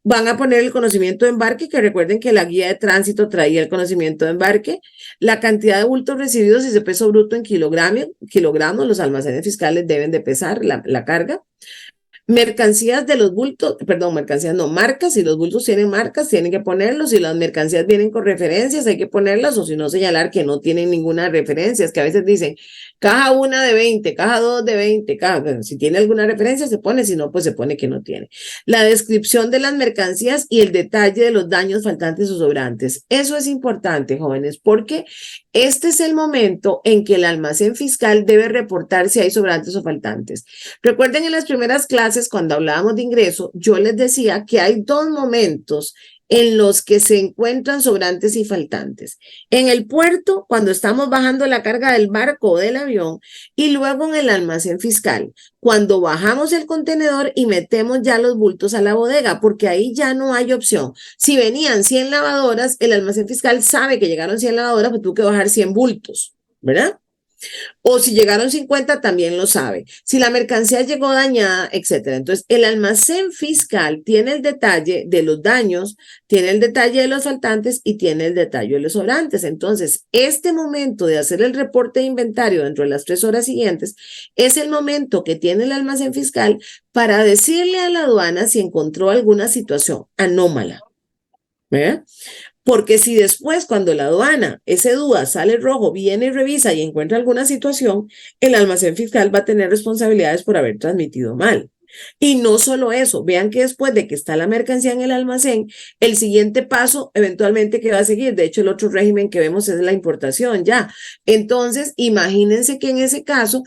Van a poner el conocimiento de embarque, que recuerden que la guía de tránsito traía el conocimiento de embarque, la cantidad de bultos recibidos y de peso bruto en kilogramos, los almacenes fiscales deben de pesar la carga. Mercancías de los bultos, perdón, mercancías no, marcas, si los bultos tienen marcas, tienen que ponerlos, si las mercancías vienen con referencias, hay que ponerlas, o si no, señalar que no tienen ninguna referencia, es que a veces dicen, caja 1 de 20, caja 2 de 20, bueno, si tiene alguna referencia se pone, si no, pues se pone que no tiene. La descripción de las mercancías y el detalle de los daños faltantes o sobrantes, eso es importante, jóvenes, porque este es el momento en que el almacén fiscal debe reportar si hay sobrantes o faltantes. Recuerden en las primeras clases, cuando hablábamos de ingreso, yo les decía que hay 2 momentos en los que se encuentran sobrantes y faltantes. En el puerto, cuando estamos bajando la carga del barco o del avión, y luego en el almacén fiscal, cuando bajamos el contenedor y metemos ya los bultos a la bodega, porque ahí ya no hay opción. Si venían 100 lavadoras, el almacén fiscal sabe que llegaron 100 lavadoras, pues tuvo que bajar 100 bultos, ¿verdad? O si llegaron 50, también lo sabe. Si la mercancía llegó dañada, etcétera. Entonces, el almacén fiscal tiene el detalle de los daños, tiene el detalle de los faltantes y tiene el detalle de los sobrantes. Entonces, este momento de hacer el reporte de inventario dentro de las 3 horas siguientes es el momento que tiene el almacén fiscal para decirle a la aduana si encontró alguna situación anómala, ¿verdad? Porque si después, cuando la aduana, ese DUA sale rojo, viene y revisa y encuentra alguna situación, el almacén fiscal va a tener responsabilidades por haber transmitido mal. Y no solo eso, vean que después de que está la mercancía en el almacén, el siguiente paso eventualmente que va a seguir, de hecho el otro régimen que vemos es la importación ya. Entonces, imagínense que en ese caso,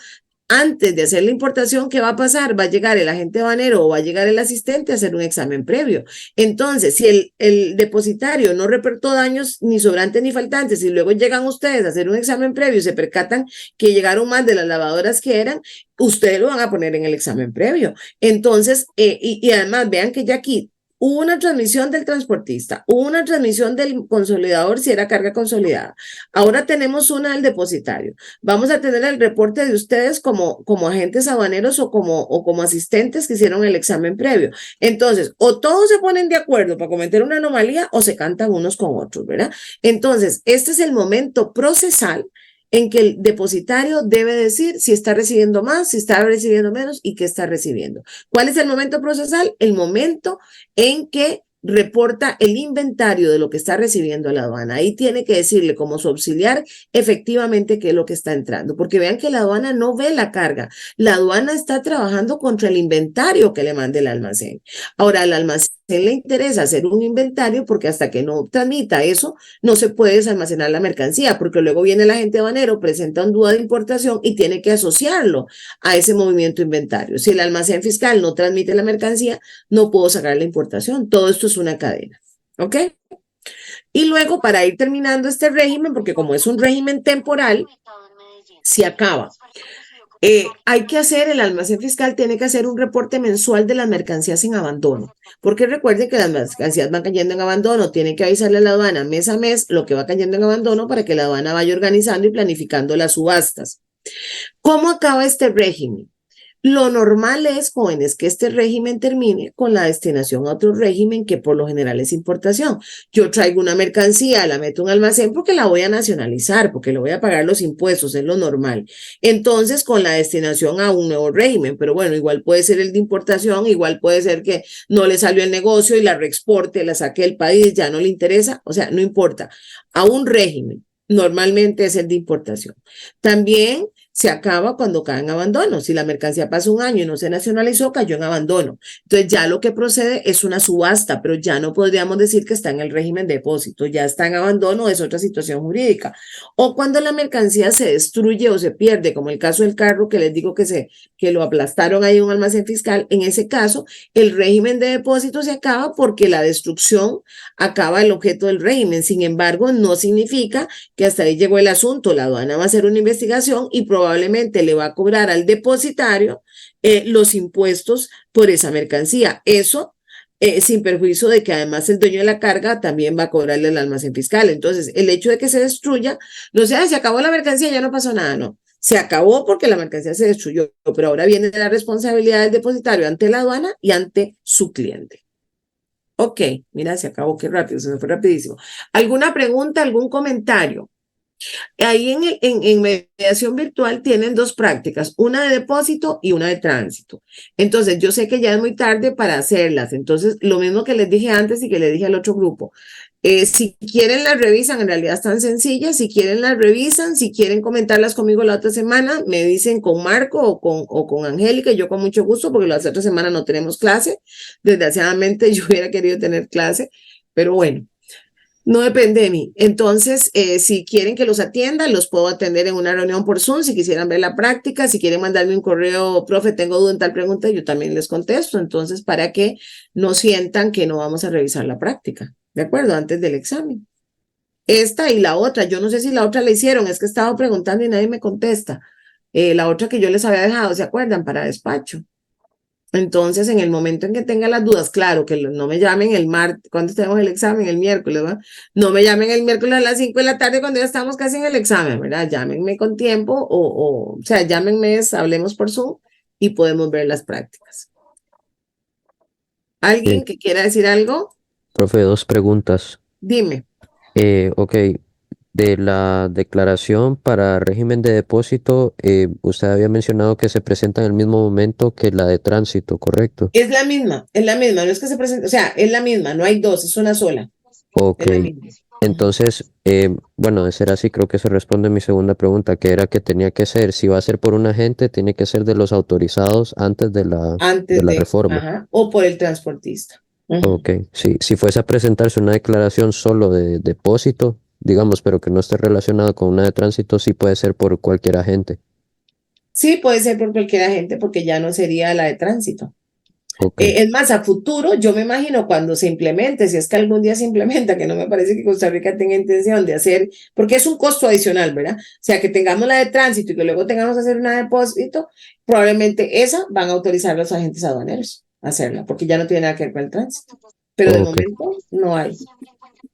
antes de hacer la importación, ¿qué va a pasar? Va a llegar el agente aduanero o va a llegar el asistente a hacer un examen previo. Entonces, si el depositario no reportó daños ni sobrantes ni faltantes y luego llegan ustedes a hacer un examen previo y se percatan que llegaron más de las lavadoras que eran, ustedes lo van a poner en el examen previo. Entonces, y además vean que ya aquí hubo una transmisión del transportista, hubo una transmisión del consolidador si era carga consolidada. Ahora tenemos una del depositario. Vamos a tener el reporte de ustedes como agentes aduaneros o como asistentes que hicieron el examen previo. Entonces, o todos se ponen de acuerdo para cometer una anomalía o se cantan unos con otros, ¿verdad? Entonces, este es el momento procesal en que el depositario debe decir si está recibiendo más, si está recibiendo menos y qué está recibiendo. ¿Cuál es el momento procesal? El momento en que reporta el inventario de lo que está recibiendo la aduana. Ahí tiene que decirle como su auxiliar efectivamente qué es lo que está entrando, porque vean que la aduana no ve la carga, la aduana está trabajando contra el inventario que le mande el almacén. Ahora, al almacén le interesa hacer un inventario porque hasta que no transmita eso, no se puede desalmacenar la mercancía, porque luego viene el agente aduanero, presenta un DUA de importación y tiene que asociarlo a ese movimiento inventario. Si el almacén fiscal no transmite la mercancía, no puedo sacar la importación. Todo esto es una cadena, ¿ok? Y luego, para ir terminando este régimen, porque como es un régimen temporal, se acaba. Hay que hacer, el almacén fiscal tiene que hacer un reporte mensual de las mercancías en abandono, porque recuerden que las mercancías van cayendo en abandono, tienen que avisarle a la aduana mes a mes lo que va cayendo en abandono para que la aduana vaya organizando y planificando las subastas. ¿Cómo acaba este régimen? Lo normal es, jóvenes, que este régimen termine con la destinación a otro régimen que por lo general es importación. Yo traigo una mercancía, la meto en un almacén porque la voy a nacionalizar, porque le voy a pagar los impuestos, es lo normal. Entonces, con la destinación a un nuevo régimen, pero bueno, igual puede ser el de importación, igual puede ser que no le salió el negocio y la reexporte, la saque del país, ya no le interesa, o sea, no importa. A un régimen, normalmente es el de importación. También se acaba cuando cae en abandono. Si la mercancía pasa un año y no se nacionalizó, cayó en abandono. Entonces ya lo que procede es una subasta, pero ya no podríamos decir que está en el régimen de depósito, ya está en abandono, es otra situación jurídica. O cuando la mercancía se destruye o se pierde, como el caso del carro que les digo que lo aplastaron ahí en un almacén fiscal, en ese caso el régimen de depósito se acaba porque la destrucción acaba el objeto del régimen. Sin embargo, no significa que hasta ahí llegó el asunto. La aduana va a hacer una investigación y probablemente le va a cobrar al depositario los impuestos por esa mercancía. Eso sin perjuicio de que además el dueño de la carga también va a cobrarle al almacén fiscal. Entonces, el hecho de que se destruya, no sé, se acabó la mercancía, ya no pasó nada, no. Se acabó porque la mercancía se destruyó, pero ahora viene la responsabilidad del depositario ante la aduana y ante su cliente. Ok, mira, se acabó, qué rápido, se me fue rapidísimo. ¿Alguna pregunta, algún comentario? Ahí en mediación virtual tienen dos prácticas, una de depósito y una de tránsito. Entonces, yo sé que ya es muy tarde para hacerlas. Entonces, lo mismo que les dije antes y que les dije al otro grupo. Si quieren las revisan, en realidad están sencillas. Si quieren las revisan, si quieren comentarlas conmigo la otra semana, me dicen con Marco o con Angélica, yo con mucho gusto, porque la otra semana no tenemos clase. Desgraciadamente yo hubiera querido tener clase, pero bueno. No depende de mí. Entonces, si quieren que los atienda, los puedo atender en una reunión por Zoom. Si quisieran ver la práctica, si quieren mandarme un correo, profe, tengo duda en tal pregunta, yo también les contesto. Entonces, para que no sientan que no vamos a revisar la práctica, ¿de acuerdo? Antes del examen. Esta y la otra, yo no sé si la otra la hicieron, es que he estado preguntando y nadie me contesta. La otra que yo les había dejado, ¿se acuerdan? Para despacho. Entonces, en el momento en que tenga las dudas, claro, que no me llamen el martes, cuando tenemos el examen, el miércoles, ¿verdad? No me llamen el miércoles a las 5 de la tarde cuando ya estamos casi en el examen, ¿verdad? Llámenme con tiempo o sea, llámenme, hablemos por Zoom y podemos ver las prácticas. ¿Alguien que quiera decir algo? Profe, dos preguntas. Dime. Ok, de la declaración para régimen de depósito, usted había mencionado que se presenta en el mismo momento que la de tránsito, ¿correcto? Es la misma, no es que se presente, o sea, es la misma, no hay dos, es una sola. Ok, Es la misma. Entonces, bueno, de ser así, creo que se responde mi segunda pregunta, que era que tenía que ser, si va a ser por un agente, tiene que ser de los autorizados antes de de Antes la de, reforma. ajá, o por el transportista. Ujú. Ok, sí, si fuese a presentarse una declaración solo de depósito, digamos, pero que no esté relacionada con una de tránsito, sí puede ser por cualquier agente. Sí, puede ser por cualquier agente porque ya no sería la de tránsito. Ok, Es más, a futuro, yo me imagino cuando se implemente, si es que algún día se implementa, que no me parece que Costa Rica tenga intención de hacer, porque es un costo adicional, ¿verdad? O sea, que tengamos la de tránsito y que luego tengamos que hacer una de depósito, probablemente esa van a autorizar los agentes aduaneros a hacerla, porque ya no tiene nada que ver con el tránsito. Pero de ok. momento no hay.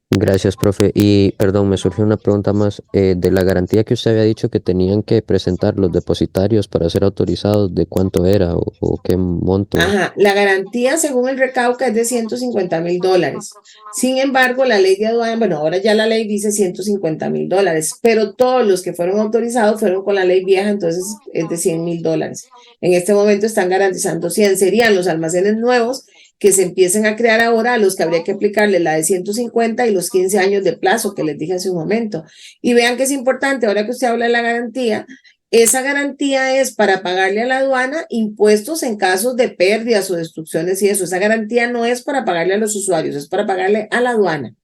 Gracias, profe. Y perdón, me surgió una pregunta más. De la garantía que usted había dicho que tenían que presentar los depositarios para ser autorizados, ¿de cuánto era o qué monto? Ajá, la garantía según el Recauca es de $150,000. Sin embargo, la ley de aduana, bueno, ahora ya la ley dice $150,000, pero todos los que fueron autorizados fueron con la ley vieja, entonces es de $100,000. En este momento están garantizando 100, serían los almacenes nuevos que se empiecen a crear ahora a los que habría que aplicarle la de 150 y los 15 años de plazo que les dije hace un momento. Y vean que es importante, ahora que usted habla de la garantía, esa garantía es para pagarle a la aduana impuestos en casos de pérdidas o destrucciones y eso. Esa garantía no es para pagarle a los usuarios, es para pagarle a la aduana.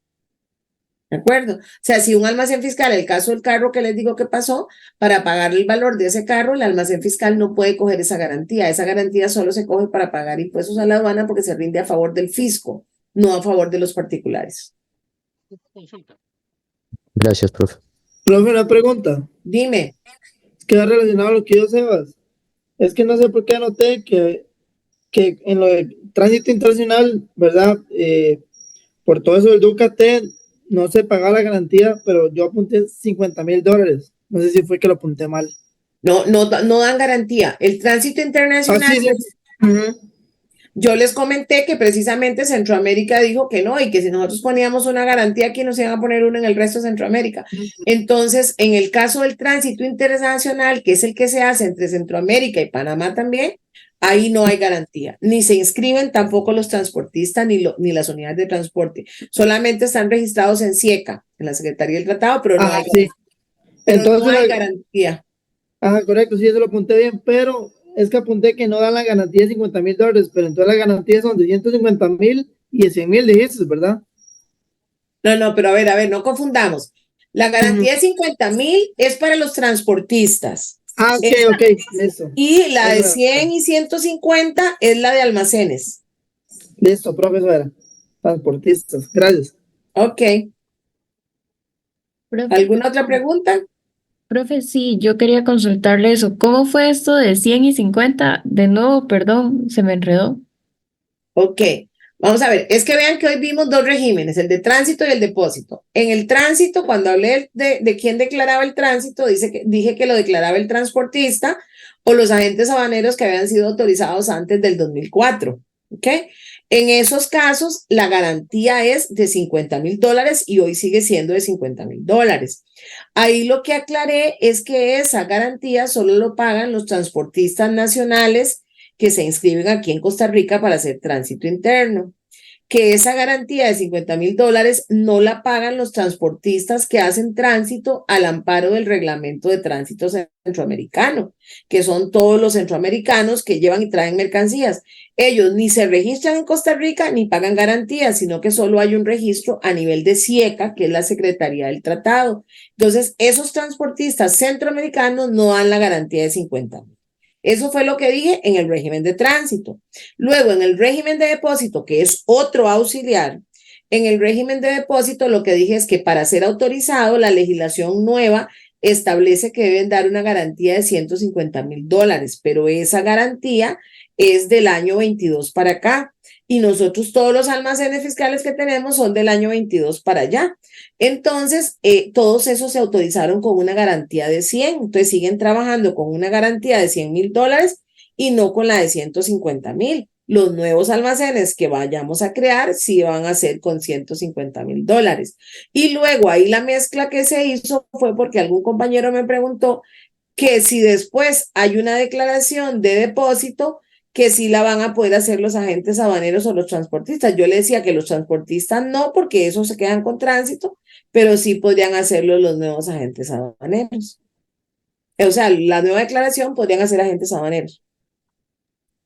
¿De acuerdo? O sea, si un almacén fiscal, el caso del carro que les digo que pasó, para pagar el valor de ese carro, el almacén fiscal no puede coger esa garantía. Esa garantía solo se coge para pagar impuestos a la aduana porque se rinde a favor del fisco, no a favor de los particulares. Consulta. Gracias, profe. Profe, una pregunta. Dime. Queda relacionado a lo que dijo Sebas. Es que no sé por qué anoté que en lo de tránsito internacional, ¿verdad? Por todo eso del Ducate, no se pagaba la garantía, pero yo apunté $50,000. No sé si fue que lo apunté mal. No, no, no dan garantía. El tránsito internacional, Ah, sí, sí. Ujú. yo les comenté que precisamente Centroamérica dijo que no y que si nosotros poníamos una garantía aquí nos iban a poner una en el resto de Centroamérica. Entonces, en el caso del tránsito internacional, que es el que se hace entre Centroamérica y Panamá también, ahí no hay garantía. Ni se inscriben tampoco los transportistas ni las unidades de transporte. Solamente están registrados en SIECA, en la Secretaría del Tratado, pero no hay, Sí. pero no Entonces, hay garantía. correcto, sí, eso lo apunté bien, pero es que apunté que no dan la garantía de $50,000, pero entonces la garantía son de 150,000 y de 100,000 dijiste, ¿verdad? No, pero a ver, no confundamos. La garantía de 50,000 es para los transportistas. Ok, listo. Y la de Eso era. 100 y 150 es la de almacenes. Listo, profesora. Transportistas, gracias. Ok. Profe, ¿Alguna otra pregunta? profe, sí, yo quería consultarle eso. ¿Cómo fue esto de 100 y 50? De nuevo, perdón, se me enredó. Ok. Vamos a ver, es que vean que hoy vimos dos regímenes, el de tránsito y el depósito. En el tránsito, cuando hablé de quién declaraba el tránsito, dije que lo declaraba el transportista o los agentes aduaneros que habían sido autorizados antes del 2004. ¿Ok? En esos casos, la garantía es de $50,000 y hoy sigue siendo de $50,000. Ahí lo que aclaré es que esa garantía solo lo pagan los transportistas nacionales que se inscriben aquí en Costa Rica para hacer tránsito interno, que esa garantía de $50,000 no la pagan los transportistas que hacen tránsito al amparo del reglamento de tránsito centroamericano, que son todos los centroamericanos que llevan y traen mercancías. Ellos ni se registran en Costa Rica ni pagan garantías, sino que solo hay un registro a nivel de SIECA, que es la Secretaría del Tratado. Entonces, esos transportistas centroamericanos no dan la garantía de 50,000. Eso fue lo que dije en el régimen de tránsito. Luego, en el régimen de depósito, que es otro auxiliar, en el régimen de depósito lo que dije es que para ser autorizado, la legislación nueva establece que deben dar una garantía de $150,000, pero esa garantía es del año 22 para acá. Y nosotros todos los almacenes fiscales que tenemos son del año 22 para allá. Entonces, todos esos se autorizaron con una garantía de 100. Entonces, siguen trabajando con una garantía de $100,000 y no con la de 150,000. Los nuevos almacenes que vayamos a crear sí van a ser con $150,000. Y luego ahí la mezcla que se hizo fue porque algún compañero me preguntó que si después hay una declaración de depósito, que sí la van a poder hacer los agentes aduaneros o los transportistas. Yo le decía que los transportistas no, porque esos se quedan con tránsito, pero sí podrían hacerlo los nuevos agentes aduaneros. O sea, la nueva declaración podrían hacer agentes aduaneros.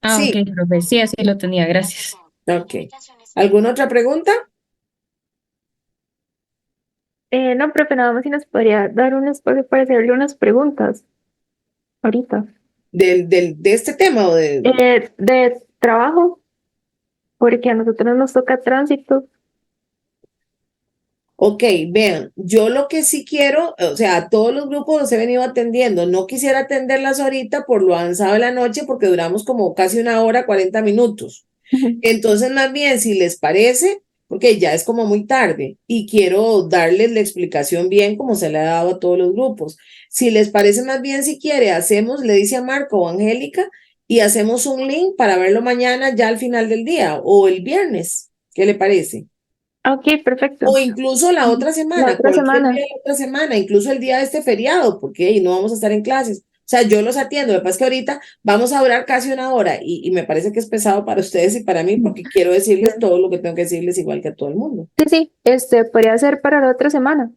Ah, Sí, ok, profe, sí, así lo tenía, gracias. ok. ¿Alguna otra pregunta? No, profe, nada más si nos podría dar un espacio para hacerle unas preguntas ahorita. ¿De este tema o de...? De trabajo, porque a nosotros nos toca tránsito. Ok, vean, yo lo que sí quiero, o sea, a todos los grupos los he venido atendiendo. No quisiera atenderlas ahorita por lo avanzado de la noche porque duramos como casi 1 hora, 40 minutos. Entonces, más bien, si les parece, porque ya es como muy tarde y quiero darles la explicación bien como se le ha dado a todos los grupos. Si les parece más bien, si quiere, hacemos, le dice a Marco o Angélica, y hacemos un link para verlo mañana ya al final del día o el viernes. ¿Qué le parece? Ok, perfecto. O incluso la otra semana, La otra cualquier semana. día de la otra semana, incluso el día de este feriado, porque no vamos a estar en clases. O sea, yo los atiendo. Lo que pasa es que ahorita vamos a durar casi 1 hora y me parece que es pesado para ustedes y para mí porque quiero decirles todo lo que tengo que decirles igual que a todo el mundo. Sí, podría ser para la otra semana.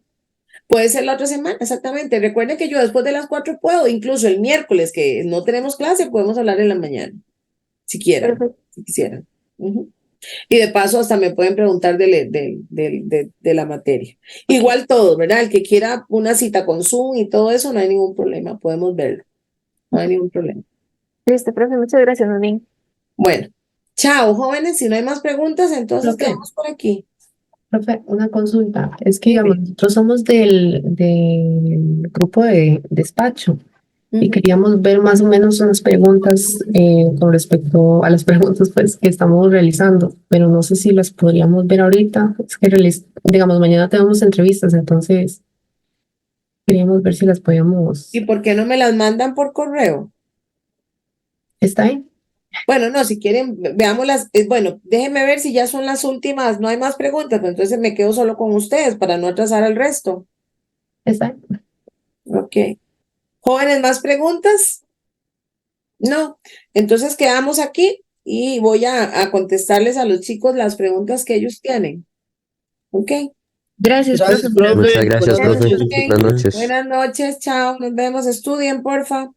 Puede ser la otra semana, exactamente. Recuerden que yo después de las 4 puedo, incluso el miércoles que no tenemos clase, podemos hablar en la mañana, si quieran, Perfecto. si quisieran. Y de paso hasta me pueden preguntar de la materia. Igual todo, ¿verdad? El que quiera una cita con Zoom y todo eso, no hay ningún problema, podemos verlo. No hay ningún problema. Listo, profe, muchas gracias, más bien. Bueno, chao, jóvenes. Si no hay más preguntas, entonces Profe. quedamos por aquí. Profe, una consulta. Es que, Dime. digamos, nosotros somos del grupo de despacho y Ujú. queríamos ver más o menos unas preguntas con respecto a las preguntas pues, que estamos realizando, pero no sé si las podríamos ver ahorita. Es que, digamos, mañana tenemos entrevistas, entonces queríamos ver si las podíamos. ¿Y por qué no me las mandan por correo? ¿Está bien? Bueno, no, si quieren, veámoslas. Bueno, déjenme ver si ya son las últimas. No hay más preguntas, pues entonces me quedo solo con ustedes para no atrasar al resto. ¿Está bien? Ok. Jóvenes, ¿más preguntas? No. Entonces quedamos aquí y voy a contestarles a los chicos las preguntas que ellos tienen. Ok. Gracias, profe. Gracias, profe. Muchas gracias, Buenas profe. noches. Ok. Buenas noches. Buenas noches, chao. Nos vemos. Estudien, porfa.